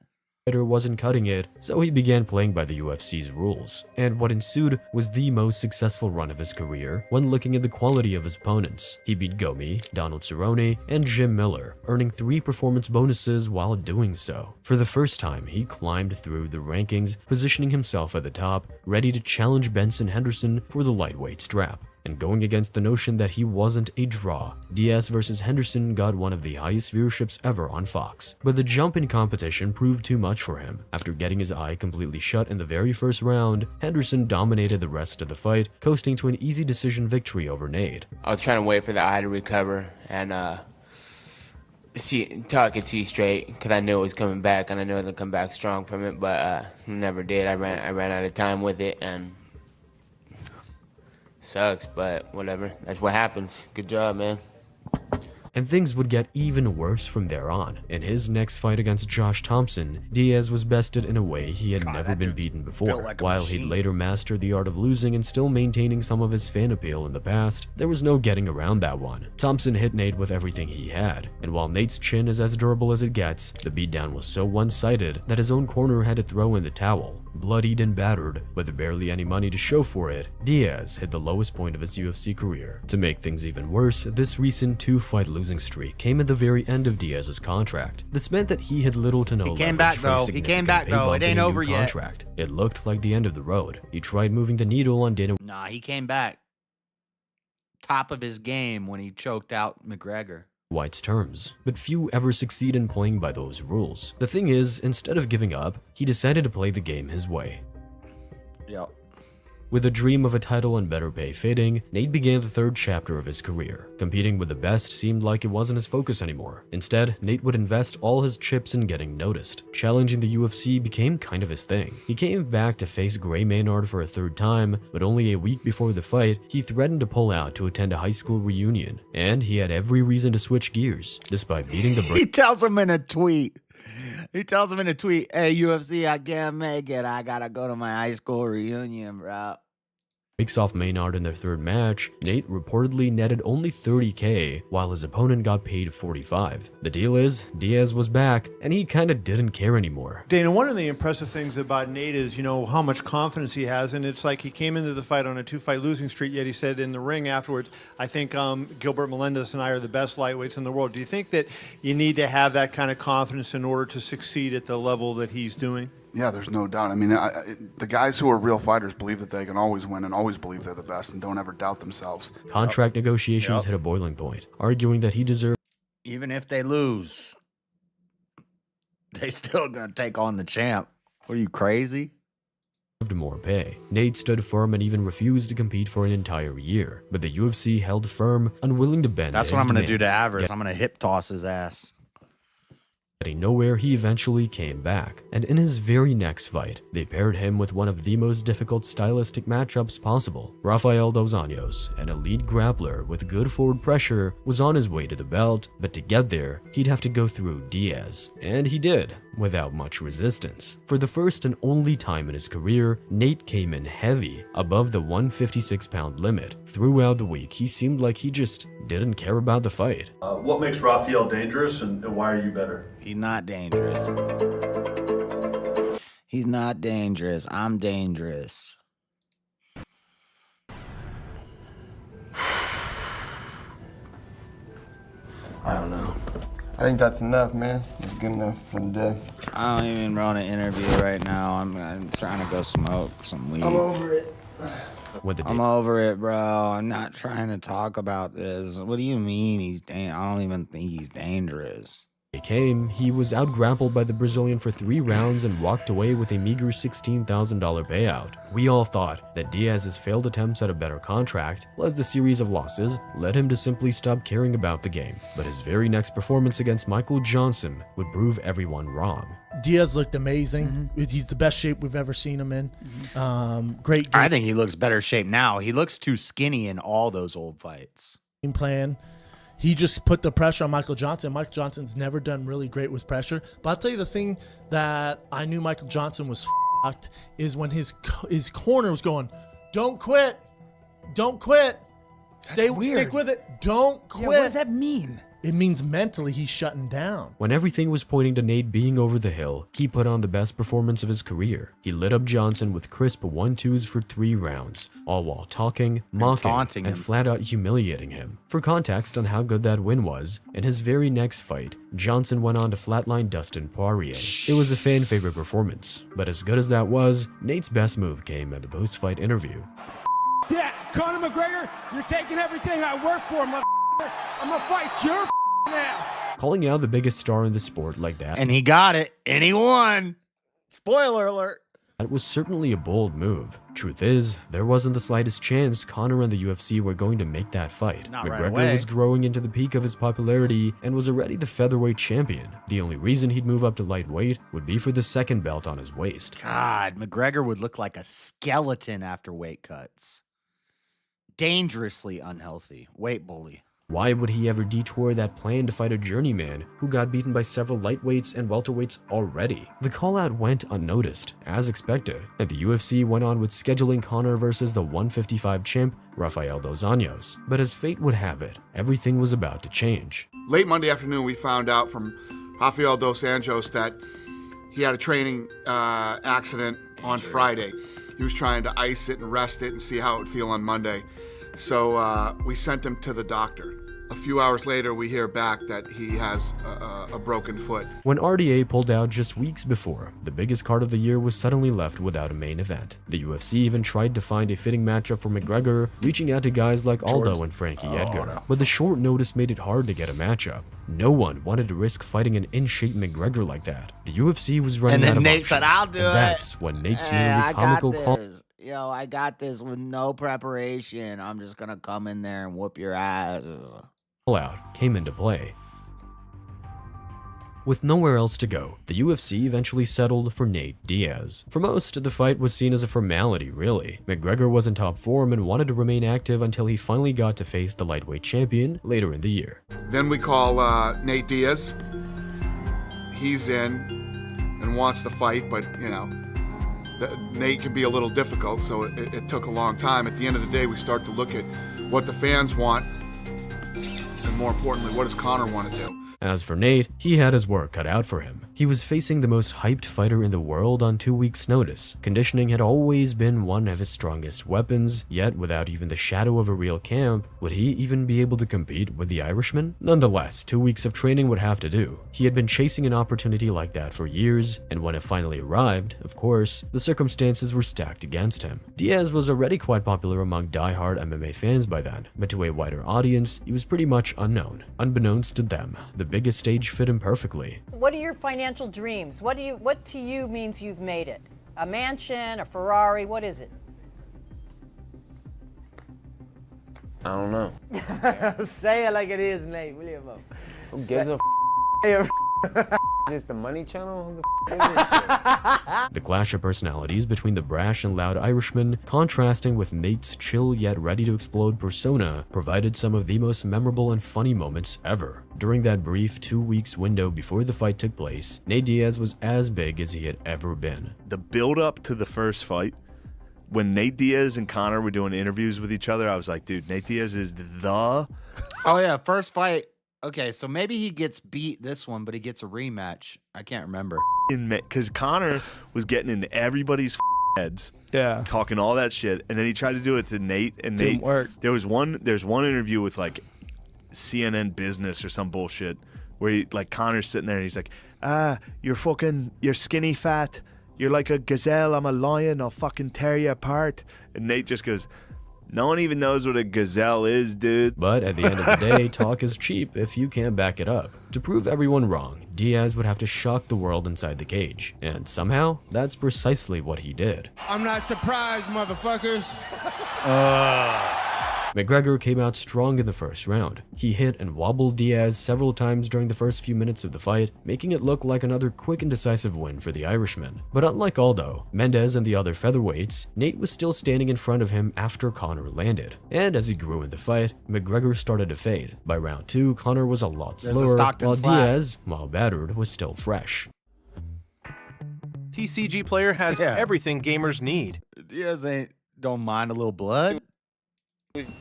Wasn't cutting it, so he began playing by the UFC's rules. And what ensued was the most successful run of his career when looking at the quality of his opponents. He beat Gomi, Donald Cerrone, and Jim Miller, earning 3 performance bonuses while doing so. For the first time, he climbed through the rankings, positioning himself at the top, ready to challenge Benson Henderson for the lightweight strap. And going against the notion that he wasn't a draw, Diaz versus Henderson got one of the highest viewerships ever on Fox. But the jump in competition proved too much for him. After getting his eye completely shut in the very first round, Henderson dominated the rest of the fight, coasting to an easy decision victory over Nate. I was trying to wait for the eye to recover and I could see straight because I knew it was coming back and I knew it would come back strong from it, but never did. I ran out of time with it and sucks, but whatever. That's what happens. Good job, man. And things would get even worse from there on. In his next fight against Josh Thompson, Diaz was bested in a way he had never been beaten before. While he'd later mastered the art of losing and still maintaining some of his fan appeal in the past, there was no getting around that one. Thompson hit Nate with everything he had, and while Nate's chin is as durable as it gets, the beatdown was so one-sided that his own corner had to throw in the towel. Bloodied and battered, with barely any money to show for it, Diaz hit the lowest point of his UFC career. To make things even worse, this recent 2-fight losing streak came at the very end of Diaz's contract. This meant that he had little to no leverage. He came back for a though. He significant came back pay though. bump It in ain't a new over yet. contract. It looked like the end of the road. He tried moving the needle on Dana. Nah, he came back. Top of his game when he choked out McGregor. White's terms, but few ever succeed in playing by those rules. The thing is, instead of giving up, he decided to play the game his way. Yep. With a dream of a title and better pay fading, Nate began the third chapter of his career. Competing with the best seemed like it wasn't his focus anymore. Instead, Nate would invest all his chips in getting noticed. Challenging the UFC became kind of his thing. He came back to face Gray Maynard for a third time, but only a week before the fight, he threatened to pull out to attend a high school reunion. And he had every reason to switch gears, despite beating the He tells him in a tweet. Hey, UFC, I can't make it. I gotta go to my high school reunion, bro. Breaks off Maynard in their third match. Nate reportedly netted only $30K, while his opponent got paid $45. The deal is, Diaz was back, and he kinda didn't care anymore. Dana, one of the impressive things about Nate is, how much confidence he has, and it's like he came into the fight on a 2-fight losing streak, yet he said in the ring afterwards, I think Gilbert Melendez and I are the best lightweights in the world. Do you think that you need to have that kind of confidence in order to succeed at the level that he's doing? Yeah, there's no doubt. I mean, the guys who are real fighters believe that they can always win and always believe they're the best and don't ever doubt themselves. Contract negotiations hit a boiling point, arguing that he deserved. Even if they lose, they still gonna take on the champ. What are you, crazy? More pay. Nate stood firm and even refused to compete for an entire year, but the UFC held firm, unwilling to bend. That's what I'm gonna do to Avarice. I'm gonna hip toss his ass. Getting nowhere, he eventually came back, and in his very next fight, they paired him with one of the most difficult stylistic matchups possible. Rafael dos Anjos, an elite grappler with good forward pressure, was on his way to the belt, but to get there, he'd have to go through Diaz. And he did, without much resistance. For the first and only time in his career, Nate came in heavy, above the 156-pound limit. Throughout the week, he seemed like he just didn't care about the fight. What makes Rafael dangerous, and why are you better? He's not dangerous. He's not dangerous. I'm dangerous. I don't know. I think that's enough, man. It's good enough for the day. I don't even run an interview right now. I'm trying to go smoke some weed. I'm over it. I'm over it, bro. I'm not trying to talk about this. What do you mean I don't even think he's dangerous. He was out-grappled by the Brazilian for 3 rounds and walked away with a meager $16,000 payout. We all thought that Diaz's failed attempts at a better contract, plus the series of losses, led him to simply stop caring about the game. But his very next performance against Michael Johnson would prove everyone wrong. Diaz looked amazing. He's the best shape we've ever seen him in. Great. I think he looks better shape now. He looks too skinny in all those old fights. Game plan. He just put the pressure on Michael Johnson. Michael Johnson's never done really great with pressure. But I'll tell you the thing that I knew Michael Johnson was fucked is when his corner was going, don't quit. Don't quit. Stick with it. Don't quit. Yeah, what does that mean? It means mentally he's shutting down. When everything was pointing to Nate being over the hill, he put on the best performance of his career. He lit up Johnson with crisp 1-2s for 3 rounds, all while talking, mocking, taunting him. and flat out humiliating him. For context on how good that win was, in his very next fight, Johnson went on to flatline Dustin Poirier. It was a fan favorite performance, but as good as that was, Nate's best move came at the post-fight interview. Yeah, Conor McGregor, you're taking everything I work for, motherfucker. I'm gonna fight your ass. Calling out the biggest star in the sport like that, And he got it, and he won. Spoiler alert. That was certainly a bold move. Truth is, there wasn't the slightest chance Conor and the UFC were going to make that fight. Not right McGregor away. was growing into the peak of his popularity and was already the featherweight champion. The only reason he'd move up to lightweight would be for the second belt on his waist. God, McGregor would look like a skeleton after weight cuts. Dangerously unhealthy. Weight bully. Why would he ever detour that plan to fight a journeyman who got beaten by several lightweights and welterweights already? The call-out went unnoticed, as expected, and the UFC went on with scheduling Conor versus the 155 champ, Rafael dos Anjos. But as fate would have it, everything was about to change. Late Monday afternoon, we found out from Rafael dos Anjos that he had a training accident on Friday. He was trying to ice it and rest it and see how it would feel on Monday. So we sent him to the doctor. A few hours later, we hear back that he has a broken foot. When RDA pulled out just weeks before, the biggest card of the year was suddenly left without a main event. The UFC even tried to find a fitting matchup for McGregor, reaching out to guys like Aldo and Frankie Edgar. But the short notice made it hard to get a matchup. No one wanted to risk fighting an in-shape McGregor like that. The UFC was running out of Nate options, said, "I'll do and it." that's when Nate's Hey, nearly I got comical this. call Yo, I got this with no preparation. I'm just gonna come in there and whoop your ass. out came into play. With nowhere else to go, the UFC eventually settled for Nate Diaz. For most, the fight was seen as a formality, really. McGregor was in top form and wanted to remain active until he finally got to face the lightweight champion later in the year. Then we call Nate Diaz. He's in and wants to fight, but you know, Nate can be a little difficult, so it took a long time. At the end of the day, we start to look at what the fans want, and more importantly, what does Conor want to do? As for Nate, he had his work cut out for him. He was facing the most hyped fighter in the world on 2 weeks' notice. Conditioning had always been one of his strongest weapons, yet without even the shadow of a real camp, would he even be able to compete with the Irishman? Nonetheless, 2 weeks of training would have to do. He had been chasing an opportunity like that for years, and when it finally arrived, of course, the circumstances were stacked against him. Diaz was already quite popular among die-hard MMA fans by then, but to a wider audience, he was pretty much unknown. Unbeknownst to them, the biggest stage fit him perfectly. What are your financial dreams? What to you means you've made it? A mansion, a Ferrari, what is it? I don't know. Say it like it is, Nate. William. Who gives a f? Is the Money Channel? Who the f is this shit? The clash of personalities between the brash and loud Irishman, contrasting with Nate's chill yet ready to explode persona, provided some of the most memorable and funny moments ever. During that brief 2 weeks window before the fight took place, Nate Diaz was as big as he had ever been. The build-up to the first fight, when Nate Diaz and Conor were doing interviews with each other, I was like, dude, Nate Diaz is the... Oh, yeah, first fight. Okay, so maybe he gets beat this one, but he gets a rematch. I can't remember. Because Conor was getting into everybody's heads. Yeah. Talking all that shit. And then he tried to do it to Nate. And Didn't Nate, work. There's one interview with like CNN Business or some bullshit where he, like, Conor's sitting there and he's like, you're skinny fat. You're like a gazelle. I'm a lion. I'll fucking tear you apart. And Nate just goes, no one even knows what a gazelle is, dude. But at the end of the day, talk is cheap if you can't back it up. To prove everyone wrong, Diaz would have to shock the world inside the cage. And somehow, that's precisely what he did. I'm not surprised, motherfuckers. McGregor came out strong in the first round. He hit and wobbled Diaz several times during the first few minutes of the fight, making it look like another quick and decisive win for the Irishman. But unlike Aldo, Mendez, and the other featherweights, Nate was still standing in front of him after Conor landed. And as he grew in the fight, McGregor started to fade. By round 2, Conor was a lot slower, while Diaz, while battered, was still fresh. TCG player has everything gamers need. Diaz don't mind a little blood.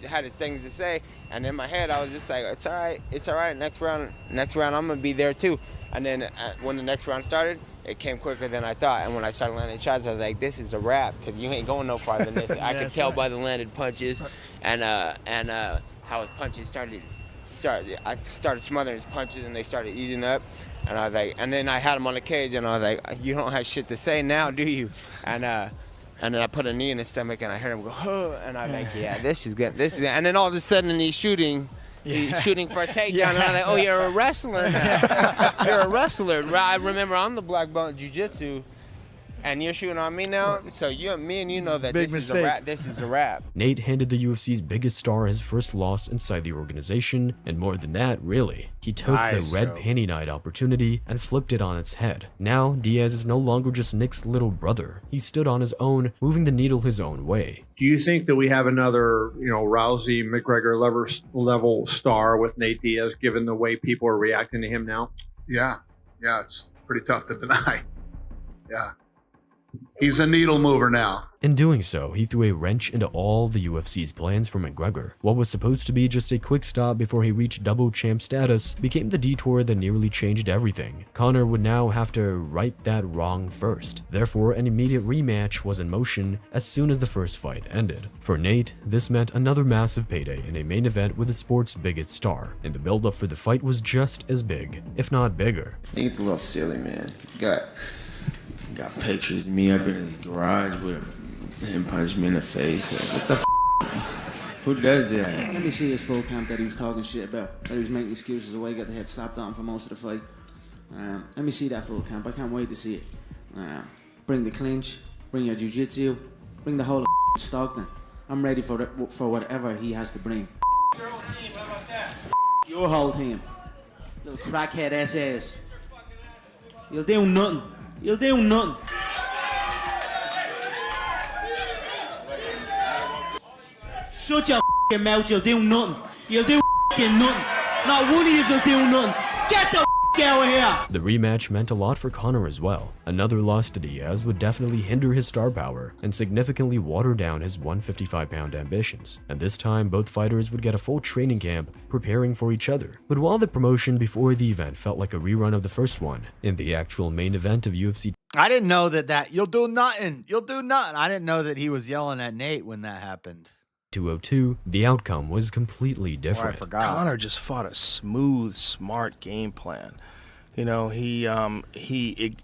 Had his things to say, and in my head I was just like, it's all right, next round I'm gonna be there too. And then when the next round started, it came quicker than I thought, and when I started landing shots, I was like, this is a wrap, because you ain't going no farther than this. I could tell by the landed punches and how his punches started. I started smothering his punches and they started easing up, and I was like, and then I had him on the cage and I was like, you don't have shit to say now, do you? And then I put a knee in his stomach and I heard him go, huh, and I was like, yeah, this is good. And then all of a sudden he's shooting for a takedown, and I'm like, oh, you're a wrestler now. You're a wrestler. I remember I'm the black belt in jiu-jitsu, and you're shooting on me now, so me and you know that this is a wrap. This is a wrap. Nate handed the UFC's biggest star his first loss inside the organization, and more than that, really. He took the red panty night opportunity and flipped it on its head. Now, Diaz is no longer just Nick's little brother. He stood on his own, moving the needle his own way. Do you think that we have another, Rousey, McGregor level star with Nate Diaz, given the way people are reacting to him now? Yeah, it's pretty tough to deny. Yeah. He's a needle mover now. In doing so, he threw a wrench into all the UFC's plans for McGregor. What was supposed to be just a quick stop before he reached double champ status became the detour that nearly changed everything. Conor would now have to right that wrong first. Therefore, an immediate rematch was in motion as soon as the first fight ended. For Nate, this meant another massive payday in a main event with the sport's biggest star, and the build-up for the fight was just as big, if not bigger. I think it's a little silly, man. Got pictures of me up in his garage with him punch me in the face. Like, what the Who does that? Let me see his full camp that he was talking shit about. That he was making excuses the way he got the head slapped on for most of the fight. Let me see that full camp. I can't wait to see it. Bring the clinch, bring your jiu-jitsu, bring the whole Stockton. I'm ready for whatever he has to bring. Your whole team. Little crackhead SS. You'll do nothing. You'll do nothing. Shut your f***ing mouth, you'll do nothing. You'll do f***ing nothing. Not one of you'll do nothing. Get the f*** out of here! The rematch meant a lot for Conor as well. Another loss to Diaz would definitely hinder his star power and significantly water down his 155-pound ambitions. And this time, both fighters would get a full training camp preparing for each other. But while the promotion before the event felt like a rerun of the first one, in the actual main event of UFC, I didn't know that you'll do nothing. You'll do nothing. I didn't know that he was yelling at Nate when that happened. 202, the outcome was completely different. I forgot. Conor just fought a smooth, smart game plan. You know, he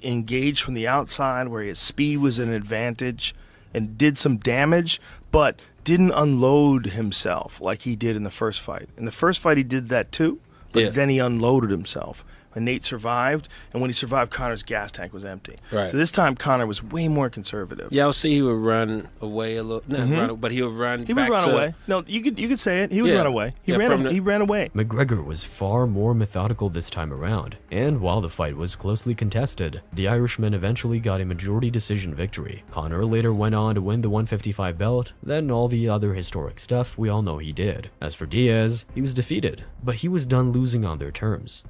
engaged from the outside where his speed was an advantage and did some damage, but didn't unload himself like he did in the first fight. In the first fight, he did that too, but then he unloaded himself. And Nate survived, and when he survived, Conor's gas tank was empty. Right. So this time, Conor was way more conservative. Yeah, I'll see he would run away a little. Not run, but he would run. He would run away. No, you could say it. He would run away. He ran away. McGregor was far more methodical this time around, and while the fight was closely contested, the Irishman eventually got a majority decision victory. Conor later went on to win the 155 belt, then all the other historic stuff we all know he did. As for Diaz, he was defeated, but he was done losing on their terms.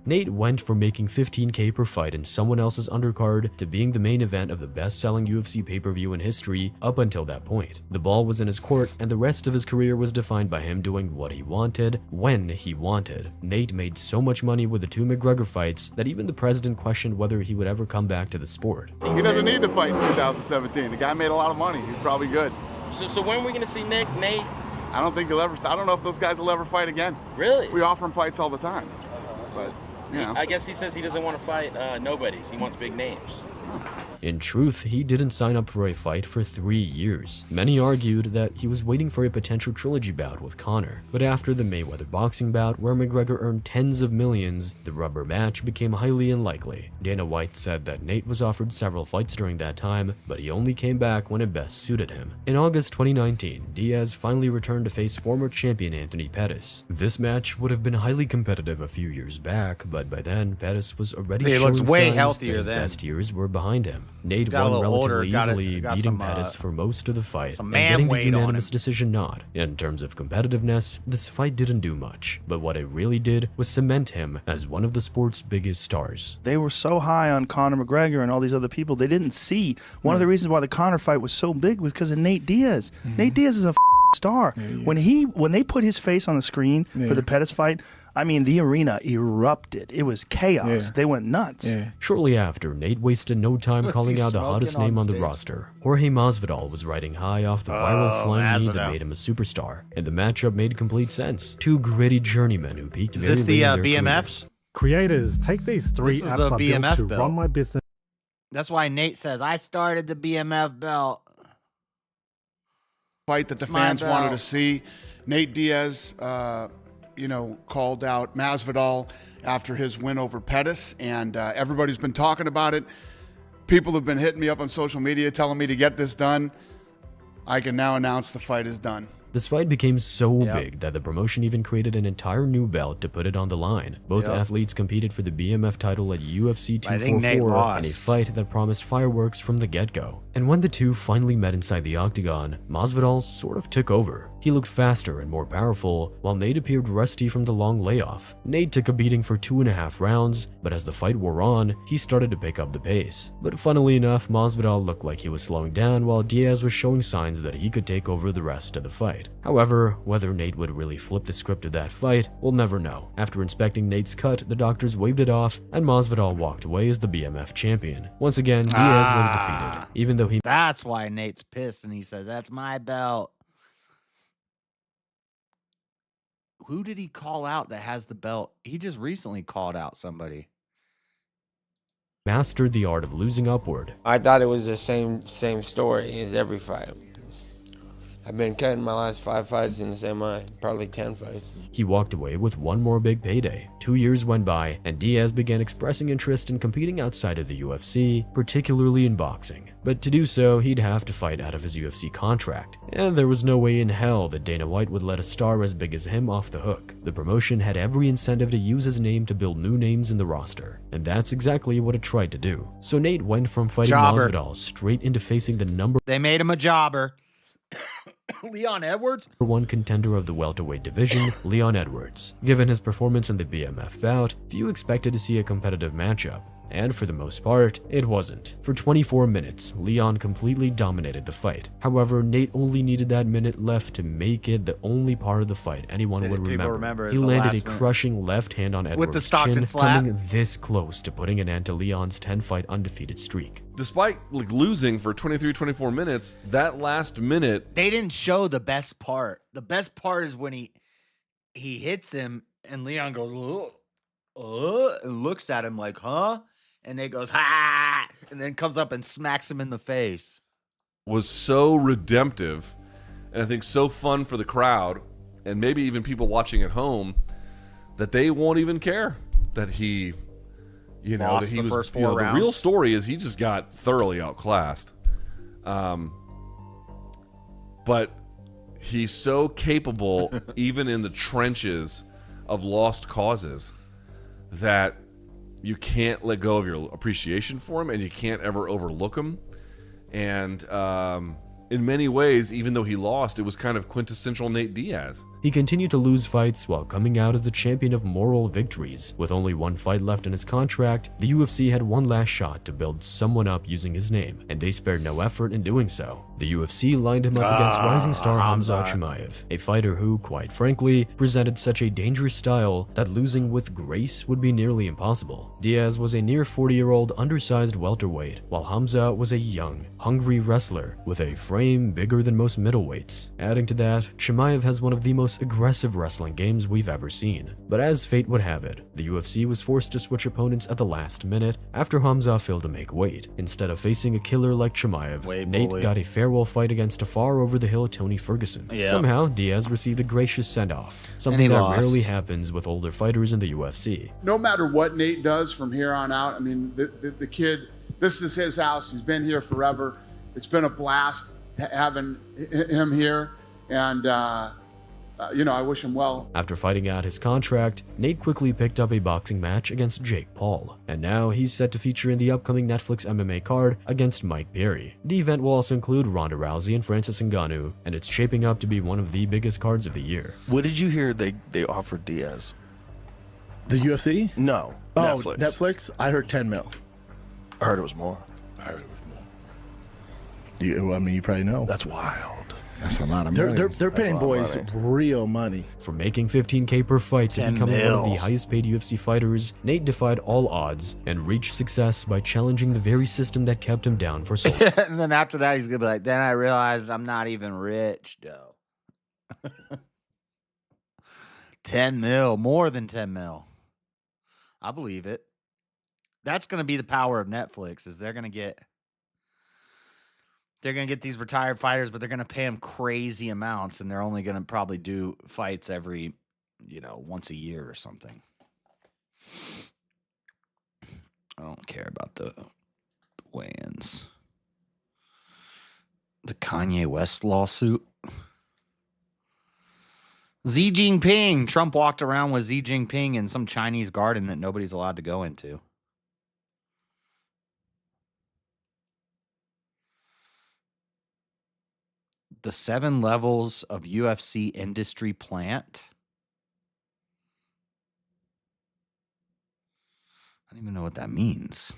Nate went from making $15K per fight in someone else's undercard to being the main event of the best-selling UFC pay-per-view in history up until that point. The ball was in his court, and the rest of his career was defined by him doing what he wanted, when he wanted. Nate made so much money with the two McGregor fights that even the president questioned whether he would ever come back to the sport. He doesn't need to fight in 2017. The guy made a lot of money. He's probably good. So when are we going to see Nate? I don't think he'll ever. I don't know if those guys will ever fight again. Really? We offer him fights all the time, but. You know. I guess he says he doesn't want to fight nobodies. He wants big names. In truth, he didn't sign up for a fight for 3 years. Many argued that he was waiting for a potential trilogy bout with Conor, but after the Mayweather boxing bout, where McGregor earned tens of millions, the rubber match became highly unlikely. Dana White said that Nate was offered several fights during that time, but he only came back when it best suited him. In August 2019, Diaz finally returned to face former champion Anthony Pettis. This match would have been highly competitive a few years back, but by then, Pettis was already showing looks way signs healthier that his then. best years were behind him. Nate Got a won little older, relatively easily, got beating some, Pettis for most of the fight some and man getting the weight on unanimous him. decision nod. In terms of competitiveness, this fight didn't do much, but what it really did was cement him as one of the sport's biggest stars. They were so high on Conor McGregor and all these other people, they didn't see. One of the reasons why the Conor fight was so big was because of Nate Diaz. Nate Diaz is a star. When they put his face on the screen for the Pettis fight, I mean, the arena erupted. It was chaos. They went nuts. Shortly after, Nate wasted no time Was calling he out the hottest smoking name on on the stage? roster. Jorge Masvidal was riding high off the viral flying knee that made him a superstar, and the matchup made complete sense. Two gritty journeymen who peaked very late in their careers. Creators, take these three This is apps the I built BMF to belt. run my business. That's why Nate says, I started the BMF belt. Fight that the It's my fans wanted to belt. see. Nate Diaz, called out Masvidal after his win over Pettis, and everybody's been talking about it. People have been hitting me up on social media telling me to get this done. I can now announce the fight is done. This fight became so big that the promotion even created an entire new belt to put it on the line. Both athletes competed for the BMF title at UFC 244 in a fight that promised fireworks from the get-go. And when the two finally met inside the octagon, Masvidal sort of took over. He looked faster and more powerful, while Nate appeared rusty from the long layoff. Nate took a beating for 2.5 rounds, but as the fight wore on, he started to pick up the pace. But funnily enough, Masvidal looked like he was slowing down while Diaz was showing signs that he could take over the rest of the fight. However, whether Nate would really flip the script of that fight, we'll never know. After inspecting Nate's cut, the doctors waved it off, and Masvidal walked away as the BMF champion. Once again, Diaz was defeated, even though he— That's why Nate's pissed and he says, "That's my belt." Who did he call out that has the belt? He just recently called out somebody. mastered the art of losing upward. I thought it was the same story as every fight. I've been cutting my last 5 fights in the same way, probably 10 fights. He walked away with one more big payday. 2 years went by, and Diaz began expressing interest in competing outside of the UFC, particularly in boxing. But to do so, he'd have to fight out of his UFC contract, and there was no way in hell that Dana White would let a star as big as him off the hook. The promotion had every incentive to use his name to build new names in the roster, and that's exactly what it tried to do. So Nate went from fighting Masvidal straight into facing the number— They made him a jobber. Leon Edwards? #1 contender of the welterweight division, Leon Edwards. Given his performance in the BMF bout, few expected to see a competitive matchup. And for the most part, it wasn't. For 24 minutes, Leon completely dominated the fight. However, Nate only needed that minute left to make it the only part of the fight anyone would remember. He landed a crushing left hand on Edwards' with the Stockton chin, slap, coming this close to putting an end to Leon's 10-fight undefeated streak. Despite losing for 24 minutes, that last minute, they didn't show the best part. The best part is when he hits him and Leon goes, and looks at him like, huh? And Nate goes, ha! And then comes up and smacks him in the face. was so redemptive, and I think so fun for the crowd, and maybe even people watching at home, that they won't even care that he, Lost that he the was. first 4 the rounds. real story is he just got thoroughly outclassed. But he's so capable, even in the trenches of lost causes, that you can't let go of your appreciation for him, and you can't ever overlook him. And in many ways, even though he lost, it was kind of quintessential Nate Diaz. He continued to lose fights while coming out as the champion of moral victories. With only 1 fight left in his contract, the UFC had one last shot to build someone up using his name, and they spared no effort in doing so. The UFC lined him up against rising star Hamza Chimaev, a fighter who, quite frankly, presented such a dangerous style that losing with grace would be nearly impossible. Diaz was a near 40-year-old undersized welterweight, while Hamza was a young, hungry wrestler with a frame bigger than most middleweights. Adding to that, Chimaev has one of the most aggressive wrestling games we've ever seen. But as fate would have it, the UFC was forced to switch opponents at the last minute after Hamza failed to make weight. Instead of facing a killer like Chimaev, Nate got a farewell fight against a far over-the-hill Tony Ferguson. Yeah. Somehow, Diaz received a gracious send-off, something that rarely happens with older fighters in the UFC. No matter what Nate does from here on out, I mean, the kid, this is his house. He's been here forever. It's been a blast having him here, and I wish him well. After fighting out his contract, Nate quickly picked up a boxing match against Jake Paul, and now he's set to feature in the upcoming Netflix MMA card against Mike Perry. The event will also include Ronda Rousey and Francis Ngannou, and it's shaping up to be one of the biggest cards of the year. What did you hear they offered Diaz? The UFC? No. Oh, Netflix. Netflix? I heard 10 mil. I heard it was more. I heard it was more. You probably know. That's wild. That's a lot of money. They're paying boys real money. From making $15K per fight to becoming one of the highest paid UFC fighters, Nate defied all odds and reached success by challenging the very system that kept him down for so long. And then after that, he's going to be like, then I realized I'm not even rich, though. 10 mil, more than 10 mil. I believe it. That's going to be the power of Netflix, is they're going to get these retired fighters, but they're going to pay them crazy amounts, and they're only going to probably do fights every, once a year or something. I don't care about the weigh-ins. The Kanye West lawsuit. Xi Jinping. Trump walked around with Xi Jinping in some Chinese garden that nobody's allowed to go into. The 7 levels of UFC industry plant. I don't even know what that means.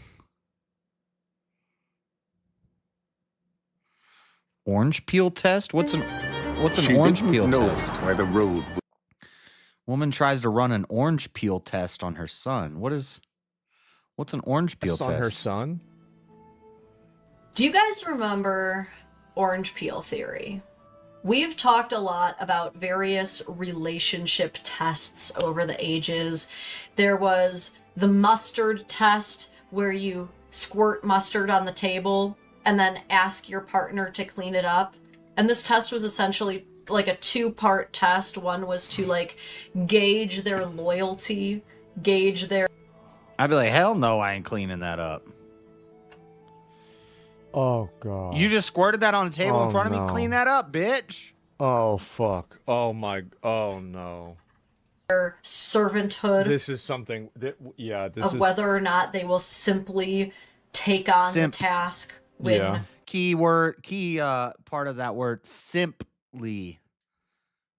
Orange peel test? What's an orange peel test? Where the road. Woman tries to run an orange peel test on her son. What's an orange peel test? On her son? Do you guys remember orange peel theory? We've talked a lot about various relationship tests over the ages. There was the mustard test, where you squirt mustard on the table and then ask your partner to clean it up. And this test was essentially like a 2-part test. One was to like gauge their loyalty, gauge their... I'd be like, hell no, I ain't cleaning that up. Oh, God. You just squirted that on the table in front of me? Clean that up, bitch. Oh, fuck. Oh, no. Their servanthood. This is something that, of whether or not they will simply take on the task. Key part of that word, simply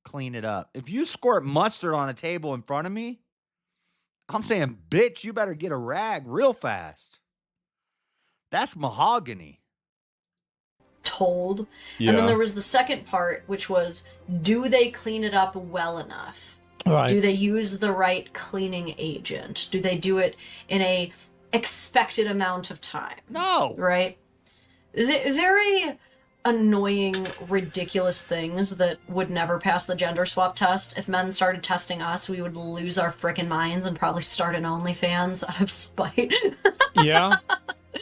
clean it up. If you squirt mustard on a table in front of me, I'm saying, bitch, you better get a rag real fast. That's mahogany. Told. And then there was the second part, which was, do they clean it up well enough? Right. Do they use the right cleaning agent? Do they do it in a expected amount of time? No. Right? Very annoying, ridiculous things that would never pass the gender swap test. If men started testing us, we would lose our frickin' minds and probably start an OnlyFans out of spite. Yeah.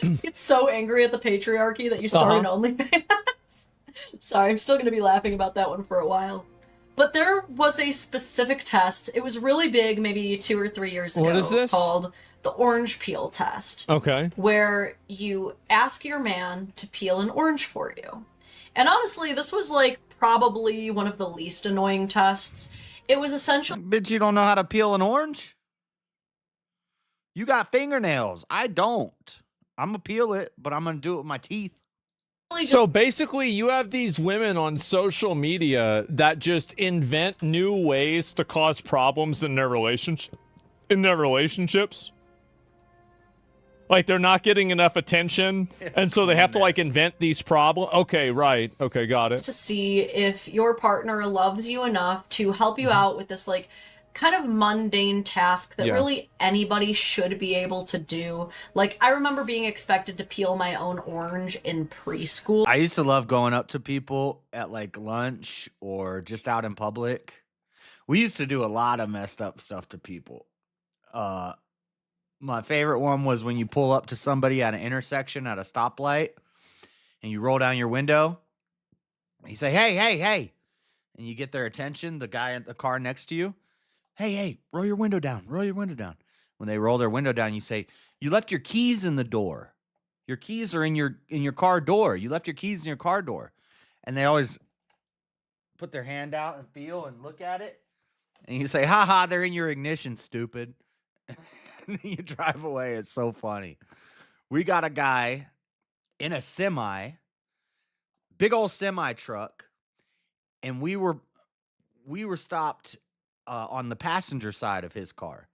It's so angry at the patriarchy that you start an OnlyFans. Sorry, I'm still going to be laughing about that one for a while. But there was a specific test. It was really big, maybe 2 or 3 years ago. What is this? Called the orange peel test. Okay. Where you ask your man to peel an orange for you. And honestly, this was like probably one of the least annoying tests. It was essentially... Bitch, you don't know how to peel an orange? You got fingernails. I don't. I'm going to peel it, but I'm going to do it with my teeth. So basically, you have these women on social media that just invent new ways to cause problems in their relationships. Like, they're not getting enough attention, and so they have to, like, invent these problems. Okay, right. Okay, got it. To see if your partner loves you enough to help you out with this, like, kind of mundane task that really anybody should be able to do. Like, I remember being expected to peel my own orange in preschool. I used to love going up to people at, like, lunch or just out in public. We used to do a lot of messed up stuff to people. My favorite one was when you pull up to somebody at an intersection at a stoplight and you roll down your window. And you say, hey, hey, hey. And you get their attention, the guy in the car next to you. Hey, hey, roll your window down. Roll your window down. When they roll their window down, you say, you left your keys in the door. Your keys are in your car door. You left your keys in your car door. And they always put their hand out and feel and look at it. And you say, ha ha, they're in your ignition, stupid. And then you drive away. It's so funny. We got a guy in a semi, big old semi truck, and we were stopped on the passenger side of his car.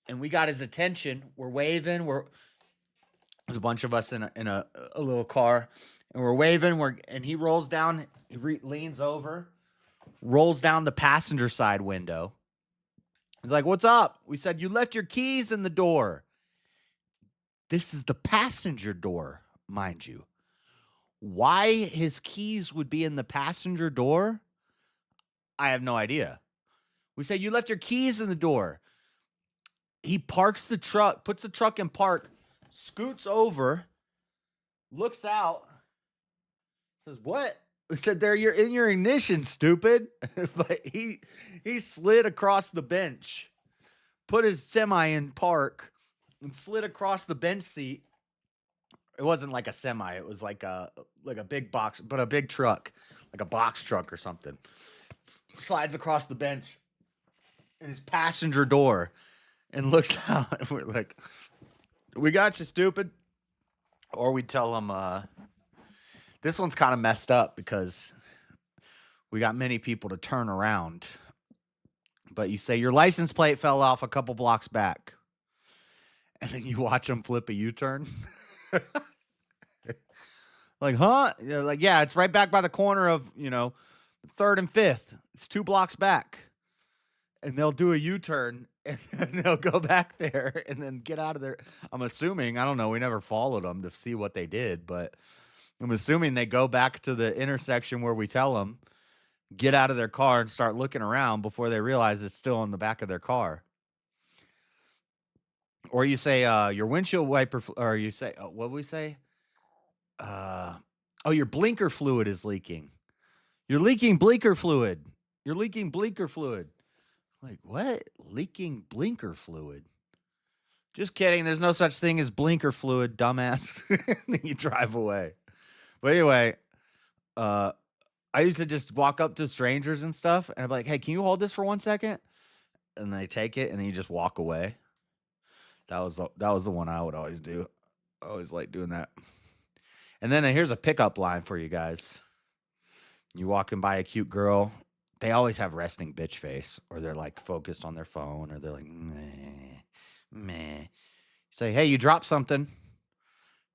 And we got his attention. We're waving. There's a bunch of us in a little car, and we're waving. And he rolls down, leans over, rolls down the passenger side window. He's like, what's up? We said, you left your keys in the door. This is the passenger door, mind you. Why his keys would be in the passenger door, I have no idea. We said, you left your keys in the door. He parks the truck, puts the truck in park, scoots over, looks out, says, what? We said, you're in your ignition, stupid. But he slid across the bench, put his semi in park, and slid across the bench seat. It wasn't like a semi. It was like a big box, but a big truck, like a box truck or something. slides across the bench in his passenger door and looks out. And we're like, we got you, stupid. Or we tell him, this one's kind of messed up because we got many people to turn around. But you say, your license plate fell off a couple blocks back. And then you watch them flip a U-turn. Like, huh? You're like, yeah, it's right back by the corner of, 3rd and 5th. It's 2 blocks back. And they'll do a U-turn and they'll go back there and then get out of there. I'm assuming, I don't know, we never followed them to see what they did, but I'm assuming they go back to the intersection where we tell them, get out of their car and start looking around before they realize it's still in the back of their car. Or you say, your windshield wiper, or you say, what do we say? Your blinker fluid is leaking. You're leaking blinker fluid. You're leaking blinker fluid. Like, what? Leaking blinker fluid? Just kidding. There's no such thing as blinker fluid, dumbass. Then you drive away. But anyway, I used to just walk up to strangers and stuff, and I'd be like, hey, can you hold this for 1 second? And they take it, and then you just walk away. That was the one I would always do. I always like doing that. And then here's a pickup line for you guys. You walking by a cute girl. They always have resting bitch face, or they're like focused on their phone, or they're like, meh. You say, hey, you dropped something.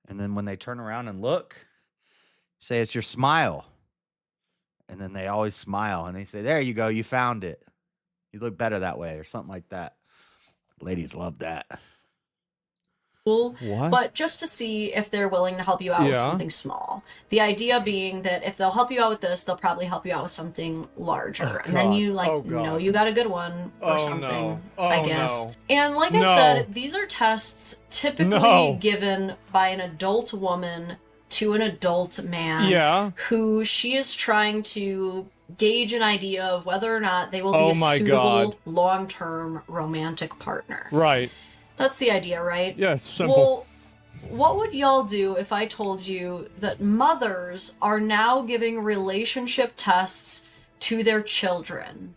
And then when they turn around and look, say, it's your smile. And then they always smile, and they say, there you go, you found it. You look better that way, or something like that. Ladies love that. What? But just to see if they're willing to help you out with something small. The idea being that if they'll help you out with this, they'll probably help you out with something larger. And then you know you got a good one or something, I guess. And like I said, these are tests typically given by an adult woman to an adult man who she is trying to gauge an idea of whether or not they will be a suitable long-term romantic partner. Right. That's the idea, right? Yes, simple. Well, what would y'all do if I told you that mothers are now giving relationship tests to their children?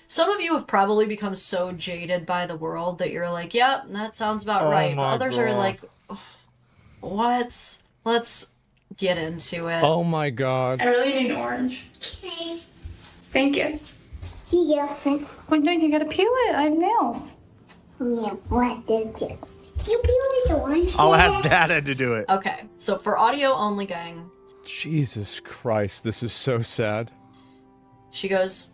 Some of you have probably become so jaded by the world that you're like, yeah, that sounds about right. But others are like, what? Let's get into it. Oh my god. I really need an orange. Okay. Thank you. See ya. What do you gotta peel it? I have nails. Yeah, what did you? You peel the orange? I'll ask Dada to do it. Okay, so for audio only, gang. Jesus Christ, this is so sad. She goes,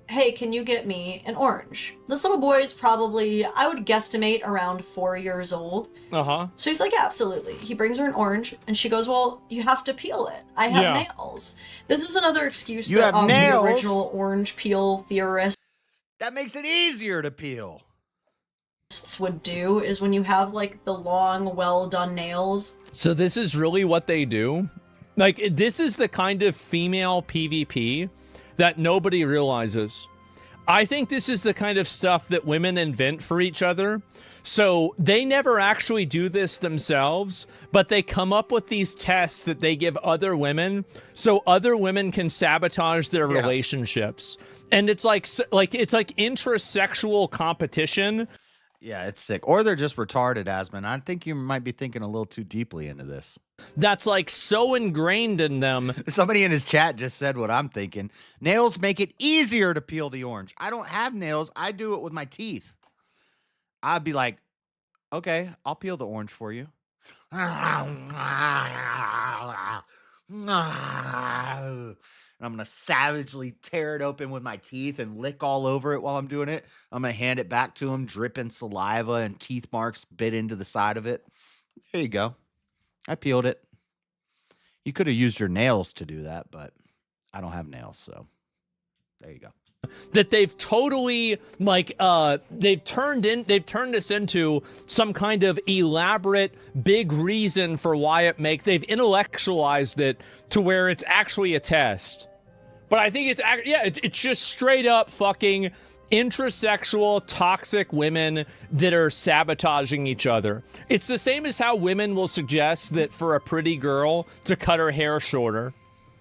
hey, can you get me an orange? This little boy is probably, I would guesstimate, around 4 years old. Uh-huh. So he's like, yeah, absolutely. He brings her an orange, and she goes, well, you have to peel it. I have nails. This is another excuse You that have the nails? original orange peel theorists That makes it easier to peel. would do, is when you have, like, the long, well-done nails. So this is really what they do? Like, this is the kind of female PvP that nobody realizes. I think this is the kind of stuff that women invent for each other. So they never actually do this themselves, but they come up with these tests that they give other women so other women can sabotage their relationships. And it's like intrasexual competition. Yeah, it's sick. Or they're just retarded, Asman. I think you might be thinking a little too deeply into this. That's like so ingrained in them. Somebody in his chat just said what I'm thinking. Nails make it easier to peel the orange. I don't have nails. I do it with my teeth. I'd be like, okay, I'll peel the orange for you. And I'm going to savagely tear it open with my teeth and lick all over it while I'm doing it. I'm going to hand it back to him, dripping saliva and teeth marks bit into the side of it. There you go. I peeled it. You could have used your nails to do that, but I don't have nails, so there you go. That they've totally they've turned this into some kind of elaborate big reason for why they've intellectualized it to where it's actually a test. But I think it's just straight up fucking intrasexual toxic women that are sabotaging each other. It's the same as how women will suggest that for a pretty girl to cut her hair shorter.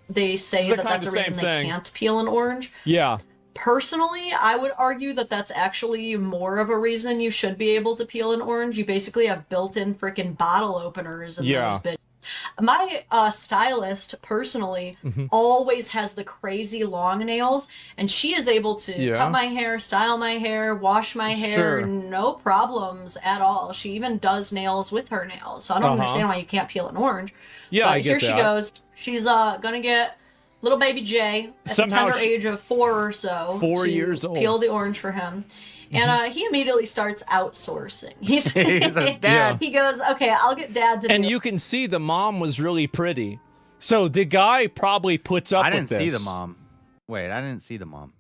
They say that that's a reason they can't peel an orange. Yeah. Personally, I would argue that that's actually more of a reason you should be able to peel an orange. You basically have built-in freaking bottle openers in those bitches. My stylist, personally, always has the crazy long nails, and she is able to cut my hair, style my hair, wash my hair, no problems at all. She even does nails with her nails, so I don't understand why you can't peel an orange. Yeah, but I get here she that. goes. She's gonna get little baby Jay at Somehow the tender age of 4 or so. 4 to years old. Peel the orange for him. And he immediately starts outsourcing. He's like, Dad. He goes, okay, I'll get Dad to do And it. you can see the mom was really pretty. So the guy probably puts up I with didn't this. see the mom. Wait, I didn't see the mom.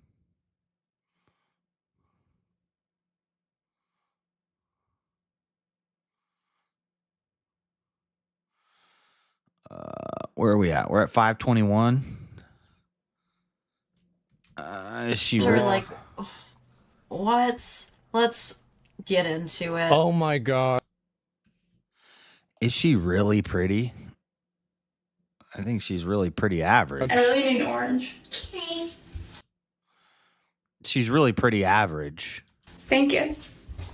Where are we at? We're at 521. Is she They're really? like, what? Let's get into it. Oh my god. Is she really pretty? I think she's really pretty average. I really need an orange. She's really pretty average. Thank you.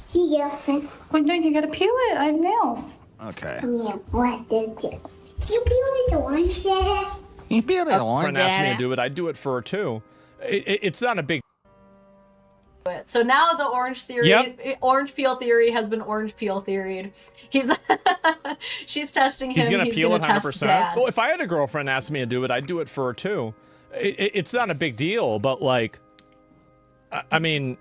See ya. What do you gotta peel it? I have nails. Okay. What did you? Can you peel this orange, Dad? You peel it If a friend asked me to do it, I'd do it for her too. It's not a big. So now the orange theory, orange peel theory has been orange peel theoried. He's, she's testing him. He's gonna peel it test 100%. Dad. Well, if I had a girlfriend ask me to do it, I'd do it for her too. It's not a big deal, but like, I mean,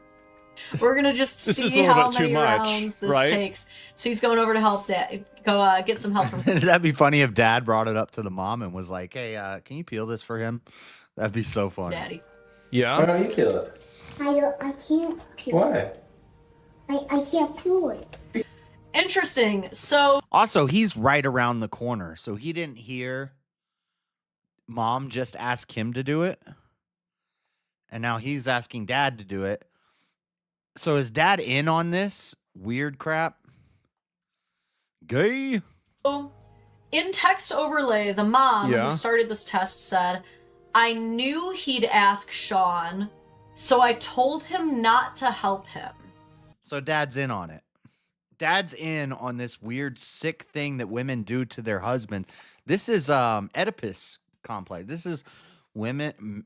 we're gonna just this is see a little how bit too many much, rounds this right? takes. So he's going over to help Dad. Go get some help from. That'd be funny if Dad brought it up to the mom and was like, "Hey, can you peel this for him?" That'd be so funny. Daddy. Yeah. Why don't you peel it? I can't peel Why? it. I can't peel it. Interesting. So Also, he's right around the corner, so he didn't hear Mom just ask him to do it, and now he's asking Dad to do it. So is Dad in on this weird crap? Gay? in text overlay, the mom Yeah. who started this test said, "I knew he'd ask Sean, so I told him not to help him." So Dad's in on it. Dad's in on this weird, sick thing that women do to their husbands. This is Oedipus complex. This is women,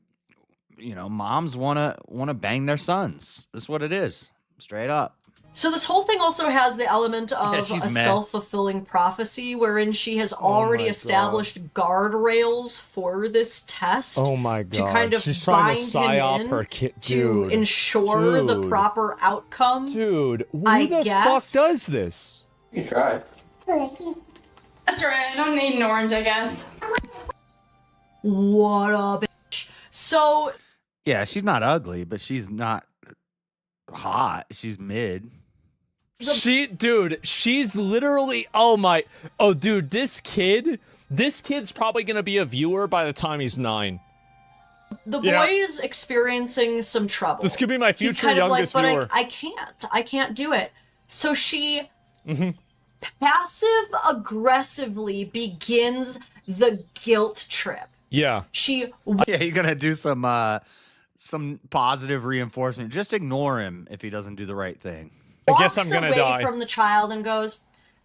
you know, moms wanna bang their sons. This is what it is, straight up. So this whole thing also has the element of she's a mad. self-fulfilling prophecy, wherein she has already my established guardrails for this test. Oh my To god. kind of She's trying bind to psyop him her in kid. to Dude. ensure the Dude. proper outcome. Dude, who I the guess. fuck does this? You try. That's right. I don't need an orange, I guess. What a bitch. So Yeah, she's not ugly, but she's not hot. She's mid. Dude, she's literally, dude, this kid's probably gonna be a viewer by the time he's 9. the boy Yeah. is experiencing some trouble. This could be my He's future kind of youngest like, viewer. but I can't do it. So she passive aggressively begins the guilt trip. Yeah. She Yeah, you're gonna do some positive reinforcement. Just ignore him if he doesn't do the right thing. I guess I'm walks gonna away die. from the child and goes,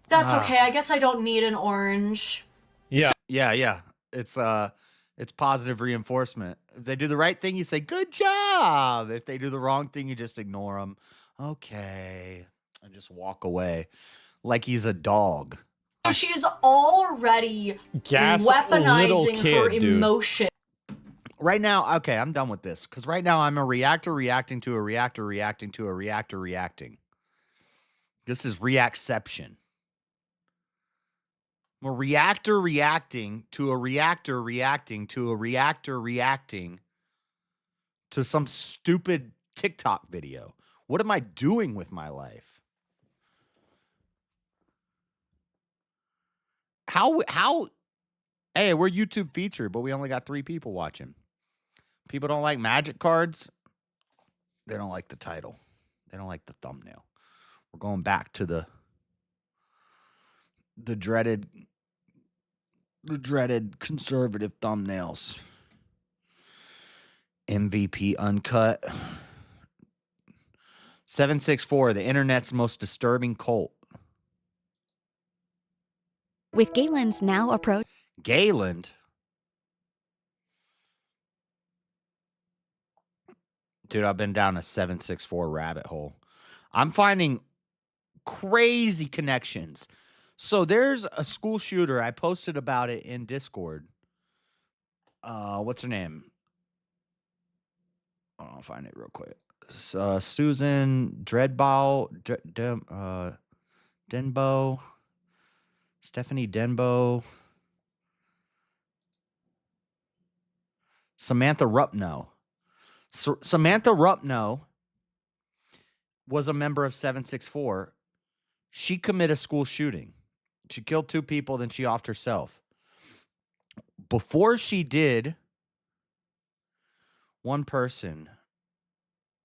"That's Ah. okay. I guess I don't need an orange." Yeah. Yeah. It's positive reinforcement. If they do the right thing, you say, "Good job." If they do the wrong thing, you just ignore them. Okay. And just walk away like he's a dog. So she's already Gas little weaponizing her kid, dude. emotion. Right now, okay, I'm done with this. Because right now I'm a reactor reacting to a reactor reacting to a reactor reacting. This is reacception. I'm a reactor reacting to a reactor reacting to a reactor reacting to some stupid TikTok video. What am I doing with my life? How hey, we're YouTube featured, but we only got 3 people watching. People don't like magic cards. They don't like the title. They don't like the thumbnail. We're going back to the dreaded conservative thumbnails. MVP Uncut. 764, the internet's most disturbing cult. With Galen's now approach. Galen? Dude, I've been down a 764 rabbit hole. I'm finding crazy connections. So there's a school shooter. I posted about it in Discord. What's her name? I'll find it real quick. Susan Denbo, Stephanie Denbo, Samantha Rupno. Samantha Rupno was a member of 764. She committed a school shooting. She killed 2 people, then she offed herself. Before she did, one person,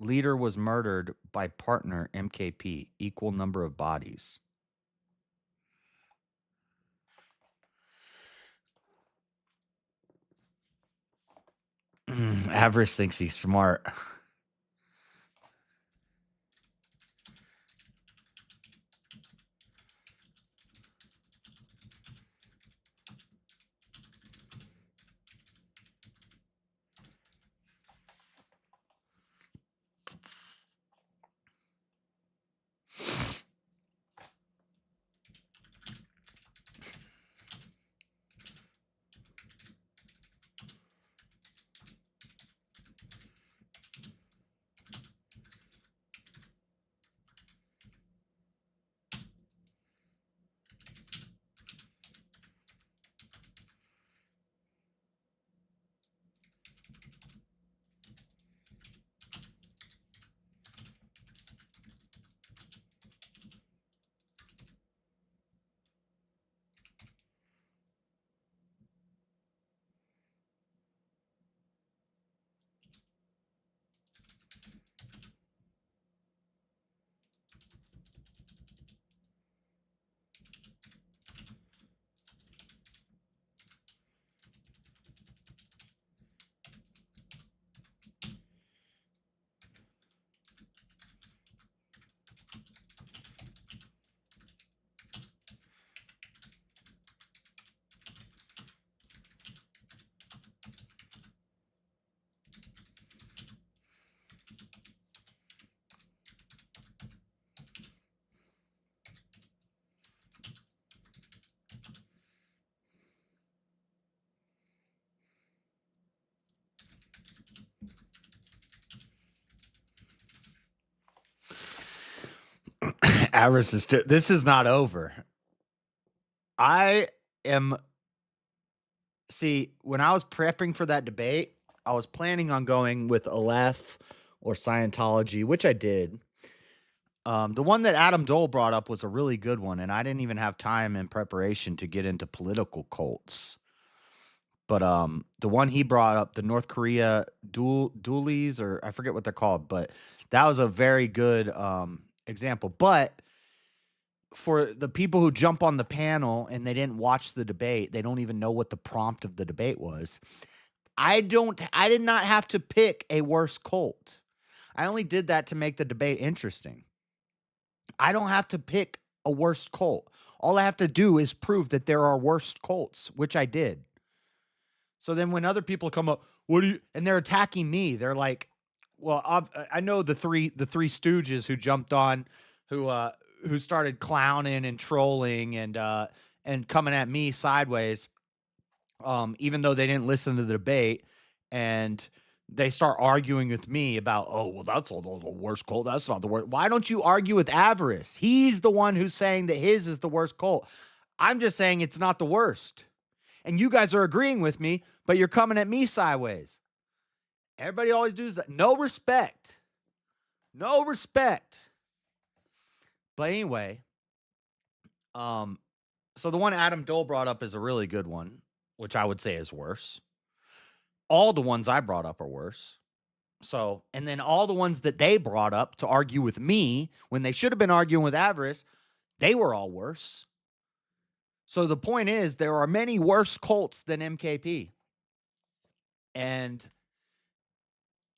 leader, was murdered by partner MKP, equal number of bodies. Avarice thinks he's smart. Avarice is this is not over. I am. See, when I was prepping for that debate, I was planning on going with Aleph or Scientology, which I did. The one that Adam Dole brought up was a really good one, and I didn't even have time in preparation to get into political cults. But the one he brought up, the North Korea dualies, or I forget what they're called, but that was a very good example. But for the people who jump on the panel and they didn't watch the debate, they don't even know what the prompt of the debate was. I did not have to pick a worse cult. I only did that to make the debate interesting. I don't have to pick a worst cult. All I have to do is prove that there are worst cults, which I did. So then when other people come up, and they're attacking me, they're like, well, I know the three stooges who jumped on, who started clowning and trolling and coming at me sideways, even though they didn't listen to the debate, and they start arguing with me about, oh, well, that's all the worst cult. That's not the worst. Why don't you argue with Avarice? He's the one who's saying that his is the worst cult. I'm just saying it's not the worst. And you guys are agreeing with me, but you're coming at me sideways. Everybody always does that. No respect. No respect. But anyway, so the one Adam Dole brought up is a really good one, which I would say is worse. All the ones I brought up are worse. So, and then all the ones that they brought up to argue with me when they should have been arguing with Avarice, they were all worse. So the point is, there are many worse cults than MKP. And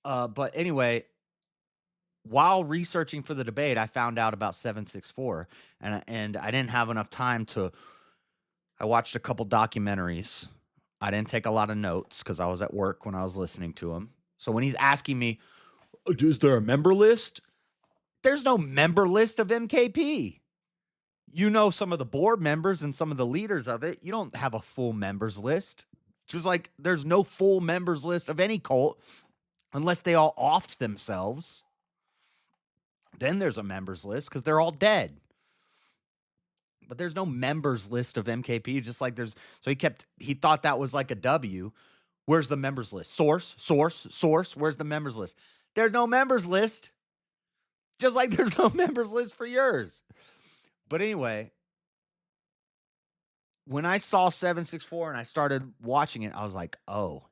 But anyway, while researching for the debate, I found out about 764, and I didn't have enough time to. I watched a couple documentaries. I didn't take a lot of notes because I was at work when I was listening to him. So when he's asking me, is there a member list? There's no member list of MKP. You know some of the board members and some of the leaders of it. You don't have a full members list. Just like there's no full members list of any cult unless they all offed themselves. Then there's a members list because they're all dead. But there's no members list of MKP, just like there's. So he thought that was like a W. Where's the members list? Source. Where's the members list? There's no members list. Just like there's no members list for yours. But anyway, when I saw 764 and I started watching it, I was like, oh,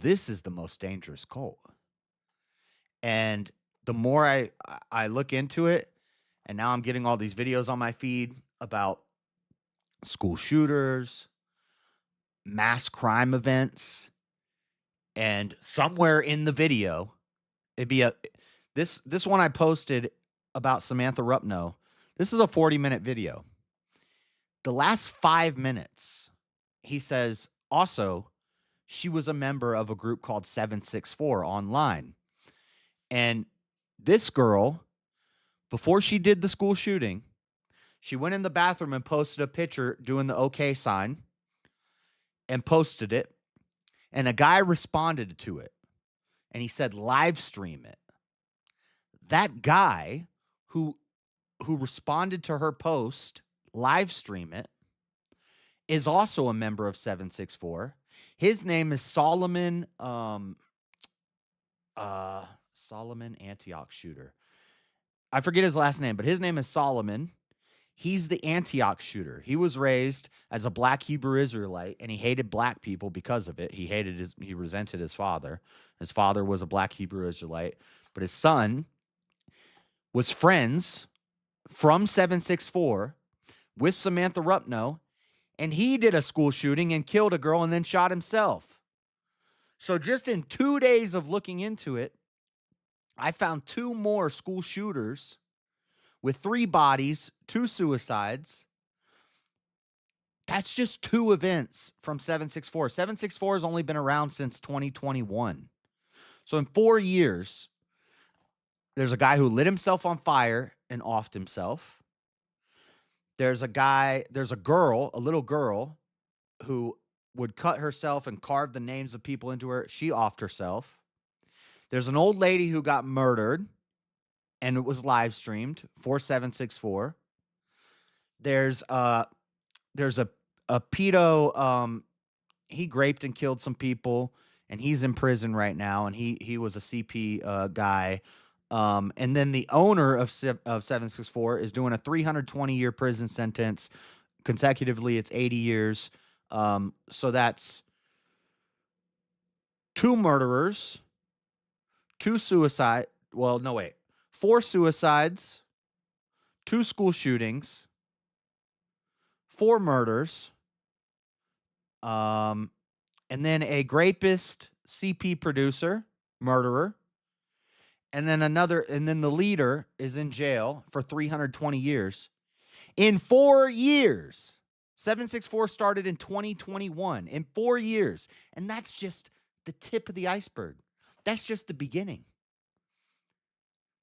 this is the most dangerous cult. And the more I look into it, and now I'm getting all these videos on my feed about school shooters, mass crime events, and somewhere in the video, it'd be this one I posted about Samantha Rupno. This is a 40-minute video. The last 5 minutes, he says, also, she was a member of a group called 764 online. And this girl, before she did the school shooting, she went in the bathroom and posted a picture doing the OK sign and posted it. And a guy responded to it. And he said, live stream it. That guy who responded to her post, live stream it, is also a member of 764. His name is Solomon Antioch shooter. I forget his last name, but his name is Solomon. He's the Antioch shooter. He was raised as a black Hebrew Israelite, and he hated black people because of it. He resented his father. His father was a black Hebrew Israelite, but his son was friends from 764 with Samantha Rupno, and he did a school shooting and killed a girl and then shot himself. So just in 2 days of looking into it, I found 2 more school shooters with 3 bodies, 2 suicides. That's just 2 events from 764. 764 has only been around since 2021. So in 4 years, there's a guy who lit himself on fire and offed himself. There's a girl, a little girl, who would cut herself and carve the names of people into her. She offed herself. There's an old lady who got murdered, and it was live streamed for 764. There's a pedo. He raped and killed some people, and he's in prison right now. And he was a CP guy. And then the owner of 764 is doing a 320-year prison sentence consecutively. It's 80 years. So that's 2 murderers, 2 suicide. Well, no, wait. 4 suicides, 2 school shootings, 4 murders, and then a rapist, CP producer, murderer, and then the leader is in jail for 320 years. In 4 years. 764 started in 2021. In 4 years. And that's just the tip of the iceberg. That's just the beginning.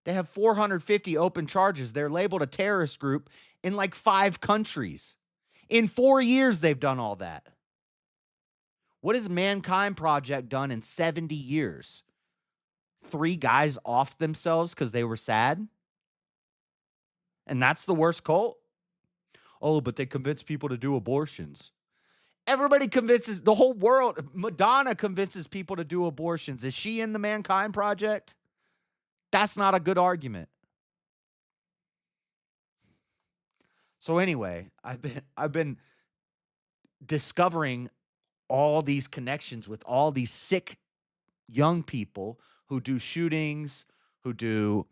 They have 450 open charges. They're labeled a terrorist group in like 5 countries. In 4 years, they've done all that. What has Mankind Project done in 70 years? 3 guys offed themselves because they were sad? And that's the worst cult? Oh, but they convince people to do abortions. Everybody convinces, the whole world, Madonna convinces people to do abortions. Is she in the Mankind Project? That's not a good argument. So anyway, I've been discovering all these connections with all these sick young people who do shootings, who do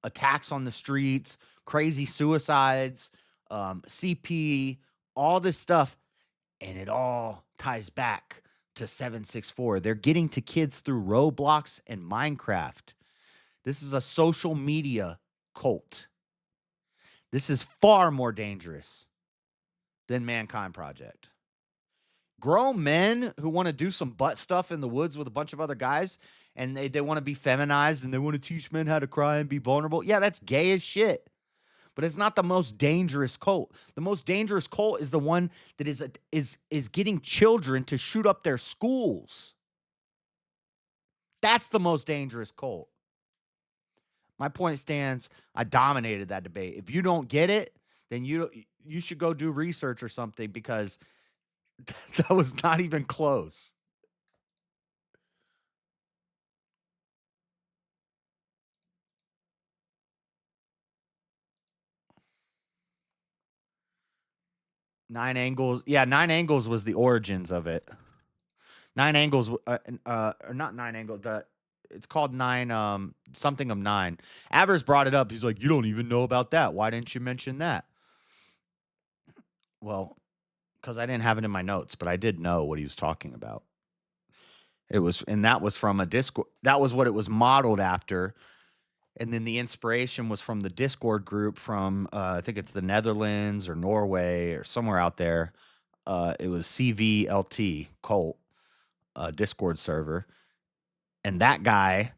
attacks on the streets, crazy suicides, CP, all this stuff, and it all ties back to 764. They're getting to kids through Roblox and Minecraft. This is a social media cult. This is far more dangerous than Mankind Project. Grown men who want to do some butt stuff in the woods with a bunch of other guys, and they want to be feminized and they want to teach men how to cry and be vulnerable. Yeah, that's gay as shit. But it's not the most dangerous cult. The most dangerous cult is the one that is getting children to shoot up their schools. That's the most dangerous cult. My point stands. I dominated that debate. If you don't get it, then you should go do research or something, because that was not even close. Nine Angles. Yeah, Nine Angles was the origins of it. Nine Angles, or not Nine Angles. It's called Nine, something of Nine. Avers brought it up. He's like, you don't even know about that. Why didn't you mention that? Well, because I didn't have it in my notes, but I did know what he was talking about. That was from a Discord. That was what it was modeled after. And then the inspiration was from the Discord group from, I think it's the Netherlands or Norway or somewhere out there. It was CVLT, Cult, Discord server. And that guy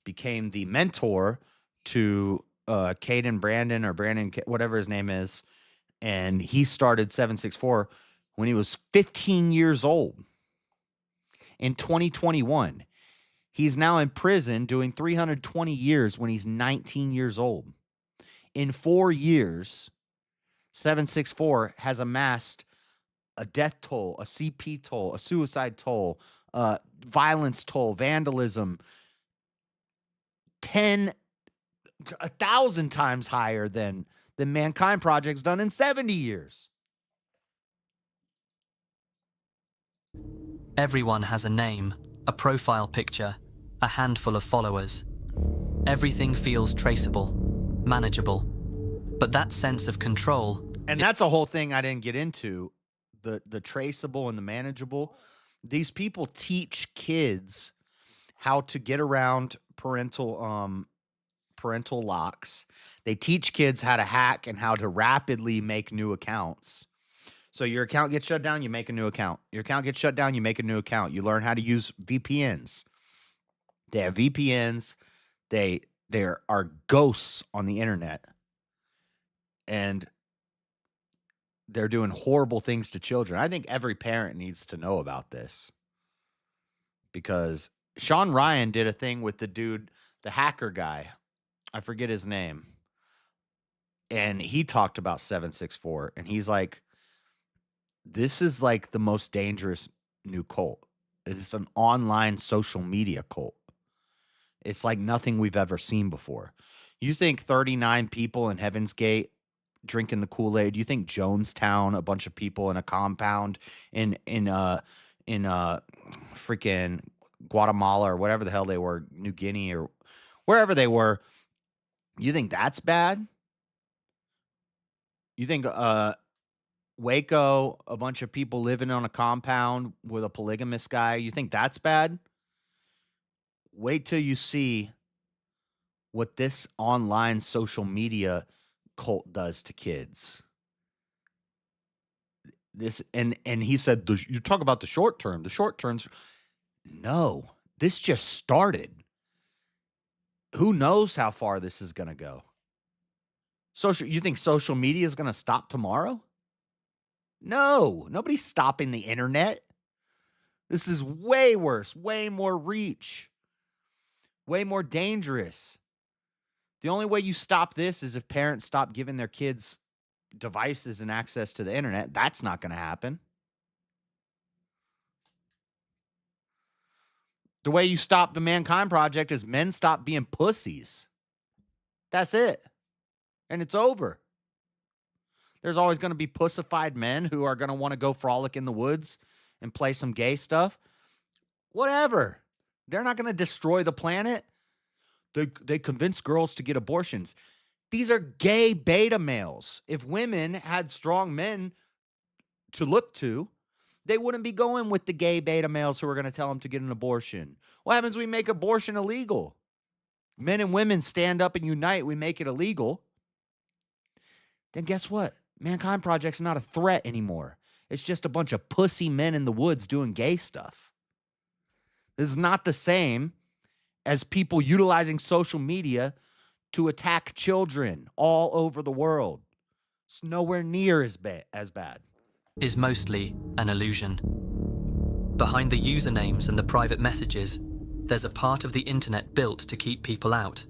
became the mentor to Caden Brandon, or Brandon, whatever his name is. And he started 764 when he was 15 years old in 2021. He's now in prison doing 320 years when he's 19 years old. In 4 years, 764 has amassed a death toll, a CP toll, a suicide toll, violence toll, vandalism, 1,000 times higher than Mankind Project's done in 70 years. Everyone has a name, a profile picture, a handful of followers. Everything feels traceable, manageable. But that sense of control... And that's a whole thing I didn't get into, the traceable and the manageable. These people teach kids how to get around parental locks. They teach kids how to hack and how to rapidly make new accounts. So your account gets shut down, you make a new account. Your account gets shut down, you make a new account. You learn how to use VPNs. They have VPNs. There are ghosts on the internet. And they're doing horrible things to children. I think every parent needs to know about this. Because Sean Ryan did a thing with the dude, the hacker guy. I forget his name. And he talked about 764. And he's like, this is like the most dangerous new cult. It's an online social media cult. It's like nothing we've ever seen before. You think 39 people in Heaven's Gate drinking the Kool-Aid? You think Jonestown, a bunch of people in a compound in freaking Guatemala or whatever the hell they were, New Guinea or wherever they were, you think that's bad? You think Waco, a bunch of people living on a compound with a polygamous guy, you think that's bad? Wait till you see what this online social media cult does to kids. This and he said, you talk about the short term. The short terms, no, this just started. Who knows how far this is going to go? You think social media is going to stop tomorrow? No, nobody's stopping the internet. This is way worse, way more reach, way more dangerous. The only way you stop this is if parents stop giving their kids devices and access to the internet. That's not going to happen. The way you stop the Mankind Project is men stop being pussies. That's it. And it's over. There's always going to be pussified men who are going to want to go frolic in the woods and play some gay stuff. Whatever. They're not going to destroy the planet. They convince girls to get abortions. These are gay beta males. If women had strong men to look to, They wouldn't be going with the gay beta males who are going to tell them to get an abortion. What happens when we make abortion illegal? Men and women stand up and unite. We make it illegal. Then guess what? Mankind Project's not a threat anymore. It's just a bunch of pussy men in the woods doing gay stuff. This is not the same as people utilizing social media to attack children all over the world. It's nowhere near as bad. Is mostly an illusion. Behind the usernames and the private messages, there's a part of the internet built to keep people out.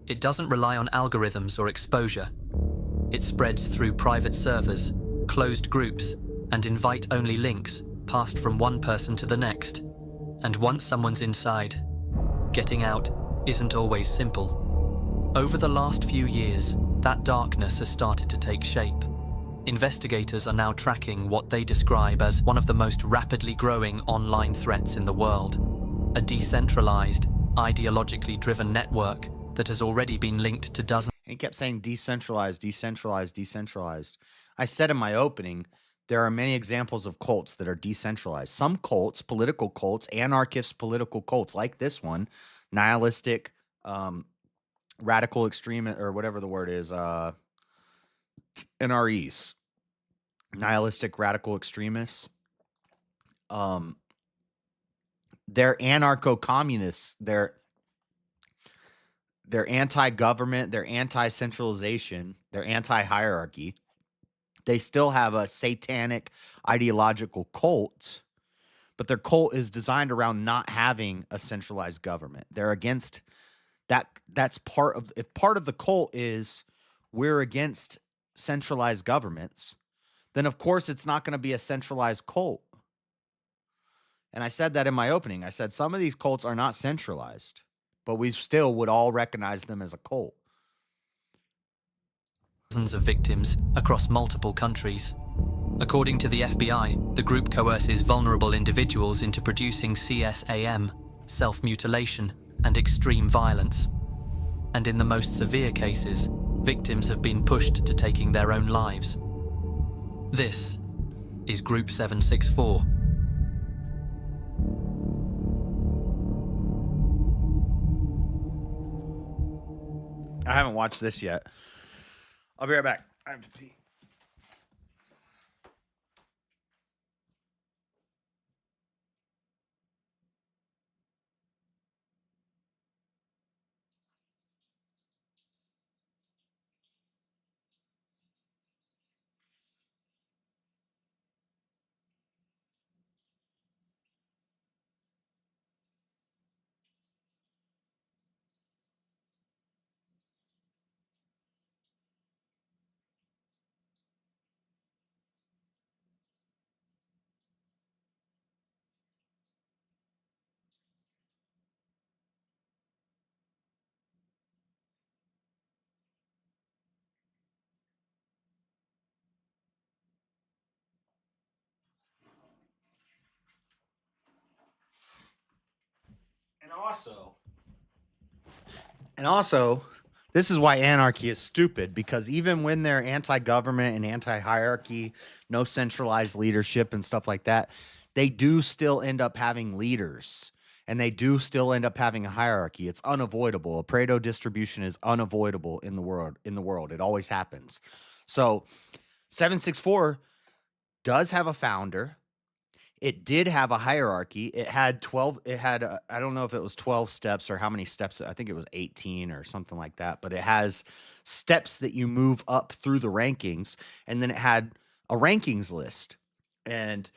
It doesn't rely on algorithms or exposure. It spreads through private servers, closed groups, and invite-only links passed from one person to the next. And once someone's inside, getting out isn't always simple. Over the last few years, that darkness has started to take shape. Investigators are now tracking what they describe as one of the most rapidly growing online threats in the world. A decentralized, ideologically driven network that has already been linked to dozens. He kept saying decentralized, decentralized, decentralized. I said in my opening, there are many examples of cults that are decentralized. Some cults, political cults, anarchist political cults like this one, nihilistic, radical extremist, or whatever the word is, NREs, nihilistic radical extremists. They're anarcho-communists. They're anti-government. They're anti-centralization. They're anti-hierarchy. They still have a satanic ideological cult, but their cult is designed around not having a centralized government. They're against that. That's part of, if part of the cult is we're against centralized governments, then of course it's not going to be a centralized cult. And I said that in my opening. I said some of these cults are not centralized, but we still would all recognize them as a cult. Dozens of victims across multiple countries. According to the FBI, the group coerces vulnerable individuals into producing CSAM, self-mutilation, and extreme violence. And in the most severe cases, victims have been pushed to taking their own lives. This is Group 764. I haven't watched this yet. I'll be right back. I have to pee. And also, this is why anarchy is stupid, because even when they're anti-government and anti-hierarchy, no centralized leadership and stuff like that, they do still end up having leaders, and they do still end up having a hierarchy. It's unavoidable. A Pareto distribution is unavoidable in the world. It always happens. So 764 does have a founder. It did have a hierarchy. It had 12. It had, I don't know if it was 12 steps or how many steps. I think it was 18 or something like that. But it has steps that you move up through the rankings. And then it had a rankings list. And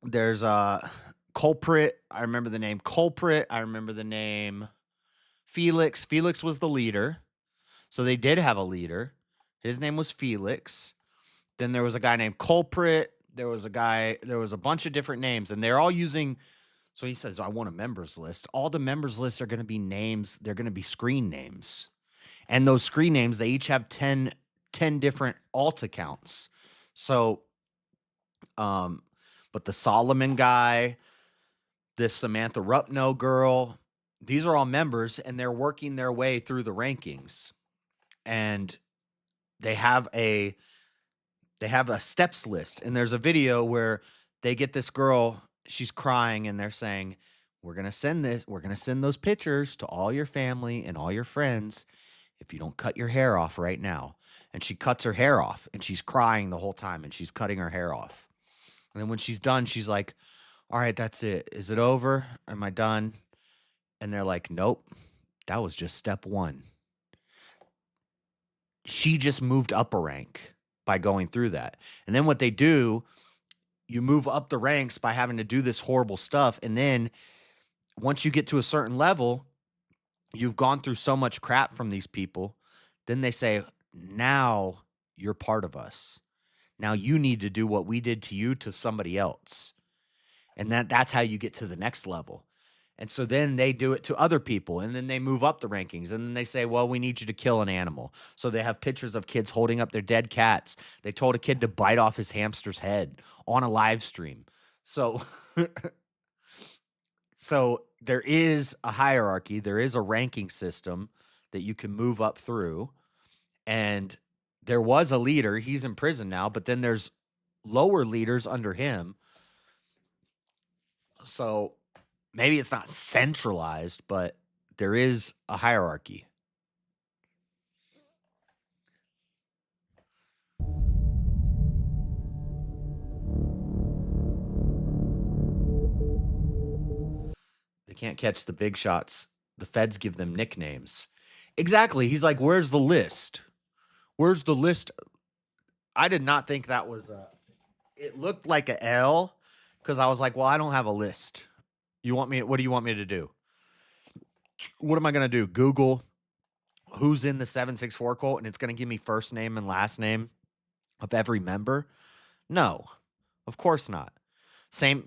there's a culprit. I remember the name culprit. I remember the name Felix. Felix was the leader. So they did have a leader. His name was Felix. Then there was a guy named culprit. There was a bunch of different names, and they're all using, so he says, I want a members list. All the members lists are going to be names. They're going to be screen names. And those screen names, they each have 10 different alt accounts. So, but the Solomon guy, this Samantha Rupno girl, these are all members, and they're working their way through the rankings. And they have a steps list, and there's a video where they get this girl, she's crying, and they're saying, we're going to send those pictures to all your family and all your friends if you don't cut your hair off right now. And she cuts her hair off, and she's crying the whole time, and she's cutting her hair off. And then when she's done, she's like, all right, that's it. Is it over? Am I done? And they're like, nope, that was just step one. She just moved up a rank by going through that. And then what they do, you move up the ranks by having to do this horrible stuff. And then once you get to a certain level, you've gone through so much crap from these people. Then they say, now you're part of us. Now you need to do what we did to you to somebody else. And that's how you get to the next level. And so then they do it to other people, and then they move up the rankings, and then they say, well, we need you to kill an animal. So they have pictures of kids holding up their dead cats. They told a kid to bite off his hamster's head on a live stream. So, so there is a hierarchy. There is a ranking system that you can move up through. And there was a leader. He's in prison now, but then there's lower leaders under him. So maybe it's not centralized, but there is a hierarchy. They can't catch the big shots. The feds give them nicknames. Exactly. He's like, where's the list? Where's the list? I did not think that was it looked like a L, because I was like, well, I don't have a list. What do you want me to do? What am I going to do? Google who's in the 764 cult, and it's going to give me first name and last name of every member? No, of course not.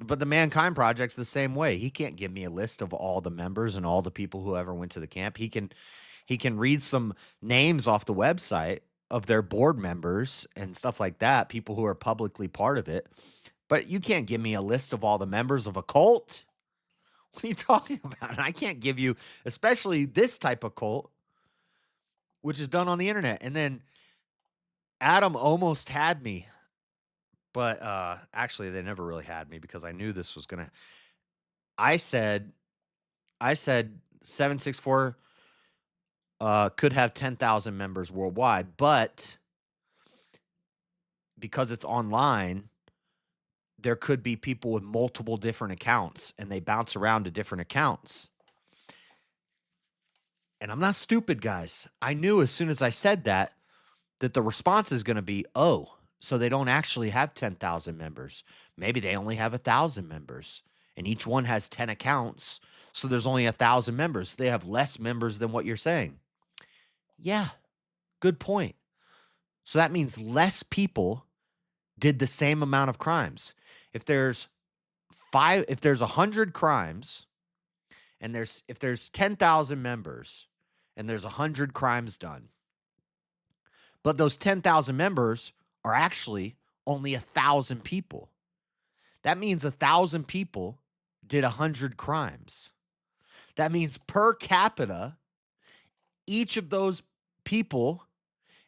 But the Mankind Project's the same way. He can't give me a list of all the members and all the people who ever went to the camp. He can read some names off the website of their board members and stuff like that, people who are publicly part of it. But you can't give me a list of all the members of a cult. What are you talking about? And I can't give you, especially this type of cult, which is done on the internet. And then Adam almost had me, but actually they never really had me, because I knew this was going to. I said 764 could have 10,000 members worldwide, but because it's online, there could be people with multiple different accounts, and they bounce around to different accounts. And I'm not stupid, guys. I knew as soon as I said that the response is going to be, oh, so they don't actually have 10,000 members. Maybe they only have 1,000 members, and each one has 10 accounts. So there's only 1,000 members. They have less members than what you're saying. Yeah, good point. So that means less people did the same amount of crimes. If there's 100 crimes, and if there's 10,000 members, and there's 100 crimes done, but those 10,000 members are actually only 1,000 people, that means 1,000 people did 100 crimes. That means per capita, each of those people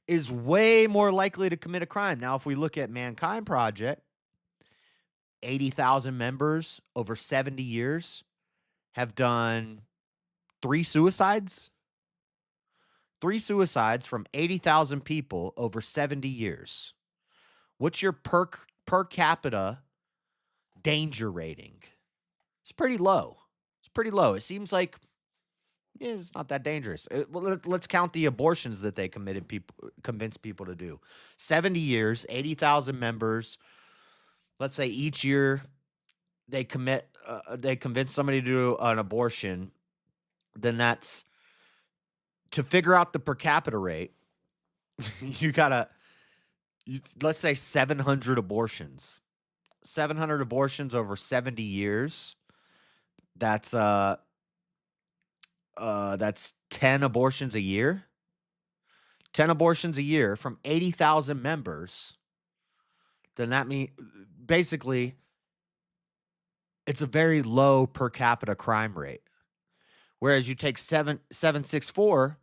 is way more likely to commit a crime. Now, if we look at Mankind Project, 80,000 members over 70 years have done 3 suicides. 3 suicides from 80,000 people over 70 years. What's your per capita danger rating? It's pretty low. It's pretty low. It seems like it's not that dangerous. Well, let's count the abortions that they convinced people to do. 70 years, 80,000 members. Let's say each year they convince somebody to do an abortion. Then that's, to figure out the per capita rate, let's say 700 abortions. 700 abortions over 70 years. That's 10 abortions a year. 10 abortions a year from 80,000 members. Then that means basically it's a very low per capita crime rate. Whereas you take 764,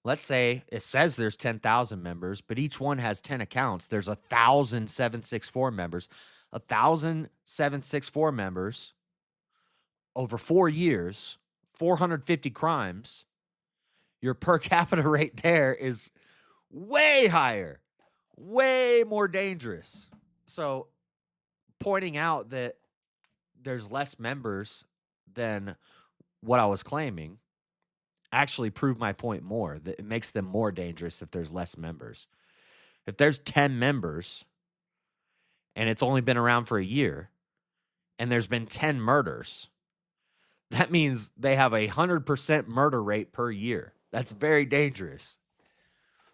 let's say it says there's 10,000 members, but each one has 10 accounts. There's 1,000 764 members. 1,764 members over 4 years, 450 crimes, your per capita rate there is way higher, way more dangerous. So pointing out that there's less members than what I was claiming actually proved my point more, that it makes them more dangerous if there's less members. If there's 10 members and it's only been around for a year and there's been 10 murders, that means they have 100% murder rate per year. That's very dangerous.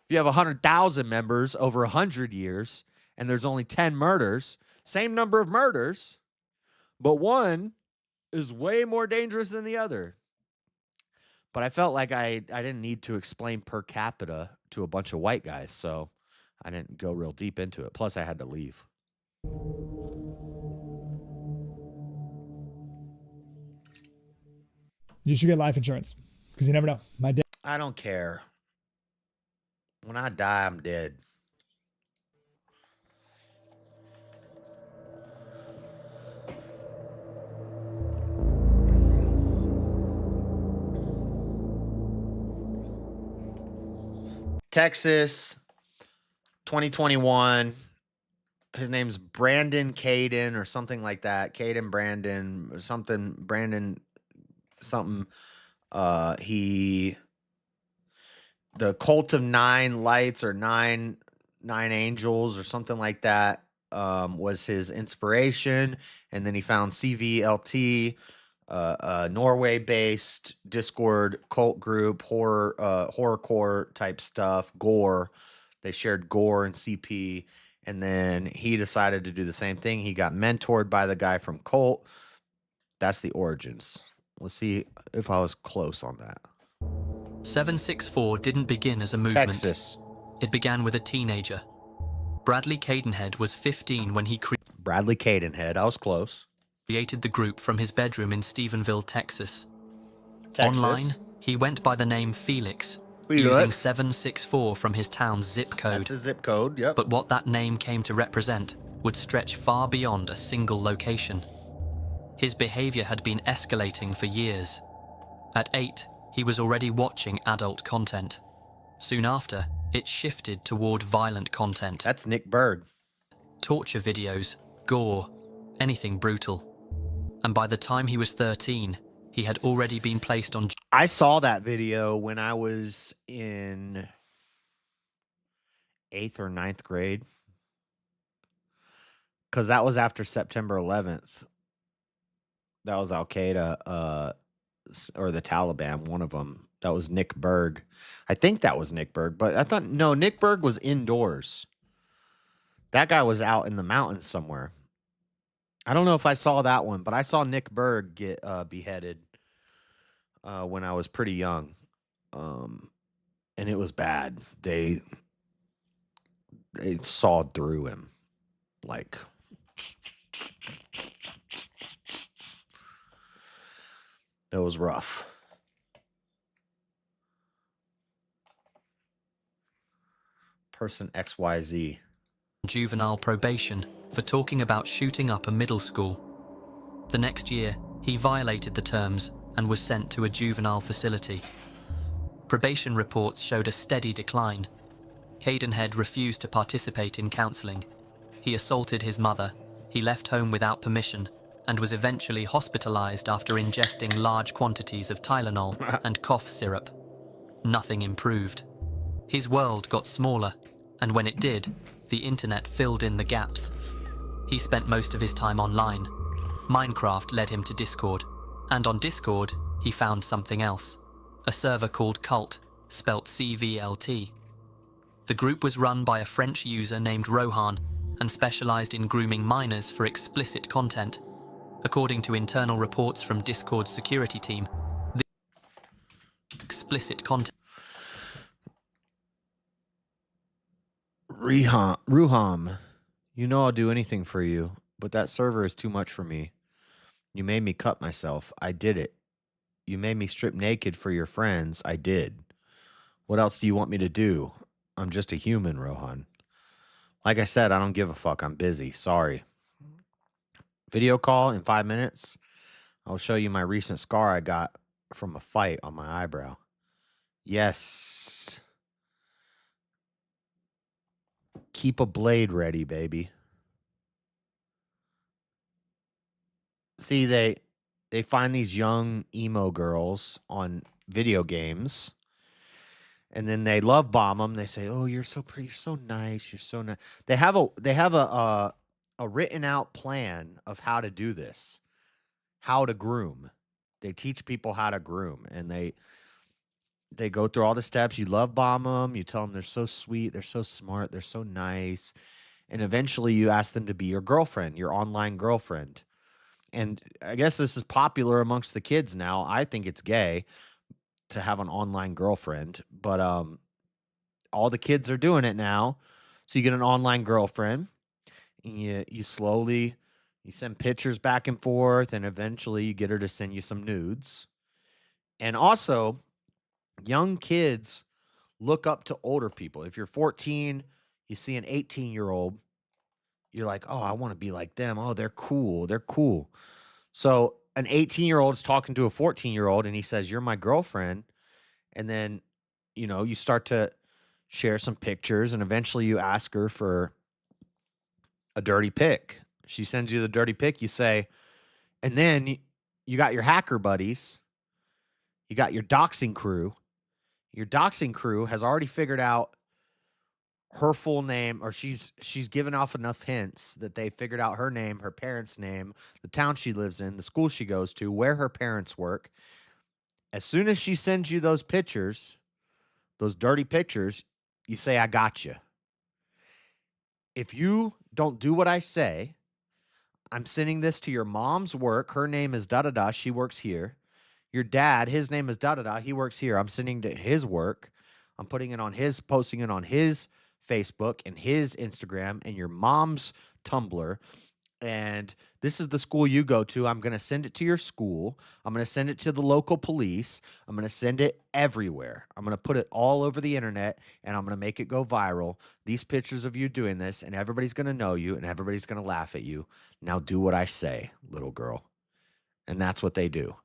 If you have 100,000 members over 100 years and there's only 10 murders, same number of murders, but one is way more dangerous than the other. But I felt like I didn't need to explain per capita to a bunch of white guys, so I didn't go real deep into it. Plus, I had to leave. You should get life insurance because you never know. My dad. I don't care. When I die, I'm dead. Texas, 2021. His name's Brandon Caden or something like that. Caden Brandon or something. Brandon something. The Cult of Nine Lights or nine Angels or something like that was his inspiration. And then he found CVLT, Norway-based Discord cult group, horrorcore type stuff, gore. They shared gore and CP. And then he decided to do the same thing. He got mentored by the guy from Cult. That's the origins. Let's see if I was close on that. 764 didn't begin as a movement. Texas. It began with a teenager. Bradley Cadenhead was 15 when he Bradley Cadenhead, I was close. Created the group from his bedroom in Stephenville, Texas. Online, he went by the name Felix, using 764 from his town's zip code. That's a zip code, yep. But what that name came to represent would stretch far beyond a single location. His behavior had been escalating for years. At 8, he was already watching adult content. Soon after, it shifted toward violent content. That's Nick Berg. Torture videos, gore, anything brutal. And by the time he was 13, he had already been placed on... I saw that video when I was in 8th or 9th grade. Because that was after September 11th. That was Al-Qaeda or the Taliban, one of them. That was Nick Berg. I think that was Nick Berg, but I thought, no, Nick Berg was indoors. That guy was out in the mountains somewhere. I don't know if I saw that one, but I saw Nick Berg get beheaded when I was pretty young. And it was bad. They sawed through him. Like... It was rough. Person XYZ. Juvenile probation for talking about shooting up a middle school. The next year, he violated the terms and was sent to a juvenile facility. Probation reports showed a steady decline. Cadenhead refused to participate in counseling. He assaulted his mother. He left home without permission and was eventually hospitalized after ingesting large quantities of Tylenol and cough syrup. Nothing improved. His world got smaller, and when it did, the internet filled in the gaps. He spent most of his time online. Minecraft led him to Discord, and on Discord, he found something else. A server called Cult, spelt CVLT. The group was run by a French user named Rohan and specialized in grooming minors for explicit content. According to internal reports from Discord's security team, the explicit content... Ruham, you know I'll do anything for you, but that server is too much for me. You made me cut myself. I did it. You made me strip naked for your friends. I did. What else do you want me to do? I'm just a human, Rohan. Like I said, I don't give a fuck. I'm busy. Sorry. video call in 5 minutes, I'll show you my recent scar I got from a fight on my eyebrow. Yes. Keep a blade ready, baby. See, they find these young emo girls on video games, and then they love bomb them. They say, "Oh, you're so pretty, you're so nice, you're so nice." They have a written out plan of how to do this, how to groom. They teach people how to groom, and they go through all the steps. You love bomb them. You tell them they're so sweet, they're so smart, they're so nice, and eventually you ask them to be your girlfriend, your online girlfriend. And I guess this is popular amongst the kids now. I think it's gay to have an online girlfriend, but all the kids are doing it now. So you get an online girlfriend, and you slowly you send pictures back and forth, and eventually you get her to send you some nudes. And also, young kids look up to older people. If you're 14, you see an 18-year-old, you're like, "Oh, I want to be like them. Oh, they're cool. They're cool." So an 18-year-old is talking to a 14-year-old, and he says, "You're my girlfriend." And then, you start to share some pictures, and eventually you ask her for a dirty pic. She sends you the dirty pic. You say, and then you got your hacker buddies. You got your doxing crew. Your doxing crew has already figured out her full name, or she's given off enough hints that they figured out her name, her parents' name, the town she lives in, the school she goes to, where her parents work. As soon as she sends you those pictures, those dirty pictures, you say, "I got you." If you don't do what I say, I'm sending this to your mom's work. Her name is da-da-da. She works here. Your dad, his name is da-da-da. He works here. I'm sending to his work. I'm posting it on his Facebook and his Instagram and your mom's Tumblr. And this is the school you go to. I'm going to send it to your school. I'm going to send it to the local police. I'm going to send it everywhere. I'm going to put it all over the internet, and I'm going to make it go viral. These pictures of you doing this, and everybody's going to know you, and everybody's going to laugh at you. Now do what I say, little girl. And that's what they do.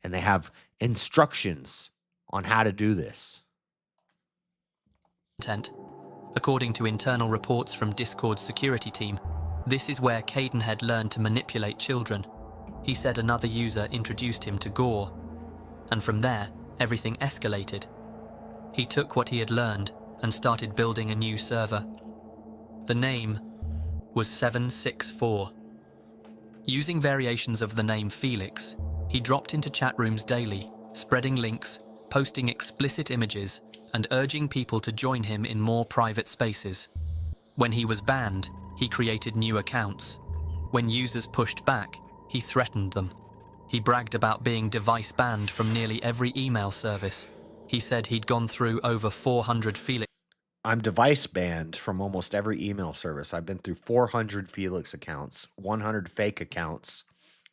And they have instructions on how to do this. According to internal reports from Discord's security team, this is where Caden had learned to manipulate children. He said another user introduced him to Gore, and from there, everything escalated. He took what he had learned and started building a new server. The name was 764. Using variations of the name Felix, he dropped into chat rooms daily, spreading links, posting explicit images, and urging people to join him in more private spaces. When he was banned, he created new accounts. When users pushed back, he threatened them. He bragged about being device banned from nearly every email service. He said he'd gone through over 400 Felix. I'm device banned from almost every email service. I've been through 400 Felix accounts, 100 fake accounts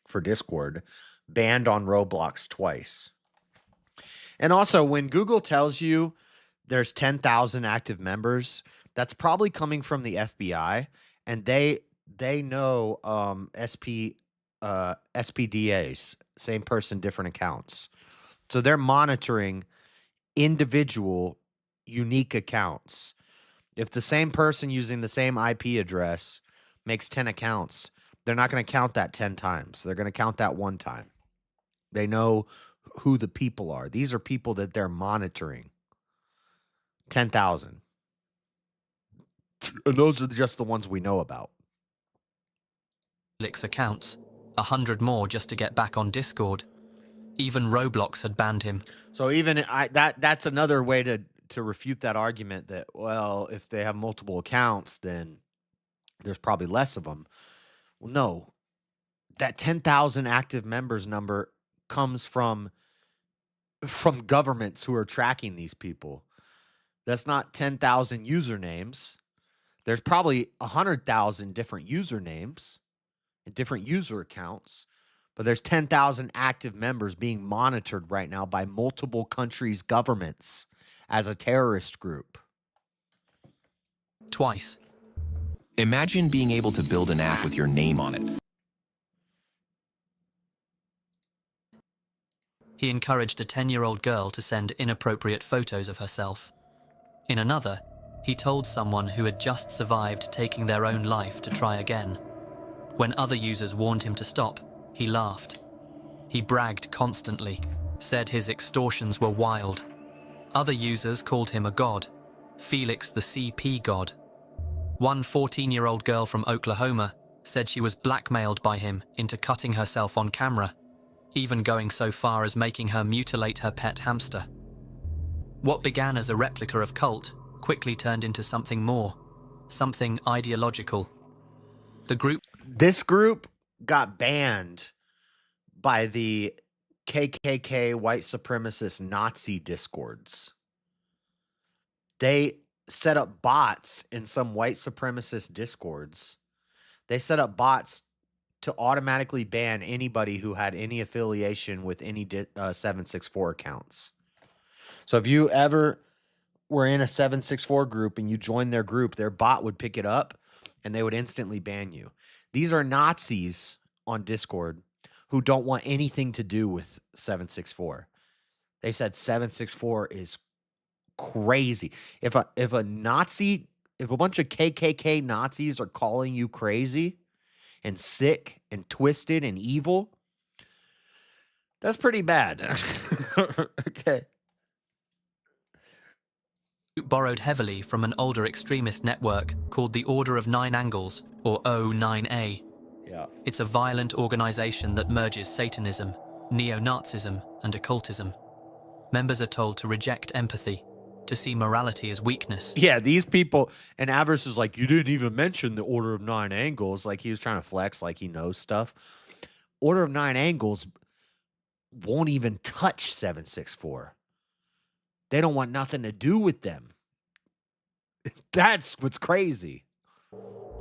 for Discord, banned on Roblox twice. And also, when Google tells you there's 10,000 active members, that's probably coming from the FBI, and they know SPDAs, same person, different accounts. So they're monitoring individual unique accounts. If the same person using the same IP address makes 10 accounts, they're not going to count that 10 times. They're going to count that one time. They know who the people are. These are people that they're monitoring. 10,000. And those are just the ones we know about. Felix accounts, 100 more just to get back on Discord. Even Roblox had banned him. So even that's another way to refute that argument that, well, if they have multiple accounts, then there's probably less of them. Well, no. That 10,000 active members number comes from governments who are tracking these people. That's not 10,000 usernames. There's probably 100,000 different usernames and different user accounts, but there's 10,000 active members being monitored right now by multiple countries' governments as a terrorist group. Twice. Imagine being able to build an app with your name on it. he encouraged a 10-year-old girl to send inappropriate photos of herself. In another, he told someone who had just survived taking their own life to try again. When other users warned him to stop, he laughed. He bragged constantly, said his extortions were wild. Other users called him a god, Felix the CP god. One 14-year-old girl from Oklahoma said she was blackmailed by him into cutting herself on camera, even going so far as making her mutilate her pet hamster. What began as a replica of cult quickly turned into something more, something ideological. This group got banned by the KKK white supremacist Nazi discords. They set up bots in some white supremacist discords. They set up bots to automatically ban anybody who had any affiliation with any 764 accounts. So if you ever were in a 764 group and you joined their group, their bot would pick it up and they would instantly ban you. These are Nazis on Discord who don't want anything to do with 764. They said 764 is crazy. If a bunch of KKK Nazis are calling you crazy and sick and twisted and evil, that's pretty bad. Okay. Borrowed heavily from an older extremist network called the Order of Nine Angles, or O9A. Yeah. It's a violent organization that merges Satanism, neo-Nazism, and occultism. Members are told to reject empathy, to see morality as weakness. Yeah, these people, and Avarice is like, you didn't even mention the Order of Nine Angles. Like he was trying to flex like he knows stuff. Order of Nine Angles won't even touch 764. They don't want nothing to do with them. That's what's crazy.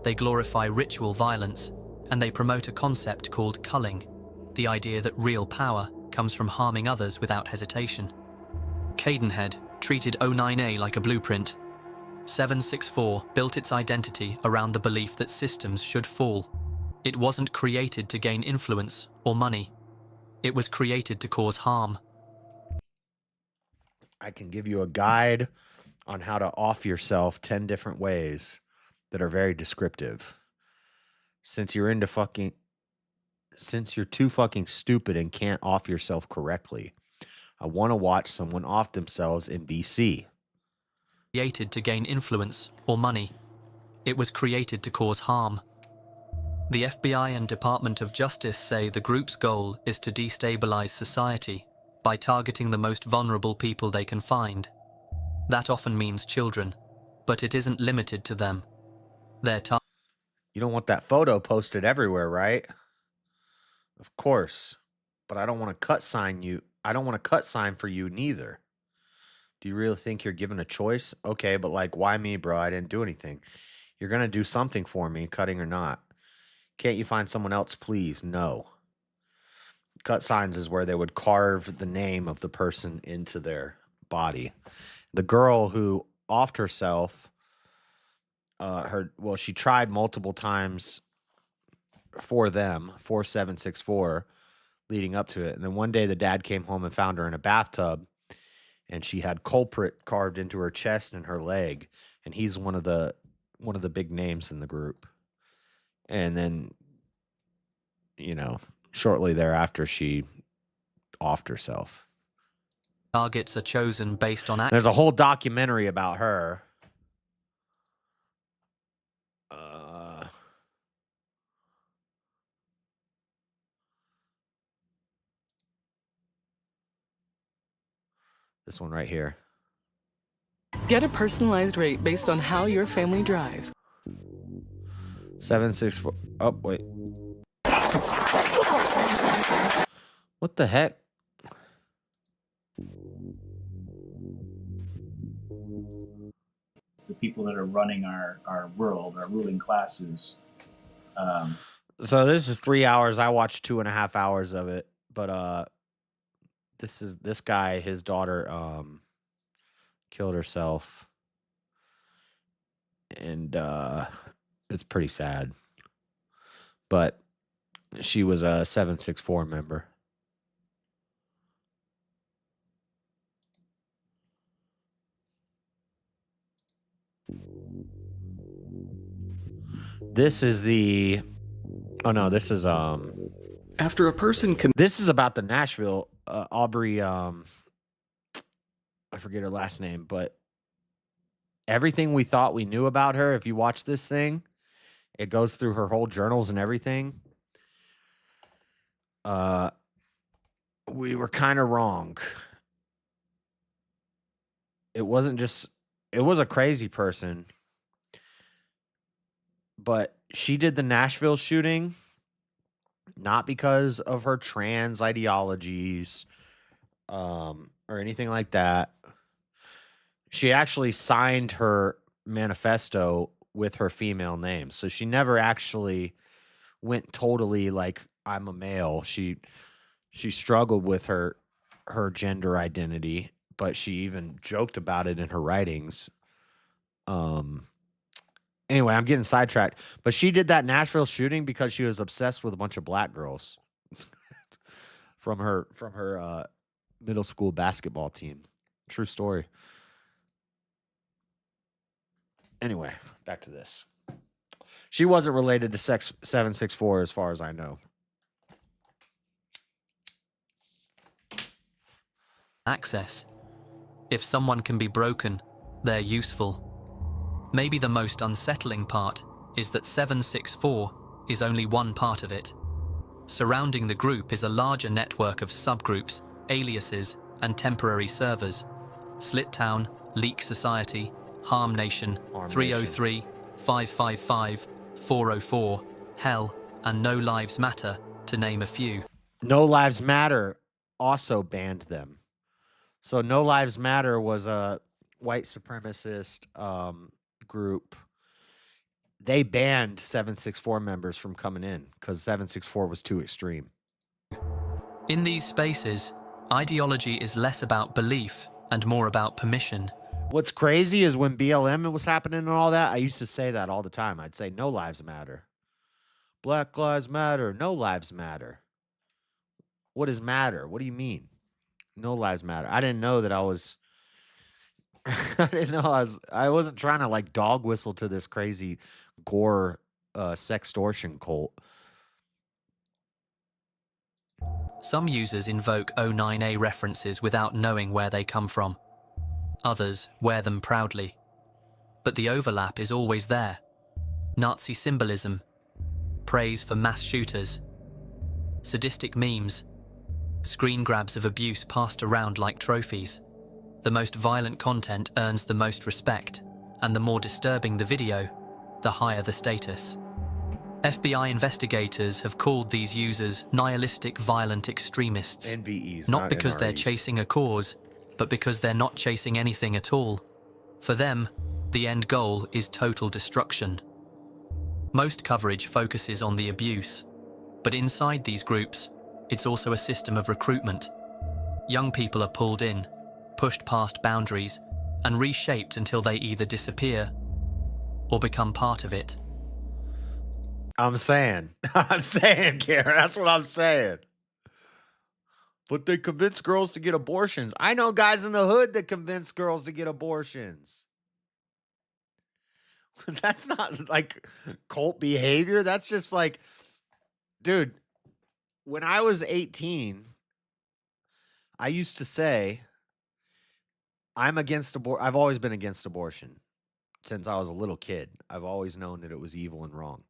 They glorify ritual violence, and they promote a concept called culling, the idea that real power comes from harming others without hesitation. Cadenhead treated O9A like a blueprint. 764 built its identity around the belief that systems should fall. It wasn't created to gain influence or money. It was created to cause harm. I can give you a guide on how to off yourself 10 different ways that are very descriptive. Since you're too fucking stupid and can't off yourself correctly, I want to watch someone off themselves in BC. Created to gain influence or money. It was created to cause harm. The FBI and Department of Justice say the group's goal is to destabilize society by targeting the most vulnerable people they can find. That often means children, but it isn't limited to them. You don't want that photo posted everywhere, right? Of course. But I don't want to cut sign you. I don't want to cut sign for you neither. Do you really think you're given a choice? Okay, but like, why me, bro? I didn't do anything. You're going to do something for me, cutting or not. Can't you find someone else, please? No. Cut signs is where they would carve the name of the person into their body. The girl who offed herself, she tried multiple times for 764, leading up to it. And then one day the dad came home and found her in a bathtub, and she had culprit carved into her chest and her leg. And he's one of the big names in the group. And then, shortly thereafter, she offed herself. Targets are chosen based on... There's a whole documentary about her. This one right here. Get a personalized rate based on how your family drives. 764. Oh, wait. What the heck? The people that are running our world, our ruling classes. So this is 3 hours. I watched 2.5 hours of it, but this guy, his daughter killed herself, and it's pretty sad. But she was a 764 member. This is the. Oh no, this is After a person This is about the Nashville Aubrey. I forget her last name, but everything we thought we knew about her. If you watch this thing, it goes through her whole journals and everything. We were kind of wrong. It wasn't just. It was a crazy person, but she did the Nashville shooting not because of her trans ideologies or anything like that. She actually signed her manifesto with her female name. So she never actually went totally like, I'm a male. She struggled with her gender identity, but she even joked about it in her writings. Anyway, I'm getting sidetracked. But she did that Nashville shooting because she was obsessed with a bunch of black girls from her middle school basketball team. True story. Anyway, back to this. She wasn't related to Sex 764 as far as I know. Access. If someone can be broken, they're useful. Maybe the most unsettling part is that 764 is only one part of it. Surrounding the group is a larger network of subgroups, aliases, and temporary servers. Slittown, Leak Society, Harm Nation, 303, 555, 404, Hell, and No Lives Matter, to name a few. No Lives Matter also banned them. So No Lives Matter was a white supremacist group. They banned 764 members from coming in because 764 was too extreme. In these spaces, ideology is less about belief and more about permission. What's crazy is when BLM was happening and all that, I used to say that all the time. I'd say no lives matter. Black lives matter. No lives matter. What is matter? What do you mean? No lives matter. I didn't know that I was I wasn't trying to like dog whistle to this crazy gore sextortion cult. Some users invoke 09A references without knowing where they come from. Others wear them proudly. But the overlap is always there. Nazi symbolism, praise for mass shooters, sadistic memes, screen grabs of abuse passed around like trophies. The most violent content earns the most respect, and the more disturbing the video, the higher the status. FBI investigators have called these users nihilistic violent extremists. NVEs, not because they're chasing a cause, but because they're not chasing anything at all. For them, the end goal is total destruction. Most coverage focuses on the abuse, but inside these groups, it's also a system of recruitment. Young people are pulled in, pushed past boundaries, and reshaped until they either disappear or become part of it. I'm saying, Karen, that's what I'm saying. But they convince girls to get abortions. I know guys in the hood that convince girls to get abortions. That's not like cult behavior. That's just like, dude, when I was 18, I used to say, I'm against abortion. I've always been against abortion since I was a little kid. I've always known that it was evil and wrong.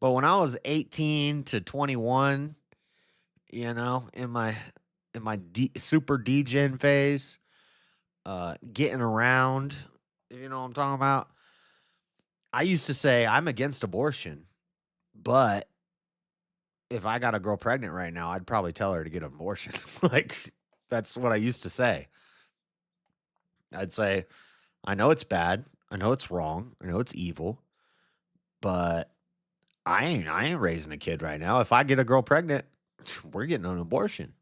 But when I was 18 to 21, you know, in my super degen phase, getting around, you know what I'm talking about? I used to say I'm against abortion, but if I got a girl pregnant right now, I'd probably tell her to get an abortion. Like, that's what I used to say. I'd say, I know it's bad. I know it's wrong. I know it's evil, but I ain't raising a kid right now. If I get a girl pregnant, we're getting an abortion.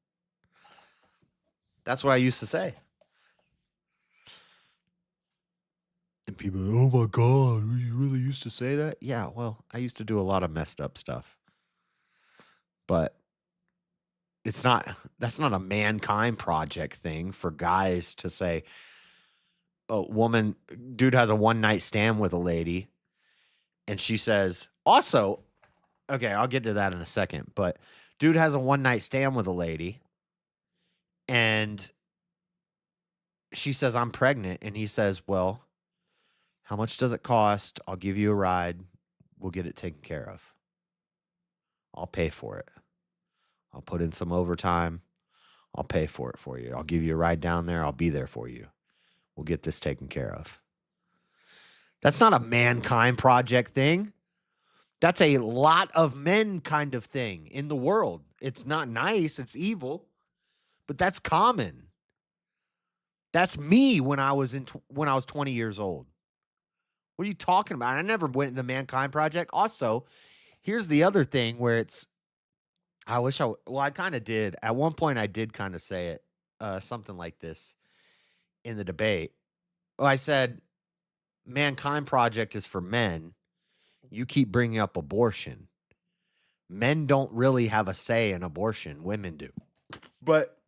That's what I used to say. And people, oh my God, you really used to say that? Yeah, well, I used to do a lot of messed up stuff. But that's not a mankind project thing for guys to say, dude has a one night stand with a lady And she says, also, okay, I'll get to that in a second, but dude has a one-night stand with a lady, and she says, I'm pregnant, and he says, well, how much does it cost? I'll give you a ride. We'll get it taken care of. I'll pay for it. I'll put in some overtime. I'll pay for it for you. I'll give you a ride down there. I'll be there for you. We'll get this taken care of. That's not a mankind project thing. That's a lot of men kind of thing in the world. It's not nice. It's evil, but that's common. That's me when I was 20 years old. What are you talking about? I never went in the mankind project. Also, here's the other thing where I kind of did. At one point, I did kind of say it, something like this in the debate. Well, I said, mankind project is for men. You keep bringing up abortion. Men don't really have a say in abortion. Women do. But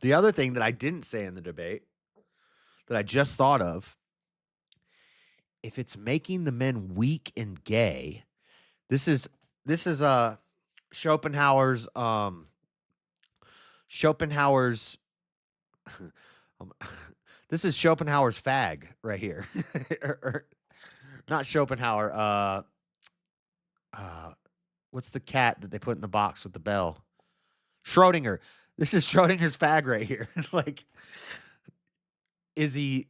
the other thing that I didn't say in the debate that I just thought of, if it's making the men weak and gay, this is Schopenhauer's this is Schopenhauer's fag right here. Not Schopenhauer. What's the cat that they put in the box with the bell? Schrodinger. This is Schrodinger's fag right here. Like, is he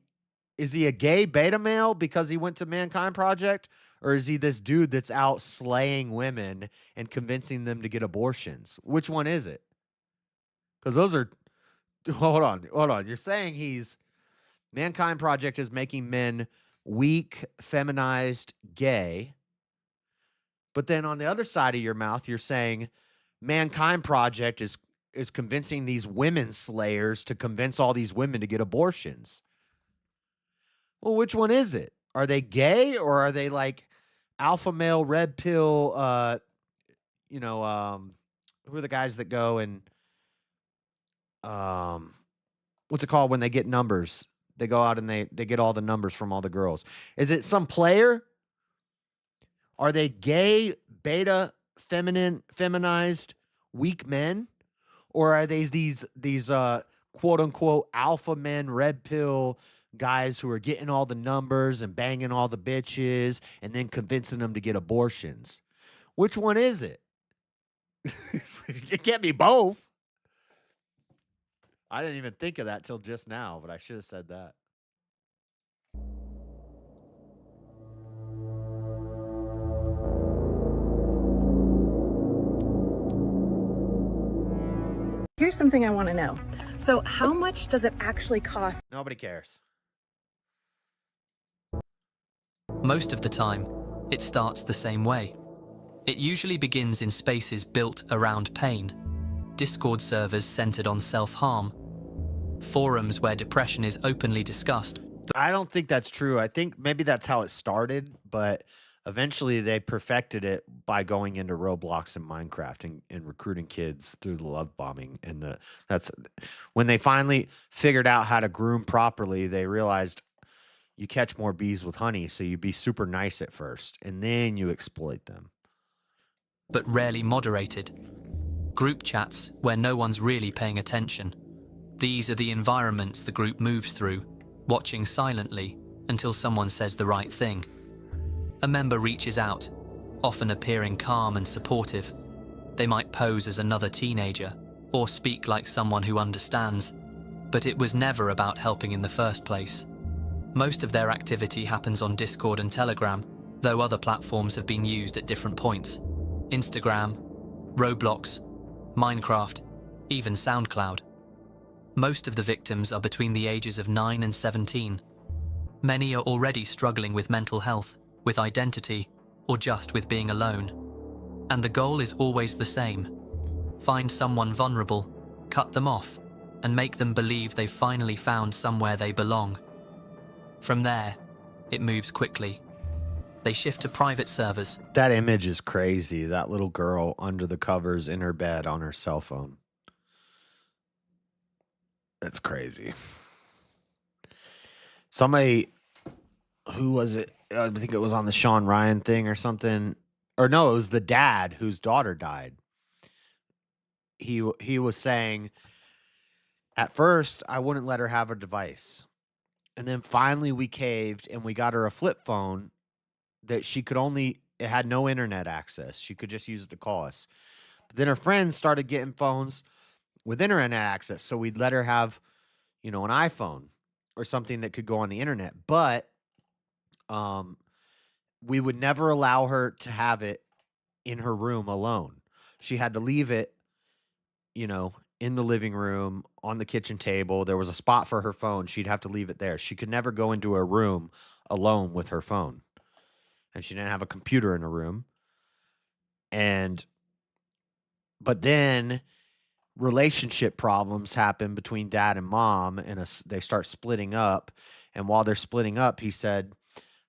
a gay beta male because he went to Mankind Project? Or is he this dude that's out slaying women and convincing them to get abortions? Which one is it? Because those are... Hold on. You're saying Mankind Project is making men weak, feminized, gay. But then on the other side of your mouth, you're saying Mankind Project is convincing these women slayers to convince all these women to get abortions. Well, which one is it? Are they gay or are they like alpha male, red pill, who are the guys that go and, what's it called when they get numbers? They go out and they get all the numbers from all the girls. Is it some player? Are they gay, beta, feminized, weak men? Or are they these quote unquote alpha men, red pill guys who are getting all the numbers and banging all the bitches and then convincing them to get abortions? Which one is it? It can't be both. I didn't even think of that till just now, but I should have said that. Here's something I want to know. So how much does it actually cost? Nobody cares. Most of the time, it starts the same way. It usually begins in spaces built around pain, Discord servers centered on self-harm, forums where depression is openly discussed. I don't think that's true. I think maybe that's how it started, but eventually they perfected it by going into Roblox and Minecraft and recruiting kids through the love bombing. And that's when they finally figured out how to groom properly. They realized you catch more bees with honey, so you be super nice at first, and then you exploit them. But rarely moderated. Group chats where no one's really paying attention. These are the environments the group moves through, watching silently until someone says the right thing. A member reaches out, often appearing calm and supportive. They might pose as another teenager or speak like someone who understands, but it was never about helping in the first place. Most of their activity happens on Discord and Telegram, though other platforms have been used at different points. Instagram, Roblox, Minecraft, even SoundCloud. Most of the victims are between the ages of 9 and 17. Many are already struggling with mental health, with identity, or just with being alone. And the goal is always the same. Find someone vulnerable, cut them off, and make them believe they've finally found somewhere they belong. From there, it moves quickly. They shift to private servers. That image is crazy. That little girl under the covers in her bed on her cell phone. That's crazy. Somebody who was it? I think it was on the Sean Ryan thing or something. Or no, it was the dad whose daughter died. He was saying, at first, I wouldn't let her have a device. And then finally we caved and we got her a flip phone that it had no internet access. She could just use it to call us. But then her friends started getting phones with internet access. So we'd let her have, an iPhone or something that could go on the internet. But we would never allow her to have it in her room alone. She had to leave it, in the living room, on the kitchen table. There was a spot for her phone. She'd have to leave it there. She could never go into a room alone with her phone. And she didn't have a computer in her room. But then relationship problems happen between dad and mom, and they start splitting up. And while they're splitting up, he said,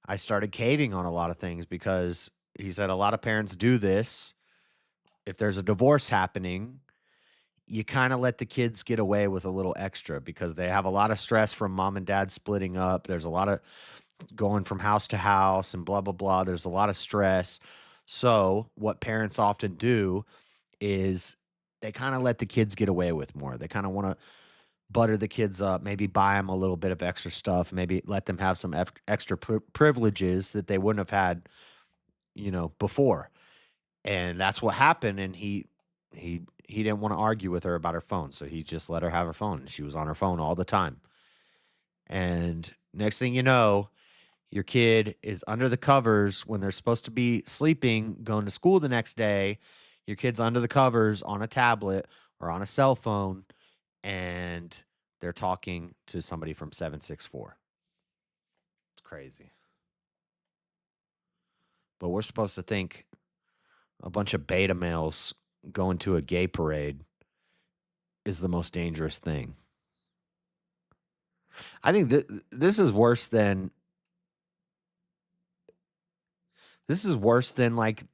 I started caving on a lot of things because he said a lot of parents do this. If there's a divorce happening, you kind of let the kids get away with a little extra because they have a lot of stress from mom and dad splitting up. There's a lot of going from house to house and blah, blah, blah. There's a lot of stress. So what parents often do is they kind of let the kids get away with more. They kind of want to butter the kids up, maybe buy them a little bit of extra stuff, maybe let them have some extra privileges that they wouldn't have had, before. And that's what happened. And he didn't want to argue with her about her phone. So he just let her have her phone. She was on her phone all the time. And next thing you know, your kid is under the covers when they're supposed to be sleeping, going to school the next day. Your kid's under the covers on a tablet or on a cell phone, and they're talking to somebody from 764. It's crazy. But we're supposed to think a bunch of beta males going to a gay parade is the most dangerous thing. I think this is worse than like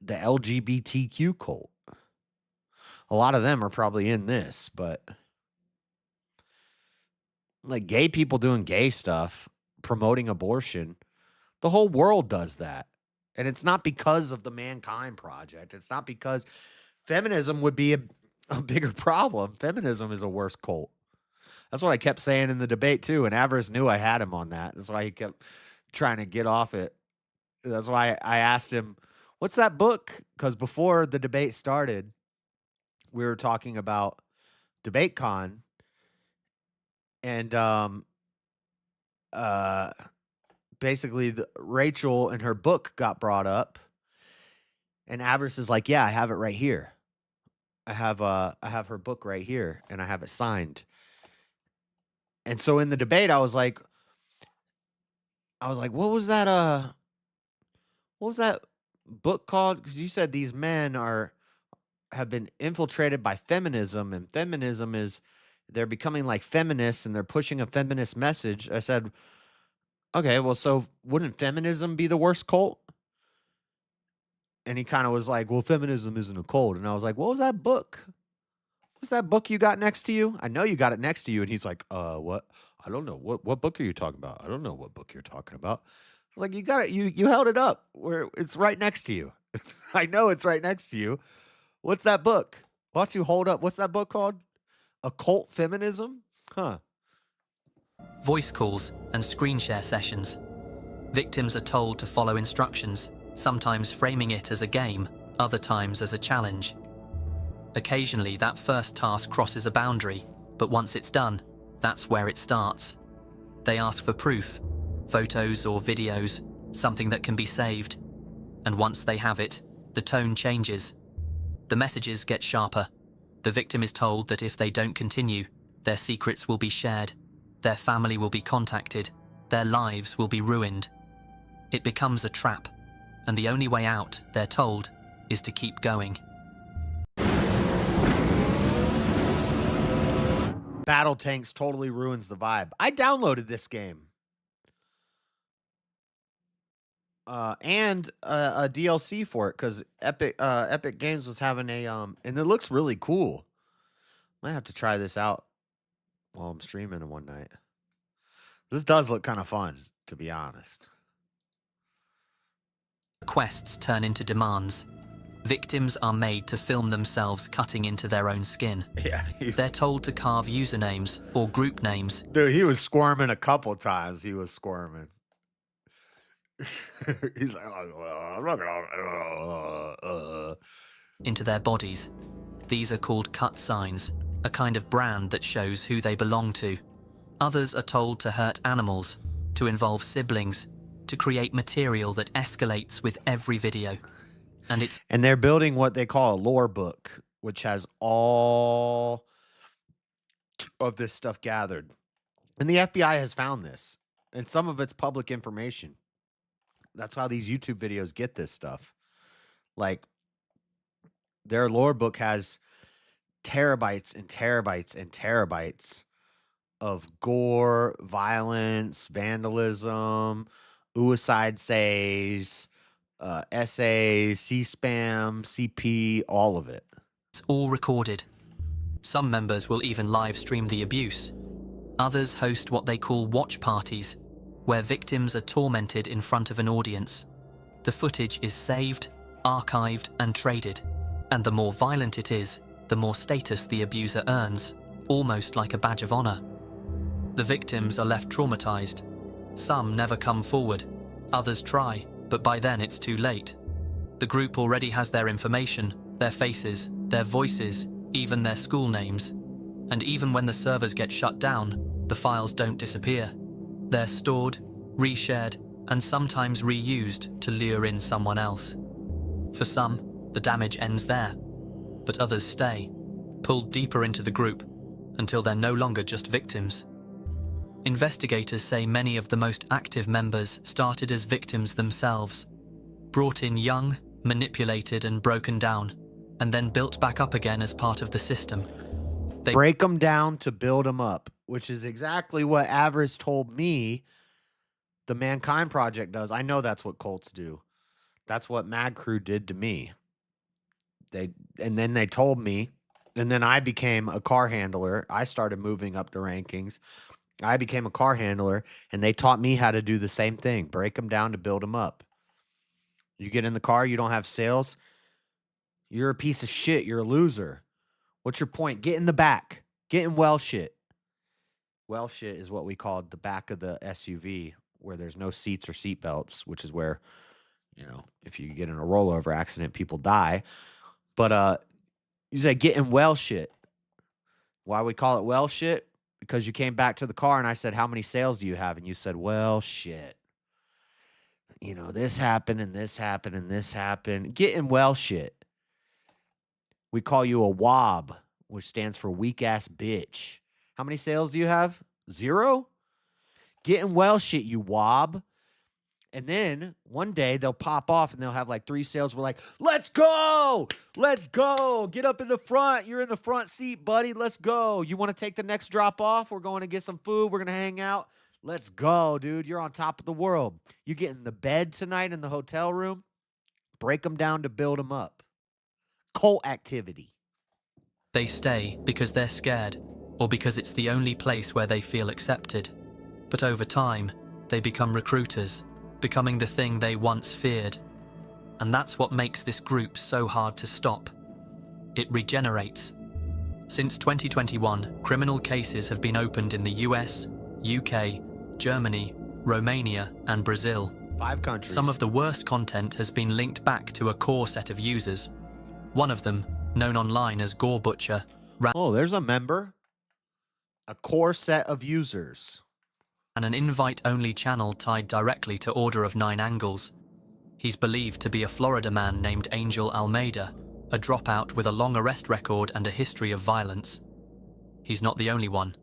the LGBTQ cult. A lot of them are probably in this, but like gay people doing gay stuff, promoting abortion, the whole world does that. And it's not because of the Mankind Project. It's not because feminism would be a bigger problem. Feminism is a worse cult. That's what I kept saying in the debate too. And Avarice knew I had him on that. That's why he kept trying to get off it. That's why I asked him, what's that book? Because before the debate started, we were talking about DebateCon. And basically Rachel and her book got brought up. And Avarice is like, yeah, I have it right here. I have her book right here, and I have it signed. And so in the debate, I was like, what was that book called? Because you said these men have been infiltrated by feminism, and feminism is they're becoming like feminists and they're pushing a feminist message. I said, okay, well, so wouldn't feminism be the worst cult? And he kind of was like, well, feminism isn't a cult. And I was like, what was that book? What's that book you got next to you? I know you got it next to you. And he's like, what? I don't know. What book are you talking about? I don't know what book you're talking about. I was like, you got it. You held it up where it's right next to you. I know it's right next to you. What's that book? Why don't you hold up? What's that book called? Occult Feminism? Huh. Voice calls and screen share sessions. Victims are told to follow instructions, sometimes framing it as a game, other times as a challenge. Occasionally, that first task crosses a boundary, but once it's done, that's where it starts. They ask for proof, photos or videos, something that can be saved. And once they have it, the tone changes. The messages get sharper. The victim is told that if they don't continue, their secrets will be shared, their family will be contacted, their lives will be ruined. It becomes a trap, and the only way out, they're told, is to keep going. Battle Tanks totally ruins the vibe. I downloaded this game. And a DLC for it because Epic Games was having and it looks really cool. Might have to try this out while I'm streaming one night. This does look kind of fun, to be honest. Requests turn into demands. Victims are made to film themselves cutting into their own skin. Yeah, they're told to carve usernames or group names. Dude, he was squirming a couple times. He was squirming. He's like, oh, I'm not gonna. Into their bodies. These are called cut signs, a kind of brand that shows who they belong to. Others are told to hurt animals, to involve siblings, to create material that escalates with every video. And they're building what they call a lore book, which has all of this stuff gathered. And the FBI has found this, and some of it's public information. That's how these YouTube videos get this stuff. Like, their lore book has terabytes and terabytes and terabytes of gore, violence, vandalism, suicide essays, C-spam, CP, all of it. It's all recorded. Some members will even live stream the abuse. Others host what they call watch parties, where victims are tormented in front of an audience. The footage is saved, archived, and traded. And the more violent it is, the more status the abuser earns, almost like a badge of honor. The victims are left traumatized. Some never come forward. Others try, but by then it's too late. The group already has their information, their faces, their voices, even their school names. And even when the servers get shut down, the files don't disappear. They're stored, reshared, and sometimes reused to lure in someone else. For some, the damage ends there, but others stay, pulled deeper into the group, until they're no longer just victims. Investigators say many of the most active members started as victims themselves, brought in young, manipulated and broken down, and then built back up again as part of the system. They break them down to build them up, which is exactly what Avarice told me the Mankind Project does. I know that's what cults do. That's what Mad Crew did to me. And then they told me, and then I became a car handler. I started moving up the rankings. I became a car handler, and they taught me how to do the same thing. Break them down to build them up. You get in the car, you don't have sales. You're a piece of shit. You're a loser. What's your point? Get in the back. Get in well shit. Well shit is what we called the back of the SUV, where there's no seats or seat belts, which is where, you know, if you get in a rollover accident, people die. But you say get in well shit. Why we call it well shit? Because you came back to the car and I said, how many sales do you have? And you said, well, shit. You know, this happened and this happened and this happened. Get in well shit. We call you a wob, which stands for weak ass bitch. How many sales do you have? 0? Get in well shit, you wob. And then one day they'll pop off and they'll have like 3 sales. We're like, let's go. Let's go. Get up in the front. You're in the front seat, buddy. Let's go. You want to take the next drop off? We're going to get some food. We're going to hang out. Let's go, dude. You're on top of the world. You get in the bed tonight in the hotel room. Break them down to build them up. Cult activity. They stay because they're scared, or because it's the only place where they feel accepted. But over time, they become recruiters, becoming the thing they once feared. And that's what makes this group so hard to stop. It regenerates. Since 2021, criminal cases have been opened in the US, UK, Germany, Romania, and Brazil. 5 countries. Some of the worst content has been linked back to a core set of users. One of them, known online as Gore Butcher, oh, there's a member. A core set of users. And an invite-only channel tied directly to Order of Nine Angles. He's believed to be a Florida man named Angel Almeida, a dropout with a long arrest record and a history of violence. He's not the only one.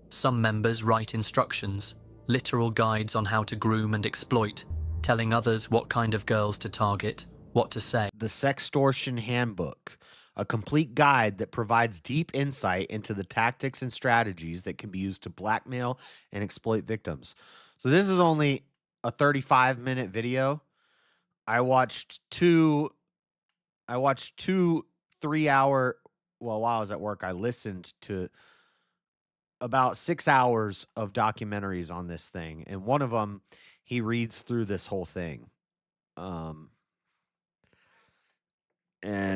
Some members write instructions, literal guides on how to groom and exploit, telling others what kind of girls to target, what to say. The Sextortion Handbook, a complete guide that provides deep insight into the tactics and strategies that can be used to blackmail and exploit victims. So this is only a 35-minute video. I watched two 3-hour, well, while I was at work, I listened to about 6 hours of documentaries on this thing. And one of them, he reads through this whole thing. And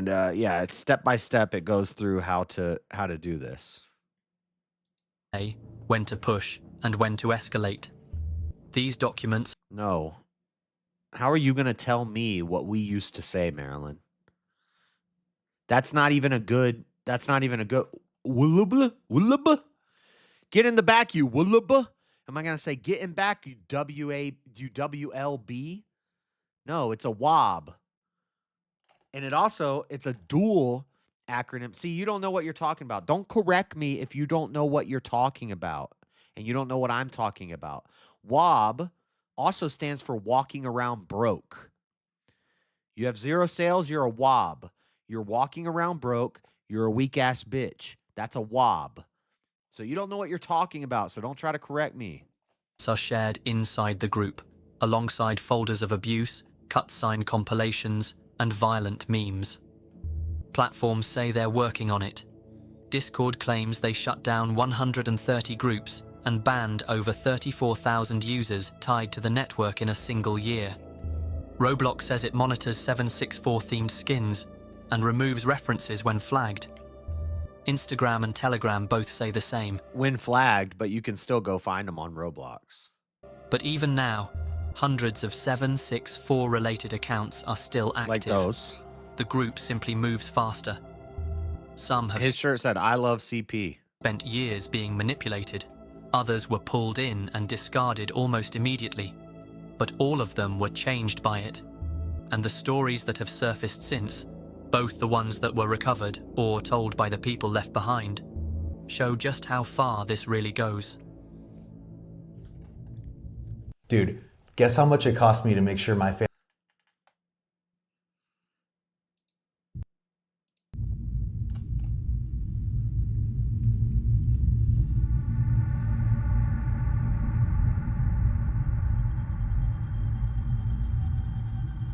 yeah, it's step by step. It goes through how to do this. When to push and when to escalate. These documents. No. How are you going to tell me what we used to say, Marilyn? That's not even a good. Woolaba? Woolaba? Get in the back, you woolaba. Am I going to say get in back, you WLB? No, it's a WOB. And it's a dual acronym. See, you don't know what you're talking about. Don't correct me if you don't know what you're talking about and you don't know what I'm talking about. WOB also stands for walking around broke. You have 0 sales, you're a WOB. You're walking around broke, you're a weak ass bitch. That's a WOB. So you don't know what you're talking about, so don't try to correct me. Are shared inside the group, alongside folders of abuse, cut sign compilations, and violent memes. Platforms say they're working on it. Discord claims they shut down 130 groups and banned over 34,000 users tied to the network in a single year. Roblox says it monitors 764-themed skins and removes references when flagged. Instagram and Telegram both say the same. When flagged, but you can still go find them on Roblox. But even now, hundreds of 764-related accounts are still active. Like those. The group simply moves faster. Some have... His shirt said, I love CP. ...spent years being manipulated. Others were pulled in and discarded almost immediately. But all of them were changed by it. And the stories that have surfaced since, both the ones that were recovered or told by the people left behind, show just how far this really goes. Dude, guess how much it cost me to make sure my family...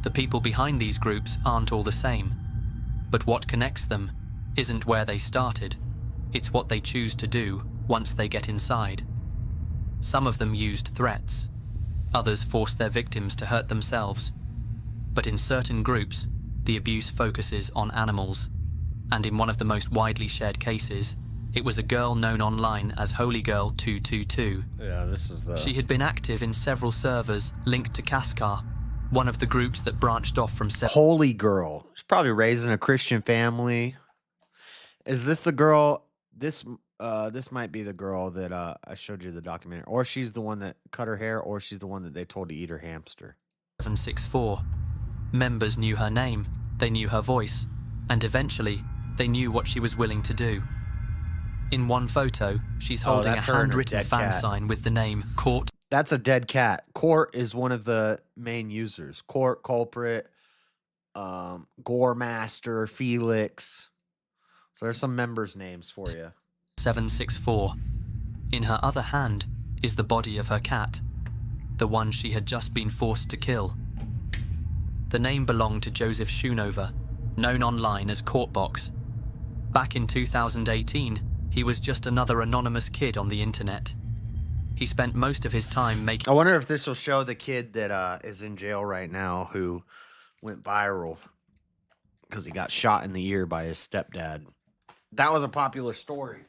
The people behind these groups aren't all the same. But what connects them isn't where they started. It's what they choose to do once they get inside. Some of them used threats. Others forced their victims to hurt themselves. But in certain groups, the abuse focuses on animals. And in one of the most widely shared cases, it was a girl known online as Holy Girl 222. Yeah, this is the... She had been active in several servers linked to Cashapp, one of the groups that branched off from... Holy Girl. She's probably raised in a Christian family. Is this the girl? This might be the girl that I showed you the documentary. Or she's the one that cut her hair, or she's the one that they told to eat her hamster. 764. Members knew her name, they knew her voice, and eventually, they knew what she was willing to do. In one photo, she's holding a handwritten fan sign with the name Court. That's a dead cat. Court is one of the main users. Court, Culprit, Gore Master, Felix. So there's some members' names for you. 764. In her other hand is the body of her cat, the one she had just been forced to kill. The name belonged to Joseph Schoonover, known online as Courtbox. Back in 2018, he was just another anonymous kid on the internet. He spent most of his time making... I wonder if this will show the kid that is in jail right now who went viral because he got shot in the ear by his stepdad. That was a popular story.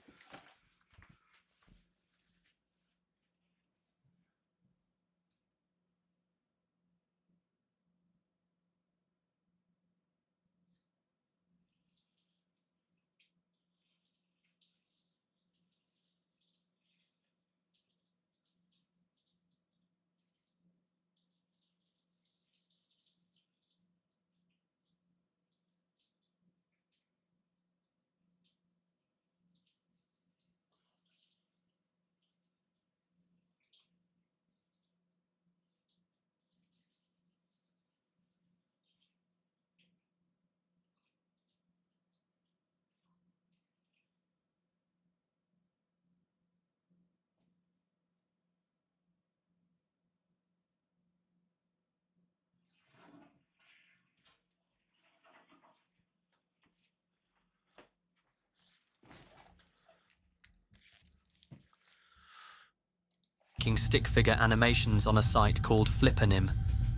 stick figure animations on a site called Flippanim,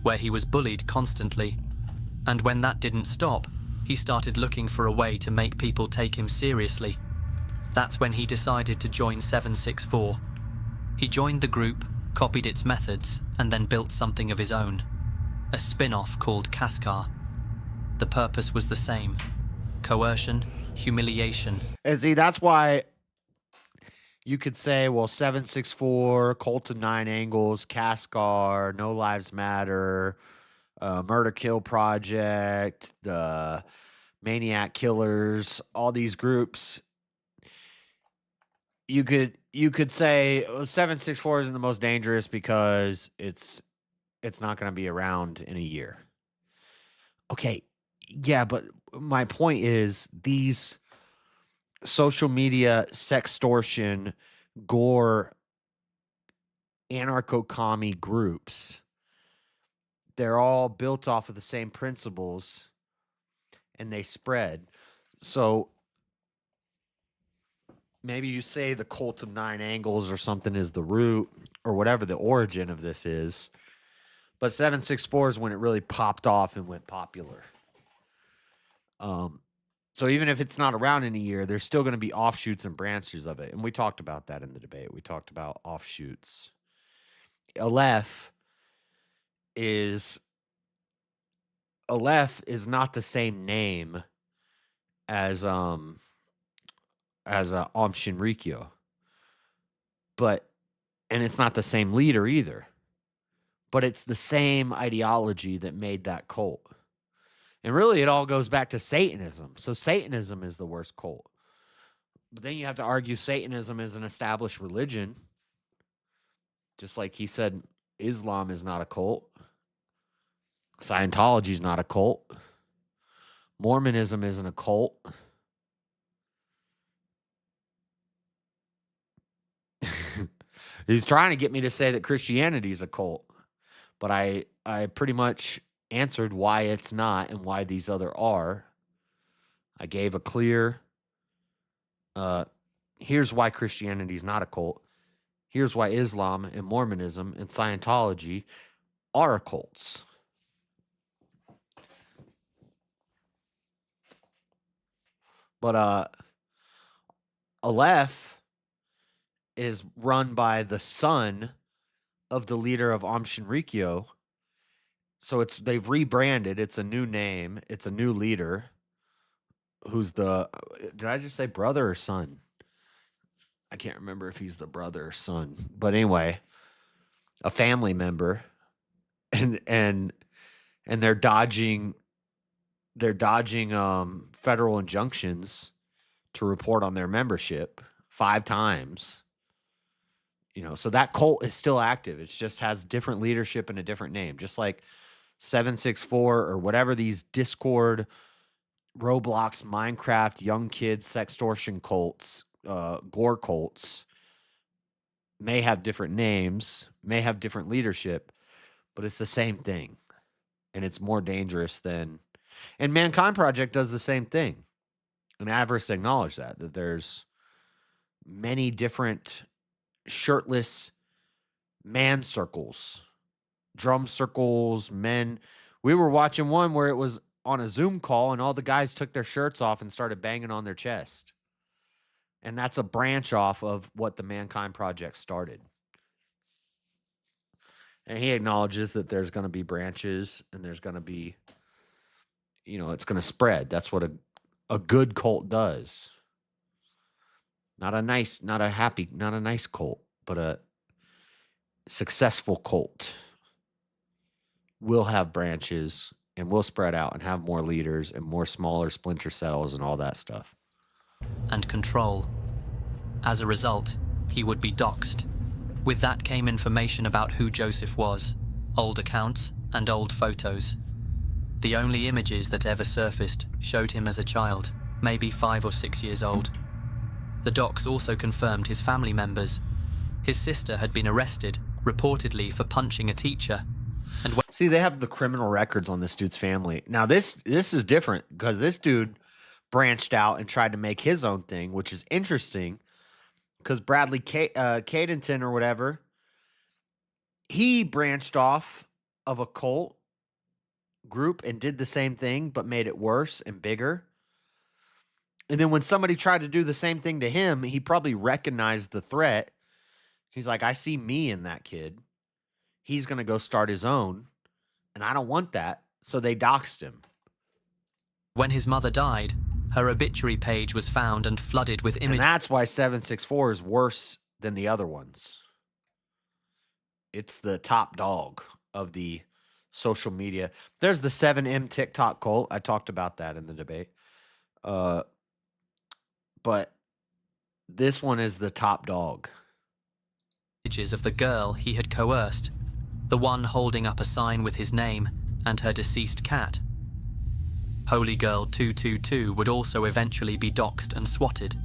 where he was bullied constantly. And when that didn't stop, he started looking for a way to make people take him seriously. That's when he decided to join 764. He joined the group, copied its methods, and then built something of his own. A spin-off called Cashapp. The purpose was the same. Coercion, humiliation. And see, that's why you could say, well, 764, Cult of Nine Angles, Cashapp, No Lives Matter, Murder Kill Project, the Maniac Killers, all these groups. You could say 764 isn't the most dangerous because it's not going to be around in a year. Okay, yeah, but my point is these social media sextortion, gore, anarcho-commie groups, they're all built off of the same principles and they spread. So maybe you say the Cult of Nine Angles or something is the root or whatever the origin of this is. But 764 is when it really popped off and went popular. So even if it's not around in a year, there's still going to be offshoots and branches of it. And we talked about that in the debate. We talked about offshoots. Aleph is not the same name as Om Shinrikyo. And it's not the same leader either. But it's the same ideology that made that cult. And really, it all goes back to Satanism. So Satanism is the worst cult. But then you have to argue Satanism is an established religion. Just like he said, Islam is not a cult. Scientology is not a cult. Mormonism isn't a cult. He's trying to get me to say that Christianity is a cult. But I pretty much answered why it's not and why these other are. I gave a clear, here's why Christianity is not a cult. Here's why Islam and Mormonism and Scientology are cults. But Aleph is run by the son of the leader of Aum Shinrikyo. So they've rebranded. It's a new name. It's a new leader. Who's did I just say brother or son? I can't remember if he's the brother or son. But anyway, a family member. And they're dodging federal injunctions to report on their membership 5 times. So that cult is still active. It just has different leadership and a different name. Just like 764 or whatever these Discord, Roblox, Minecraft, young kids, sextortion cults, gore cults may have different names, may have different leadership, but it's the same thing. And it's more dangerous than... And Mankind Project does the same thing. And Avarice acknowledged that there's many different shirtless man circles, drum circles, men. We were watching one where it was on a Zoom call and all the guys took their shirts off and started banging on their chest. And that's a branch off of what the Mankind Project started. And he acknowledges that there's going to be branches and there's going to be, it's going to spread. That's what a good cult does. Not a nice cult, but a successful cult will have branches and will spread out and have more leaders and more smaller splinter cells and all that stuff. And control. As a result, he would be doxxed. With that came information about who Joseph was, old accounts and old photos. The only images that ever surfaced showed him as a child, maybe 5 or 6 years old. The docs also confirmed his family members. His sister had been arrested, reportedly for punching a teacher. And see, they have the criminal records on this dude's family. Now, this is different because this dude branched out and tried to make his own thing, which is interesting because Bradley Cadenton or whatever, he branched off of a cult group and did the same thing, but made it worse and bigger. And then when somebody tried to do the same thing to him, he probably recognized the threat. He's like, I see me in that kid. He's going to go start his own, and I don't want that. So they doxed him. When his mother died, her obituary page was found and flooded with images. And that's why 764 is worse than the other ones. It's the top dog of the social media. There's the 7M TikTok cult. I talked about that in the debate. But this one is the top dog. Images of the girl he had coerced, the one holding up a sign with his name and her deceased cat. Holy Girl 222 would also eventually be doxed and swatted.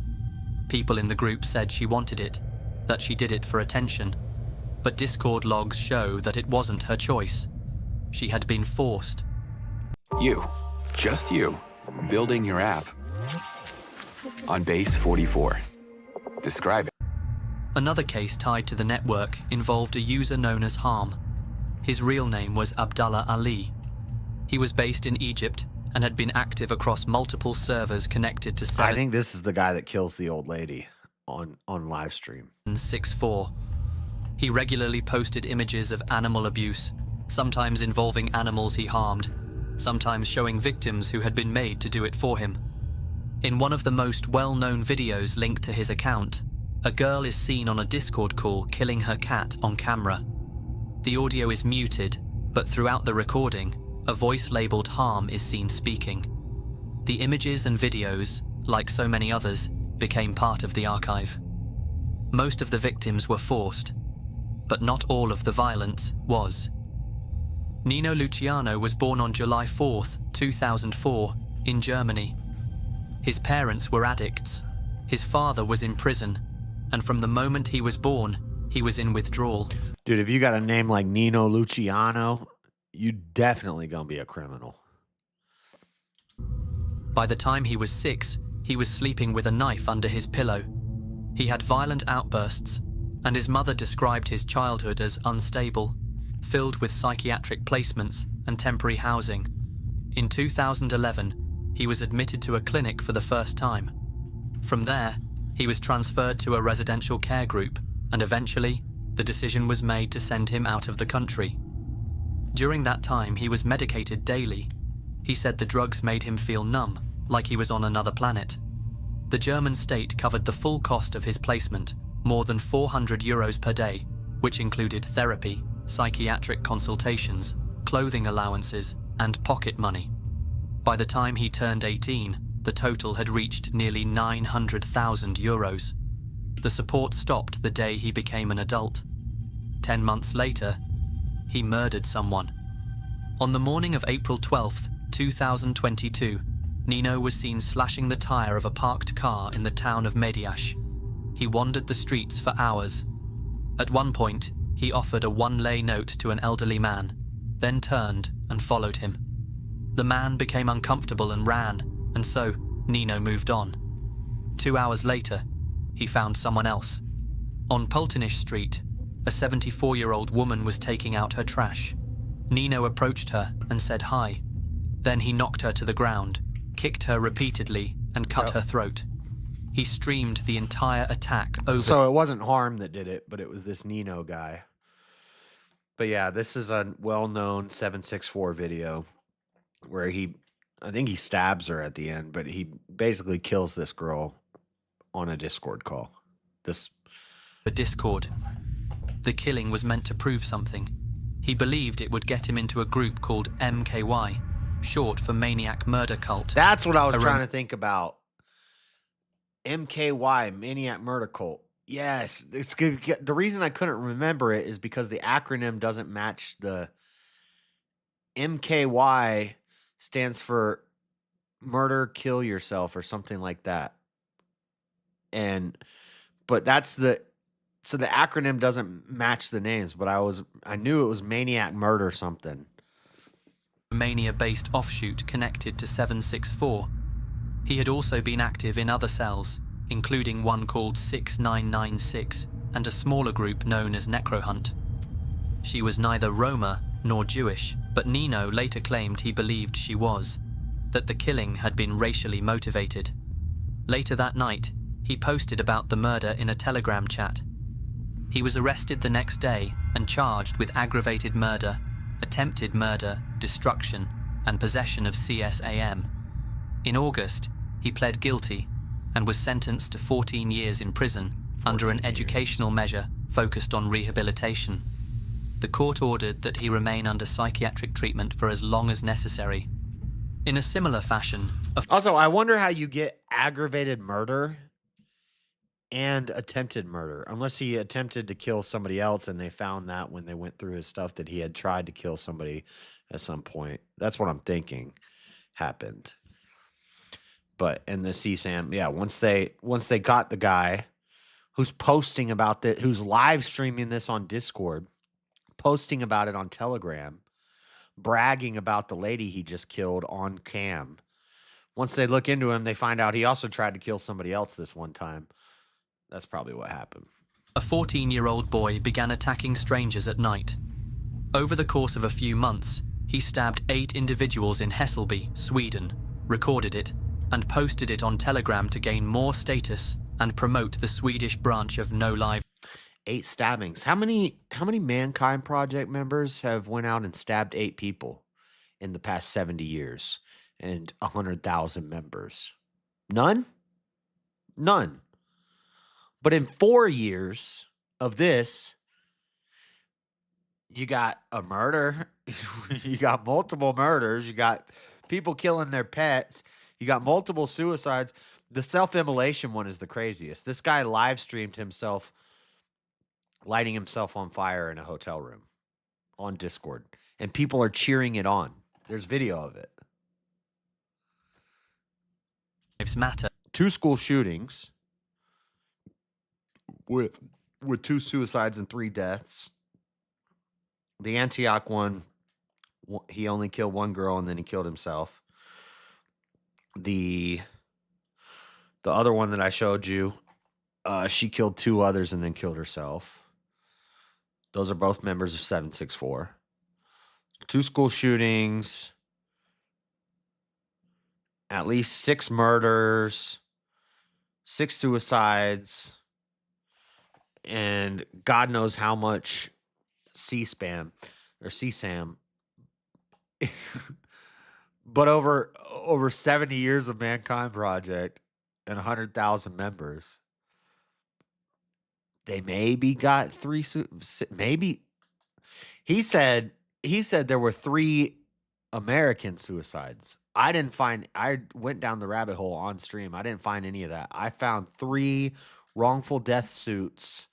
People in the group said she wanted it, that she did it for attention, but Discord logs show that it wasn't her choice. She had been forced. You, just you, building your app on base 44. Describe it. Another case tied to the network involved a user known as Harm. His real name was Abdallah Ali. He was based in Egypt and had been active across multiple servers connected to 7. I think this is the guy that kills the old lady on live stream. 64. He regularly posted images of animal abuse, sometimes involving animals he harmed, sometimes showing victims who had been made to do it for him. In one of the most well-known videos linked to his account, a girl is seen on a Discord call killing her cat on camera. The audio is muted, but throughout the recording, a voice labeled Harm is seen speaking. The images and videos, like so many others, became part of the archive. Most of the victims were forced, but not all of the violence was. Nino Luciano was born on July 4th, 2004, in Germany. His parents were addicts. His father was in prison, and from the moment he was born, he was in withdrawal. Dude, if you got a name like Nino Luciano, you definitely gonna be a criminal. By the time he was 6, he was sleeping with a knife under his pillow. He had violent outbursts, and his mother described his childhood as unstable, filled with psychiatric placements and temporary housing. In 2011, he was admitted to a clinic for the first time. From there, he was transferred to a residential care group, and eventually, the decision was made to send him out of the country. During that time, he was medicated daily. He said the drugs made him feel numb, like he was on another planet. The German state covered the full cost of his placement, more than €400 per day, which included therapy, psychiatric consultations, clothing allowances, and pocket money. By the time he turned 18, the total had reached nearly €900,000. The support stopped the day he became an adult. 10 months later, he murdered someone. On the morning of April 12th, 2022, Nino was seen slashing the tire of a parked car in the town of Mediash. He wandered the streets for hours. At one point, he offered a one-lei note to an elderly man, then turned and followed him. The man became uncomfortable and ran, and so Nino moved on. 2 hours later, he found someone else. On Pultenish Street, a 74-year-old woman was taking out her trash. Nino approached her and said hi. Then he knocked her to the ground, kicked her repeatedly, and cut her throat. He streamed the entire attack over. So it wasn't Harm that did it, but it was this Nino guy. But yeah, this is a well-known 764 video where I think he stabs her at the end, but he basically kills this girl on a Discord call. A Discord. The killing was meant to prove something. He believed it would get him into a group called MKY, short for Maniac Murder Cult. That's what I was trying to think about. MKY, Maniac Murder Cult. Yes, it's good. The reason I couldn't remember it is because the acronym doesn't match the MKY stands for murder, kill yourself, or something like that. But that's so the acronym doesn't match the names, but I knew it was Maniac Murder something. Mania-based offshoot connected to 764. He had also been active in other cells, including one called 6996 and a smaller group known as Necrohunt. She was neither Roma nor Jewish, but Nino later claimed he believed she was, that the killing had been racially motivated. Later that night, he posted about the murder in a Telegram chat. He was arrested the next day and charged with aggravated murder, attempted murder, destruction, and possession of CSAM. In August, he pled guilty and was sentenced to 14 years in prison under an educational measure focused on rehabilitation. The court ordered that he remain under psychiatric treatment for as long as necessary. In a similar fashion... Also, I wonder how you get aggravated murder and attempted murder, unless he attempted to kill somebody else and they found that when they went through his stuff that he had tried to kill somebody at some point. That's what I'm thinking happened. But in the CSAM, yeah, once they got the guy who's posting about that, who's live streaming this on Discord, posting about it on Telegram, bragging about the lady he just killed on cam. Once they look into him, they find out he also tried to kill somebody else this one time. That's probably what happened. A 14-year-old boy began attacking strangers at night. Over the course of a few months, he stabbed 8 individuals in Hässelby, Sweden, recorded it, and posted it on Telegram to gain more status and promote the Swedish branch of No Live. 8 stabbings. How many Mankind Project members have went out and stabbed 8 people in the past 70 years and 100,000 members? None? None. But in 4 years of this, you got a murder, you got multiple murders, you got people killing their pets, you got multiple suicides. The self-immolation one is the craziest. This guy live streamed himself lighting himself on fire in a hotel room on Discord, and people are cheering it on. There's video of it. Lives Matter. 2 school shootings with 2 suicides and 3 deaths. The Antioch one, he only killed 1 girl and then he killed himself. The other one that I showed you, she killed 2 others and then killed herself. Those are both members of 764. 2 school shootings, at least 6 murders, 6 suicides, and God knows how much C-SPAM or CSAM. But over 70 years of Mankind Project and 100,000 members, they maybe got 3, maybe. He said there were 3 American suicides. I went down the rabbit hole on stream. I didn't find any of that. I found 3 wrongful death suits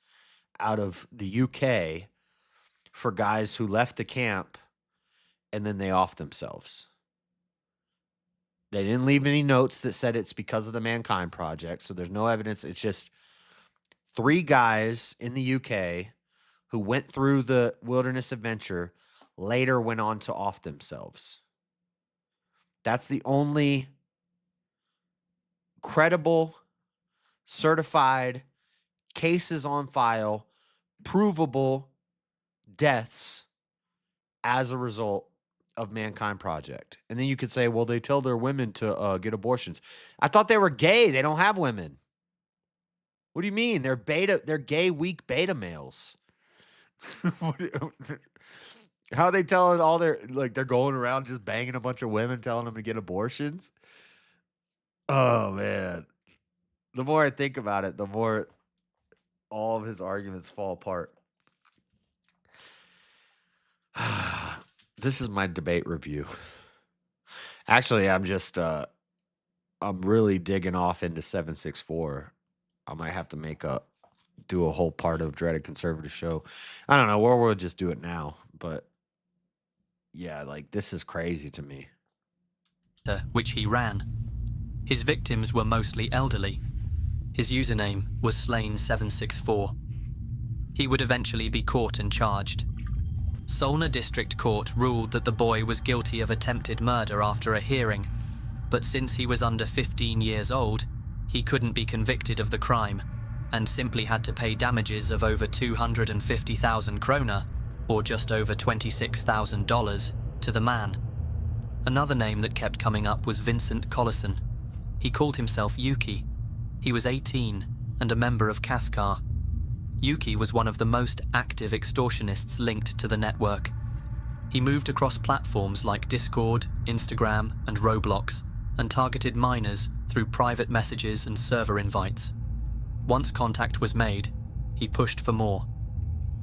out of the UK for guys who left the camp and then they offed themselves. They didn't leave any notes that said it's because of the Mankind Project, so there's no evidence. It's just 3 guys in the UK who went through the wilderness adventure later went on to off themselves. That's the only credible, certified, cases on file, provable deaths as a result of Mankind Project. And then you could say, well, they tell their women to get abortions. I thought they were gay. They don't have women. What do you mean? They're gay, weak beta males. How are they telling all their, like, they're going around just banging a bunch of women, telling them to get abortions? Oh, man. The more I think about it, the more all of his arguments fall apart. This is my debate review. Actually, I'm really digging off into 764. I might have to do a whole part of Dreaded Conservative show. I don't know, or we'll just do it now. But yeah, like, this is crazy to me. Which he ran. His victims were mostly elderly. His username was Slain764. He would eventually be caught and charged. Solna District Court ruled that the boy was guilty of attempted murder after a hearing, but since he was under 15 years old, he couldn't be convicted of the crime and simply had to pay damages of over 250,000 krona, or just over $26,000, to the man. Another name that kept coming up was Vincent Collison. He called himself Yuki. He was 18 and a member of Cashapp. Yuki was one of the most active extortionists linked to the network. He moved across platforms like Discord, Instagram, and Roblox, and targeted minors through private messages and server invites. Once contact was made, he pushed for more.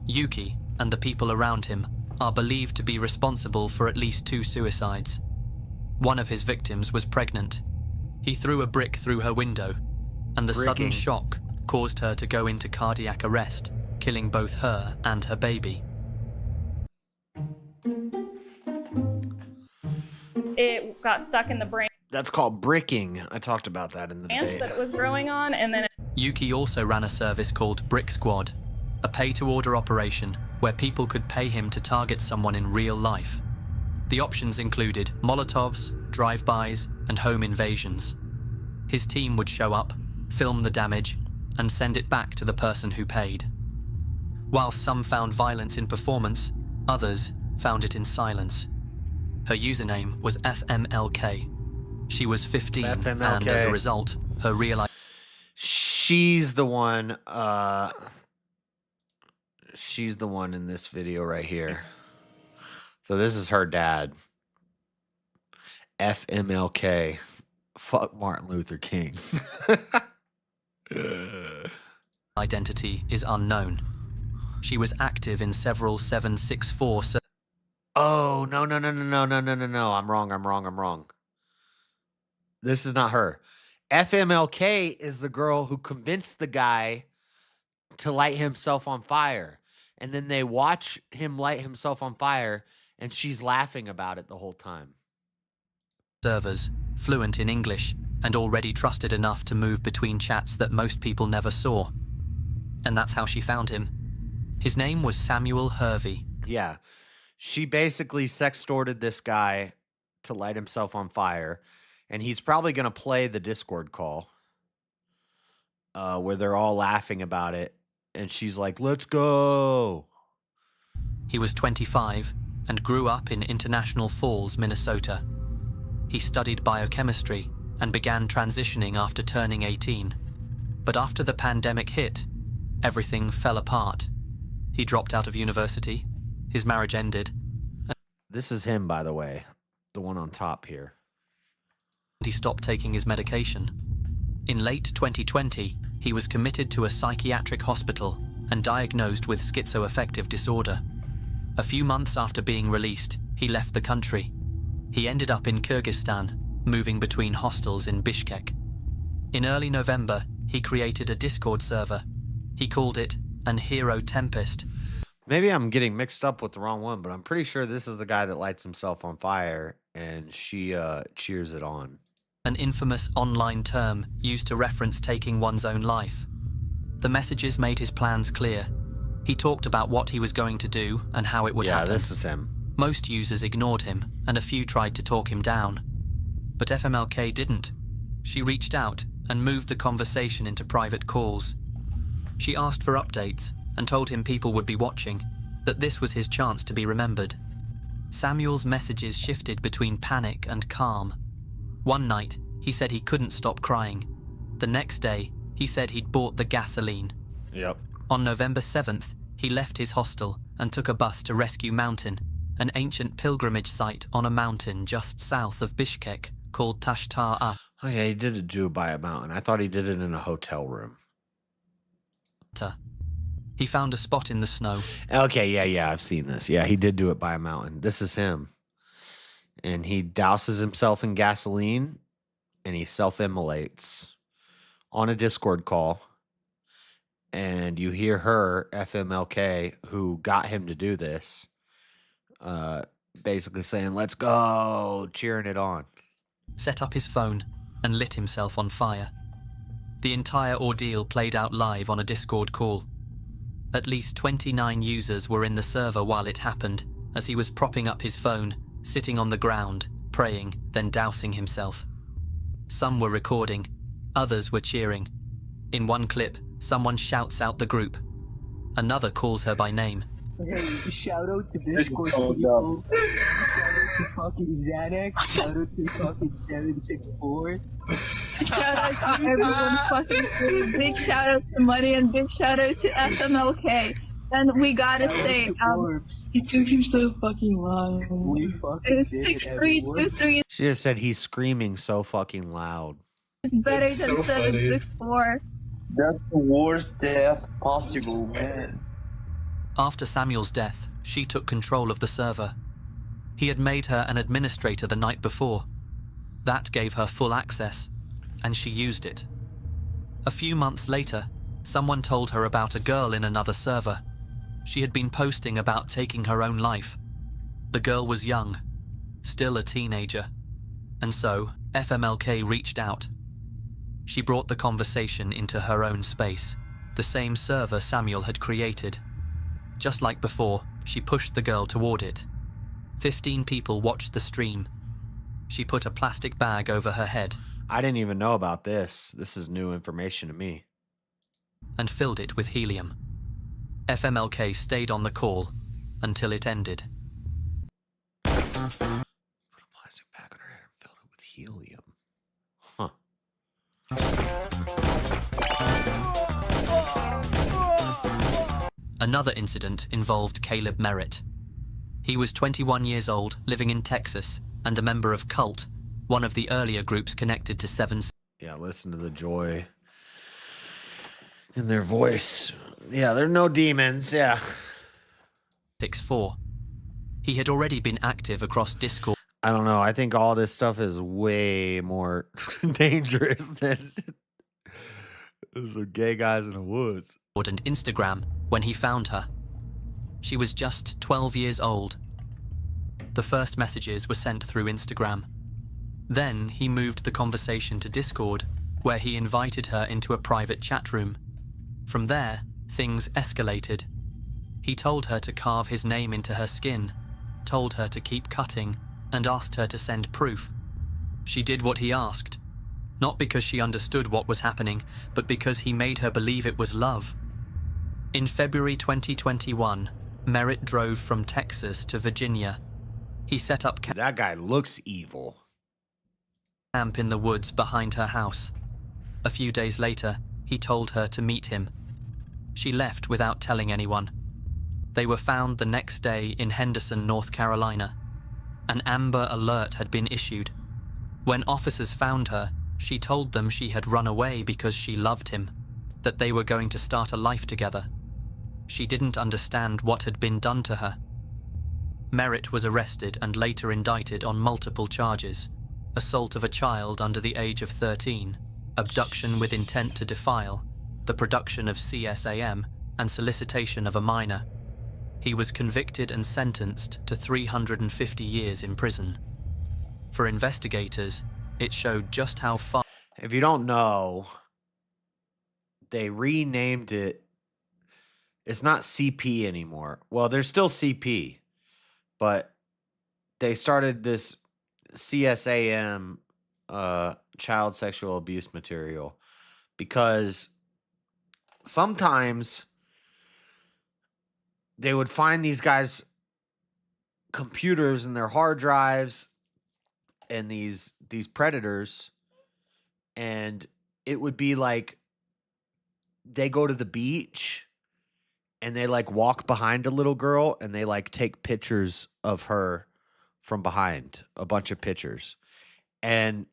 Yuki and the people around him are believed to be responsible for at least 2 suicides. One of his victims was pregnant. He threw a brick through her window, and the sudden shock caused her to go into cardiac arrest, killing both her and her baby. It got stuck in the branch That's called bricking. I talked about that in the debate. that it was growing on, and then Yuki also ran a service called Brick Squad, a pay-to-order operation where people could pay him to target someone in real life. The options included Molotovs, drive-bys, and home invasions. His team would show up, film the damage, and send it back to the person who paid. While some found violence in performance, others found it in silence. Her username was FMLK. She was 15, and as a result, her real She's the one. She's the one in this video right here. So this is her dad. FMLK. Fuck Martin Luther King. identity is unknown. She was active in several 764. Oh, no. I'm wrong. This is not her. FMLK is the girl who convinced the guy to light himself on fire. And then they watch him light himself on fire, and she's laughing about it the whole time. Servers, fluent in English, and already trusted enough to move between chats that most people never saw. And that's how she found him. His name was Samuel Hervey. Yeah. She basically sextorted this guy to light himself on fire, and he's probably going to play the Discord call where they're all laughing about it, and she's like, let's go. He was 25 and grew up in International Falls, Minnesota. He studied biochemistry and began transitioning after turning 18. But after the pandemic hit, everything fell apart. He dropped out of university, his marriage ended. This is him, by the way, the one on top here. And he stopped taking his medication. In late 2020, he was committed to a psychiatric hospital and diagnosed with schizoaffective disorder. A few months after being released, he left the country. He ended up in Kyrgyzstan, moving between hostels in Bishkek. In early November, he created a Discord server. He called it an Hero Tempest. Maybe I'm getting mixed up with the wrong one, but I'm pretty sure this is the guy that lights himself on fire, and she cheers it on. An infamous online term used to reference taking one's own life. The messages made his plans clear. He talked about what he was going to do and how it would happen. Yeah, this is him. Most users ignored him, and a few tried to talk him down. But FMLK didn't. She reached out and moved the conversation into private calls. She asked for updates and told him people would be watching, that this was his chance to be remembered. Samuel's messages shifted between panic and calm. One night, he said he couldn't stop crying. The next day, he said he'd bought the gasoline. Yep. On November 7th, he left his hostel and took a bus to Rescue Mountain, an ancient pilgrimage site on a mountain just south of Bishkek called Tashtar. Oh yeah, he did do it by a mountain. I thought he did it in a hotel room. He found a spot in the snow. Okay, yeah, I've seen this. Yeah, he did do it by a mountain. This is him. And he douses himself in gasoline, and he self-immolates on a Discord call. And you hear her, FMLK, who got him to do this, basically saying, let's go, cheering it on. Set up his phone and lit himself on fire. The entire ordeal played out live on a Discord call. At least 29 users were in the server while it happened, as he was propping up his phone, sitting on the ground, praying, then dousing himself. Some were recording, others were cheering. In one clip, someone shouts out the group. Another calls her by name. Hey, shout out to Discord people. Shout out to fucking Xanax. Shout out to fucking 764. Shout out to everyone fucking free. Big shout out to Money and big shout out to FMLK. And we gotta say, it took him so fucking long. We fucking it's did it, 6323 She just said he's screaming so fucking loud. is better It's than so funny. 764. That's the worst death possible, man. After Samuel's death, she took control of the server. He had made her an administrator the night before. That gave her full access, and she used it. A few months later, someone told her about a girl in another server. She had been posting about taking her own life. The girl was young, still a teenager, and so FMLK reached out. She brought the conversation into her own space, the same server Samuel had created. Just like before, she pushed the girl toward it. 15 people watched the stream. She put a plastic bag over her head. I didn't even know about this. This is new information to me. And filled it with helium. FMLK stayed on the call until it ended. Put a plastic bag on her head and filled it with helium. Huh. Another incident involved Caleb Merritt. He was 21 years old, living in Texas, and a member of Cult, one of the earlier groups connected to 7. Yeah, listen to the joy in their voice. Yeah, there are no demons, yeah. 6-4. He had already been active across Discord. I don't know. I think all this stuff is way more dangerous than some gay guys in the woods. And Instagram when he found her. She was just 12 years old. The first messages were sent through Instagram. Then he moved the conversation to Discord, where he invited her into a private chat room. From there, things escalated. He told her to carve his name into her skin, told her to keep cutting, and asked her to send proof. She did what he asked, not because she understood what was happening, but because he made her believe it was love. In February 2021, Merritt drove from Texas to Virginia. He set up that guy looks evil. Camp in the woods behind her house. A few days later, he told her to meet him. She left without telling anyone. They were found the next day in Henderson, North Carolina. An Amber Alert had been issued. When officers found her, she told them she had run away because she loved him, that they were going to start a life together. She didn't understand what had been done to her. Merritt was arrested and later indicted on multiple charges: assault of a child under the age of 13, abduction with intent to defile, the production of CSAM, and solicitation of a minor. He was convicted and sentenced to 350 years in prison. For investigators, it showed just how far... If you don't know, they renamed it. It's not CP anymore. Well, there's still CP, but they started this CSAM, child sexual abuse material, because sometimes they would find these guys' computers and their hard drives and these predators, and it would be like they go to the beach and they like walk behind a little girl and they like take pictures of her from behind, a bunch of pictures. But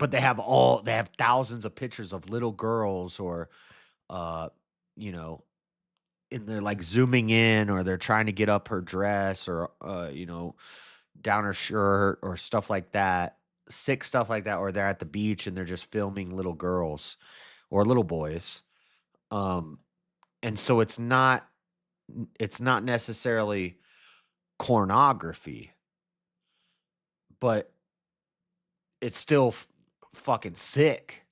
they have thousands of pictures of little girls, or you know, and they're like zooming in, or they're trying to get up her dress, or you know, down her shirt, or stuff like that, sick stuff like that, or they're at the beach and they're just filming little girls or little boys. And so it's not necessarily pornography, but it's still fucking sick.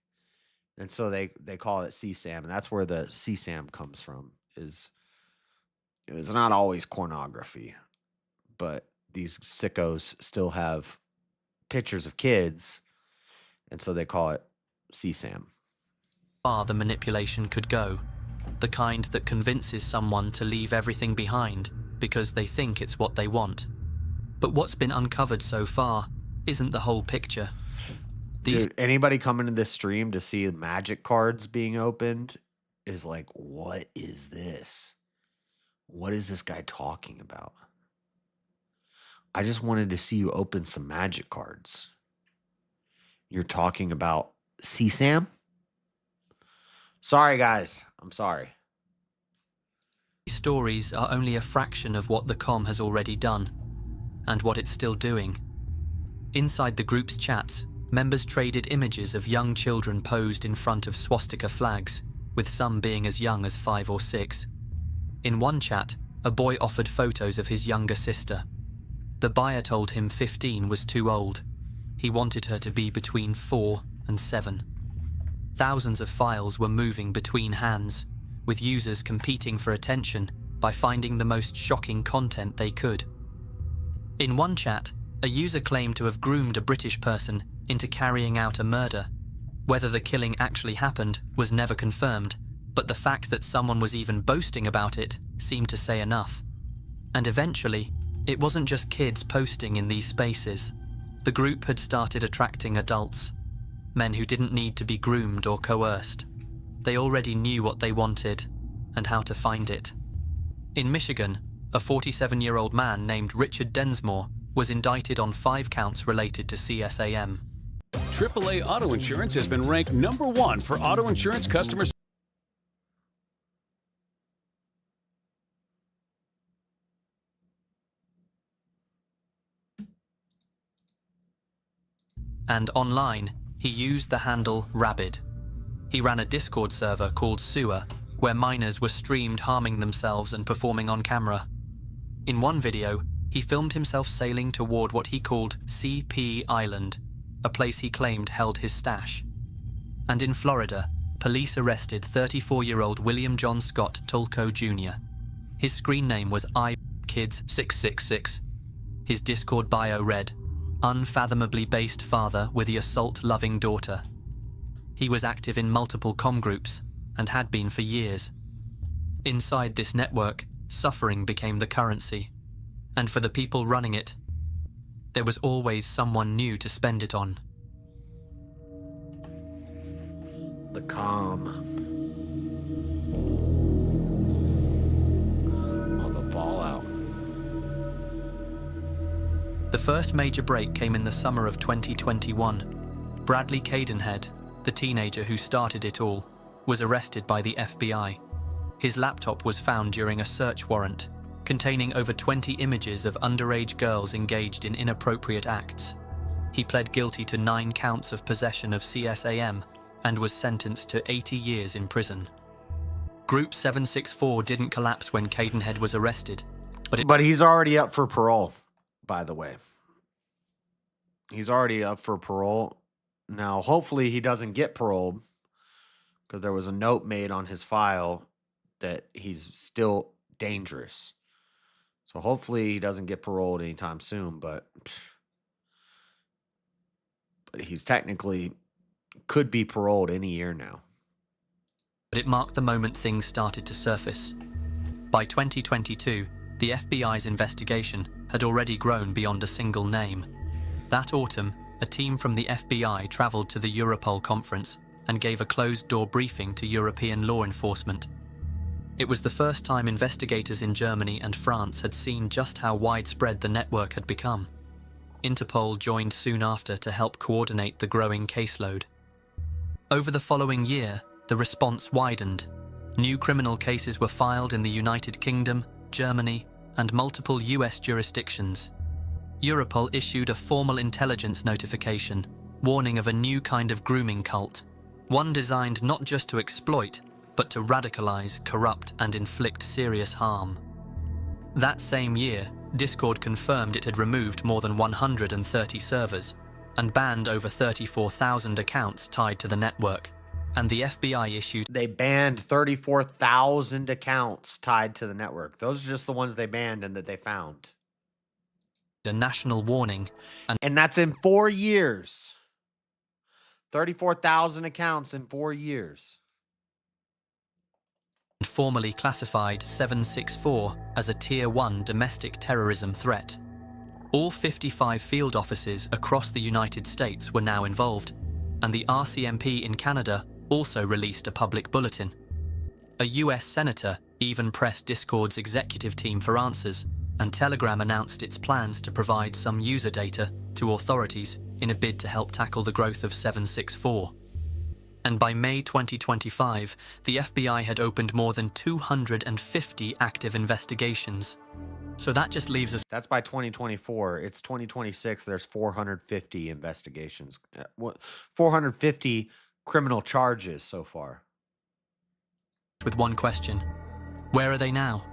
And so they call it CSAM, and that's where the CSAM comes from. Is it's not always pornography, but these sickos still have pictures of kids, and so they call it CSAM. Far the manipulation could go. the kind that convinces someone to leave everything behind because they think it's what they want. But what's been uncovered so far isn't the whole picture. Dude, anybody coming to this stream to see magic cards being opened is like, what is this? What is this guy talking about? I just wanted to see you open some magic cards. You're talking about CSAM? Sorry, guys. I'm sorry. These stories are only a fraction of what the com has already done, and what it's still doing. Inside the group's chats, members traded images of young children posed in front of swastika flags, with some being as young as 5 or 6. In one chat, a boy offered photos of his younger sister. The buyer told him 15 was too old. He wanted her to be between 4 and 7. Thousands of files were moving between hands, with users competing for attention by finding the most shocking content they could. In one chat, a user claimed to have groomed a British person into carrying out a murder. Whether the killing actually happened was never confirmed, but the fact that someone was even boasting about it seemed to say enough. And eventually, it wasn't just kids posting in these spaces. The group had started attracting adults, men who didn't need to be groomed or coerced. They already knew what they wanted and how to find it. In Michigan, a 47-year-old man named Richard Densmore was indicted on 5 counts related to CSAM. AAA Auto Insurance has been ranked #1 for auto insurance customers. And online, he used the handle Rabid. He ran a Discord server called Sewer, where minors were streamed harming themselves and performing on camera. In one video, he filmed himself sailing toward what he called CP Island, a place he claimed held his stash. And in Florida, police arrested 34-year-old William John Scott Tulco Jr. His screen name was iKids666. His Discord bio read, "Unfathomably based father with the assault-loving daughter." He was active in multiple comm groups and had been for years. Inside this network, suffering became the currency. And for the people running it, there was always someone new to spend it on. The calm. Oh, the fallout. The first major break came in the summer of 2021. Bradley Cadenhead, the teenager who started it all, was arrested by the FBI. His laptop was found during a search warrant, containing over 20 images of underage girls engaged in inappropriate acts. He pled guilty to 9 counts of possession of CSAM and was sentenced to 80 years in prison. Group 764 didn't collapse when Cadenhead was arrested, but he's already up for parole, by the way. He's already up for parole. Now, hopefully he doesn't get paroled, because there was a note made on his file that he's still dangerous. So hopefully he doesn't get paroled anytime soon, but he's technically could be paroled any year now. But it marked the moment things started to surface. By 2022, the FBI's investigation had already grown beyond a single name. That autumn, a team from the FBI traveled to the Europol conference and gave a closed-door briefing to European law enforcement. It was the first time investigators in Germany and France had seen just how widespread the network had become. Interpol joined soon after to help coordinate the growing caseload. Over the following year, the response widened. New criminal cases were filed in the United Kingdom, Germany, and multiple US jurisdictions. Europol issued a formal intelligence notification, warning of a new kind of grooming cult, one designed not just to exploit, but to radicalize, corrupt, and inflict serious harm. That same year, Discord confirmed it had removed more than 130 servers and banned over 34,000 accounts tied to the network. And the FBI issued... They banned 34,000 accounts tied to the network. Those are just the ones they banned and that they found. A national warning. And that's in 4 years. 34,000 accounts in 4 years. formally classified 764 as a Tier 1 domestic terrorism threat. All 55 field offices across the United States were now involved, and the RCMP in Canada also released a public bulletin. A US senator even pressed Discord's executive team for answers, and Telegram announced its plans to provide some user data to authorities in a bid to help tackle the growth of 764. And by May 2025, the FBI had opened more than 250 active investigations. So that just leaves us... That's by 2024. It's 2026. There's 450 investigations. 450 criminal charges so far. With one question. Where are they now?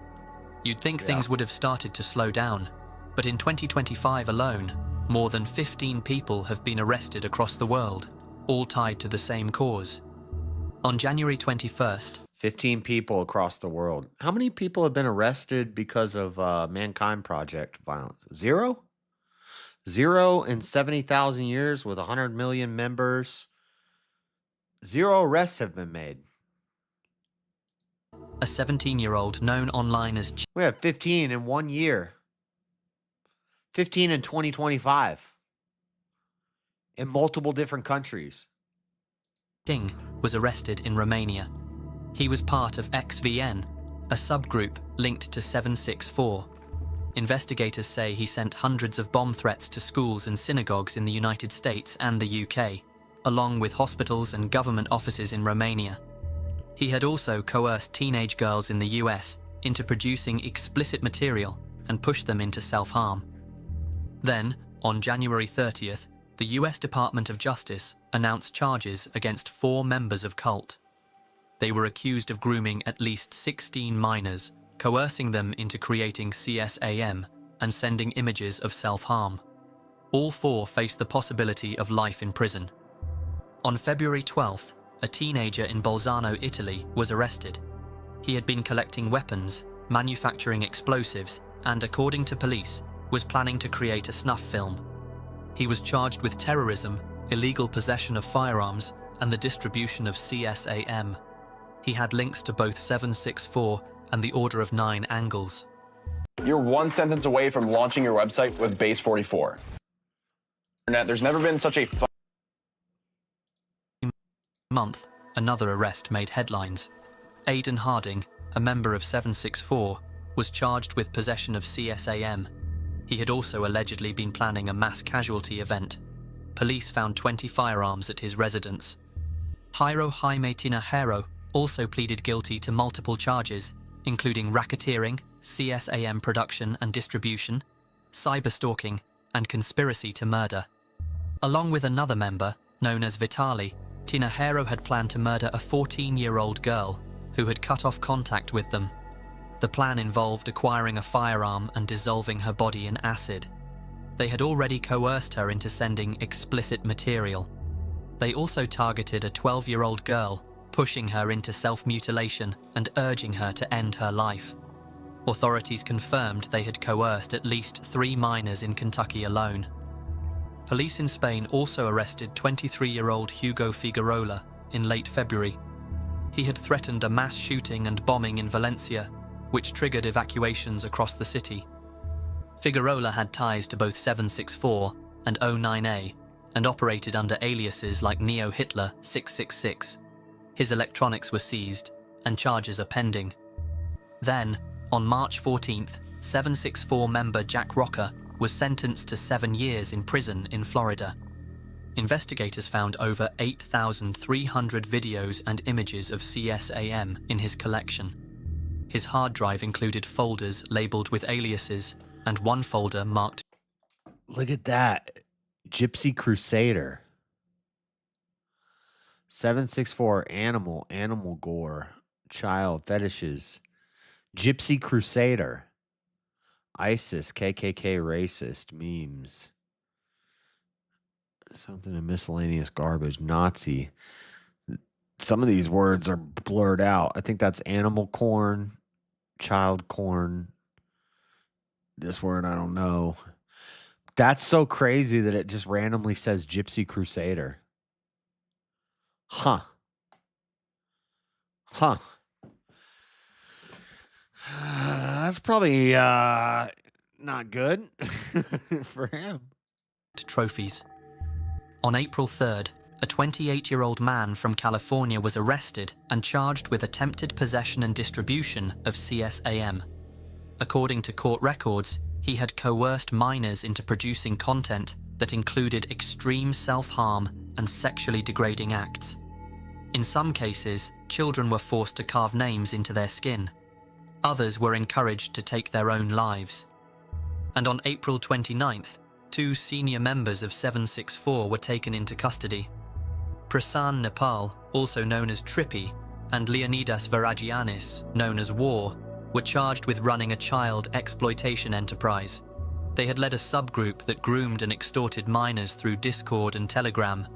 You'd think things would have started to slow down, but in 2025 alone, more than 15 people have been arrested across the world, all tied to the same cause. On January 21st, 15 people across the world. How many people have been arrested because of Mankind Project violence? Zero? Zero in 70,000 years with 100 million members. Zero arrests have been made. a 17-year-old known online as... We have 15 in 1 year. 15 in 2025. In multiple different countries. King was arrested in Romania. He was part of XVN, a subgroup linked to 764. Investigators say he sent hundreds of bomb threats to schools and synagogues in the United States and the UK, along with hospitals and government offices in Romania. He had also coerced teenage girls in the US into producing explicit material and pushed them into self-harm. Then, on January 30th, the US Department of Justice announced charges against 4 members of cult. They were accused of grooming at least 16 minors, coercing them into creating CSAM and sending images of self-harm. All 4 faced the possibility of life in prison. On February 12th, a teenager in Bolzano, Italy, was arrested. He had been collecting weapons, manufacturing explosives, and, according to police, was planning to create a snuff film. He was charged with terrorism, illegal possession of firearms, and the distribution of CSAM. He had links to both 764 and the Order of 9 angles. You're 1 sentence away from launching your website with Base 44. There's never been such a month, another arrest made headlines. Aidan Harding, a member of 764, was charged with possession of CSAM. He had also allegedly been planning a mass casualty event. Police found 20 firearms at his residence. Jairo Jaime Tinajero also pleaded guilty to multiple charges, including racketeering, CSAM production and distribution, cyberstalking, and conspiracy to murder. Along with another member, known as Vitali, Tinajero had planned to murder a 14-year-old girl who had cut off contact with them. The plan involved acquiring a firearm and dissolving her body in acid. They had already coerced her into sending explicit material. They also targeted a 12-year-old girl, pushing her into self-mutilation and urging her to end her life. Authorities confirmed they had coerced at least 3 minors in Kentucky alone. Police in Spain also arrested 23-year-old Hugo Figueroa in late February. He had threatened a mass shooting and bombing in Valencia, which triggered evacuations across the city. Figueroa had ties to both 764 and 09A and operated under aliases like Neo Hitler 666. His electronics were seized, and charges are pending. Then, on March 14th, 764 member Jack Rocker was sentenced to 7 years in prison in Florida. Investigators found over 8,300 videos and images of CSAM in his collection. His hard drive included folders labeled with aliases and one folder marked... Look at that. Gypsy Crusader. 764 animal gore, child fetishes. Gypsy Crusader. ISIS, KKK racist, memes. Something in miscellaneous garbage, Nazi. Some of these words are blurred out. I think that's animal corn, child corn. This word, I don't know. That's so crazy that it just randomly says Gypsy Crusader. Huh. That's probably not good for him. Trophies. On April 3rd, a 28-year-old man from California was arrested and charged with attempted possession and distribution of CSAM. According to court records, he had coerced minors into producing content that included extreme self-harm and sexually degrading acts. In some cases, children were forced to carve names into their skin. Others were encouraged to take their own lives. And on April 29th, 2 senior members of 764 were taken into custody. Prasan Nepal, also known as Trippy, and Leonidas Varagianis, known as War, were charged with running a child exploitation enterprise. They had led a subgroup that groomed and extorted minors through Discord and Telegram.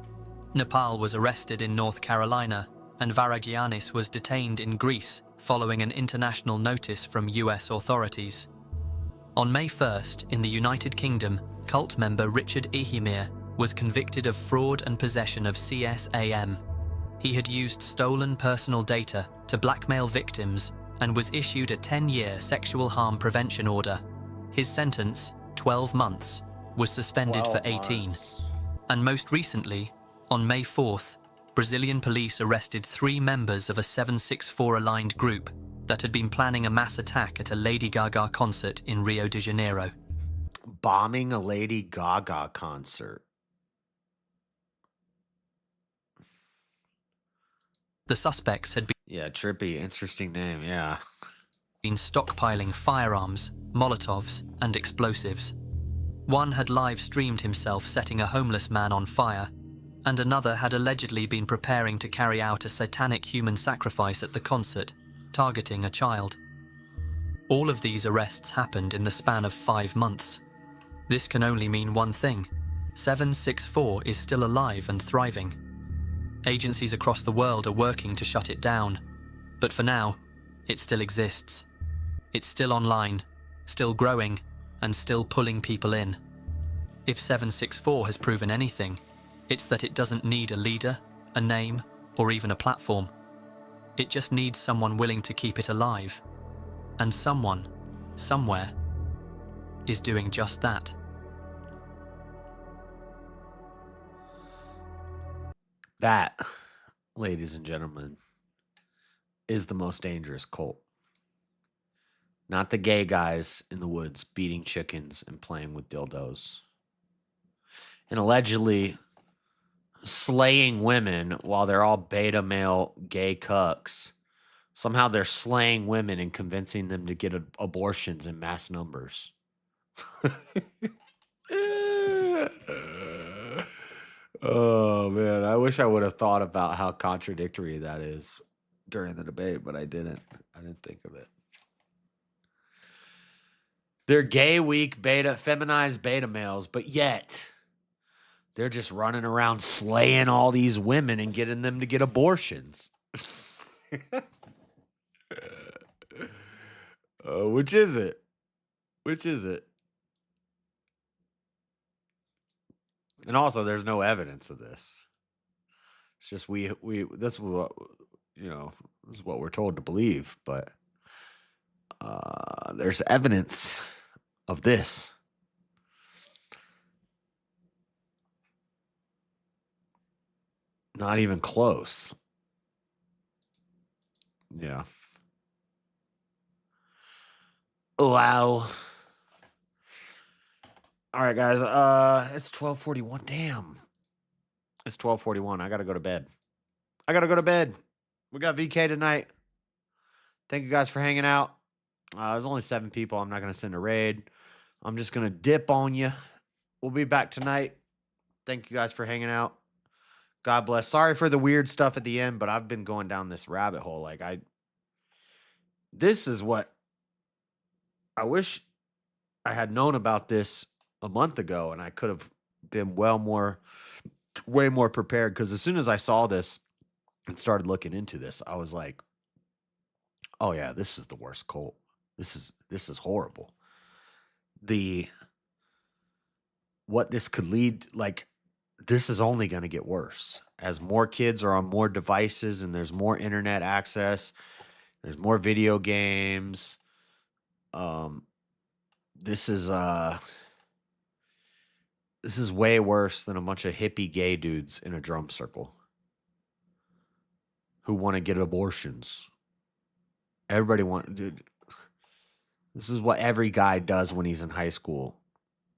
Nepal was arrested in North Carolina, and Varagianis was detained in Greece following an international notice from US authorities. On May 1st, in the United Kingdom, cult member Richard Ehimir was convicted of fraud and possession of CSAM. He had used stolen personal data to blackmail victims and was issued a 10-year sexual harm prevention order. His sentence, 12 months, was suspended for 18. And most recently, on May 4th, Brazilian police arrested 3 members of a 764-aligned group that had been planning a mass attack at a Lady Gaga concert in Rio de Janeiro. Bombing a Lady Gaga concert. The suspects had Yeah, Trippy. Interesting name, yeah. been stockpiling firearms, Molotovs, and explosives. One had live-streamed himself setting a homeless man on fire, and another had allegedly been preparing to carry out a satanic human sacrifice at the concert, targeting a child. All of these arrests happened in the span of 5 months. This can only mean one thing: 764 is still alive and thriving. Agencies across the world are working to shut it down, but for now, it still exists. It's still online, still growing, and still pulling people in. If 764 has proven anything, it's that it doesn't need a leader, a name, or even a platform. It just needs someone willing to keep it alive. And someone, somewhere, is doing just that. That, ladies and gentlemen, is the most dangerous cult. Not the gay guys in the woods beating chickens and playing with dildos. And allegedly slaying women while they're all beta male gay cucks. Somehow they're slaying women and convincing them to get abortions in mass numbers. Oh, man. I wish I would have thought about how contradictory that is during the debate, but I didn't. I didn't think of it. They're gay, weak, feminized beta males, but yet they're just running around slaying all these women and getting them to get abortions. Which is it? Which is it? And also, there's no evidence of this. It's just this is what, this is what we're told to believe, but there's evidence of this. Not even close. Yeah. Wow. All right, guys. It's 12:41. Damn. It's 12:41. I gotta go to bed. We got VK tonight. Thank you guys for hanging out. There's only 7 people. I'm not gonna send a raid. I'm just gonna dip on you. We'll be back tonight. Thank you guys for hanging out. God bless. Sorry for the weird stuff at the end, but I've been going down this rabbit hole. This is what I wish I had known about this a month ago, and I could have been way more prepared. Because as soon as I saw this and started looking into this, I was like, "Oh yeah, this is the worst cult. This is horrible." What this could lead, this is only going to get worse as more kids are on more devices and there's more internet access. There's more video games. This is way worse than a bunch of hippie gay dudes in a drum circle who want to get abortions. Dude, this is what every guy does when he's in high school.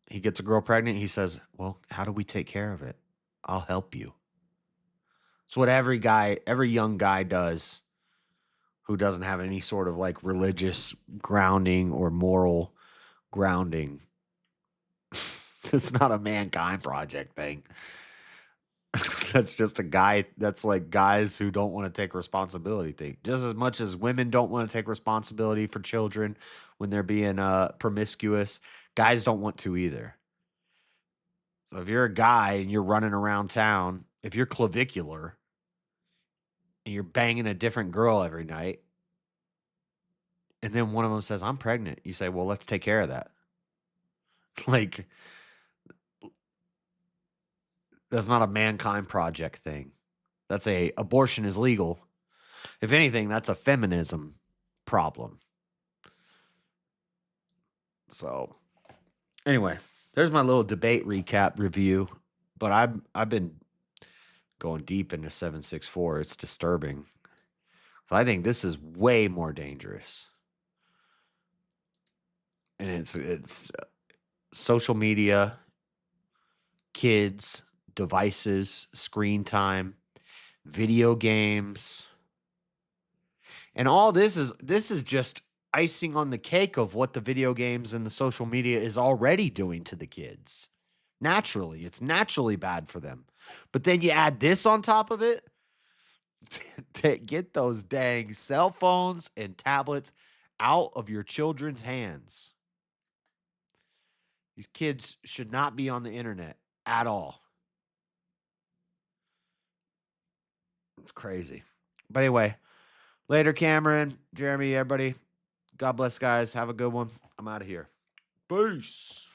He gets a girl pregnant. He says, well, how do we take care of it? I'll help you. It's what every young guy does who doesn't have any sort of like religious grounding or moral grounding. It's not a mankind project thing. That's just a guy. That's like guys who don't want to take responsibility thing. Just as much as women don't want to take responsibility for children when they're being promiscuous, guys don't want to either. So if you're a guy and you're running around town, if you're clavicular and you're banging a different girl every night, and then one of them says, I'm pregnant, you say, well, let's take care of that. Like, that's not a mankind project thing. That's abortion is legal. If anything, that's a feminism problem. So anyway, there's my little debate recap review. But I've been going deep into 764. It's disturbing. So I think this is way more dangerous. And it's social media, kids, devices, screen time, video games. And all this is just icing on the cake of what the video games and the social media is already doing to the kids. Naturally, it's naturally bad for them. But then you add this on top of it, to get those dang cell phones and tablets out of your children's hands. These kids should not be on the internet at all. It's crazy. But anyway, later, Cameron, Jeremy, everybody. God bless, guys. Have a good one. I'm out of here. Peace.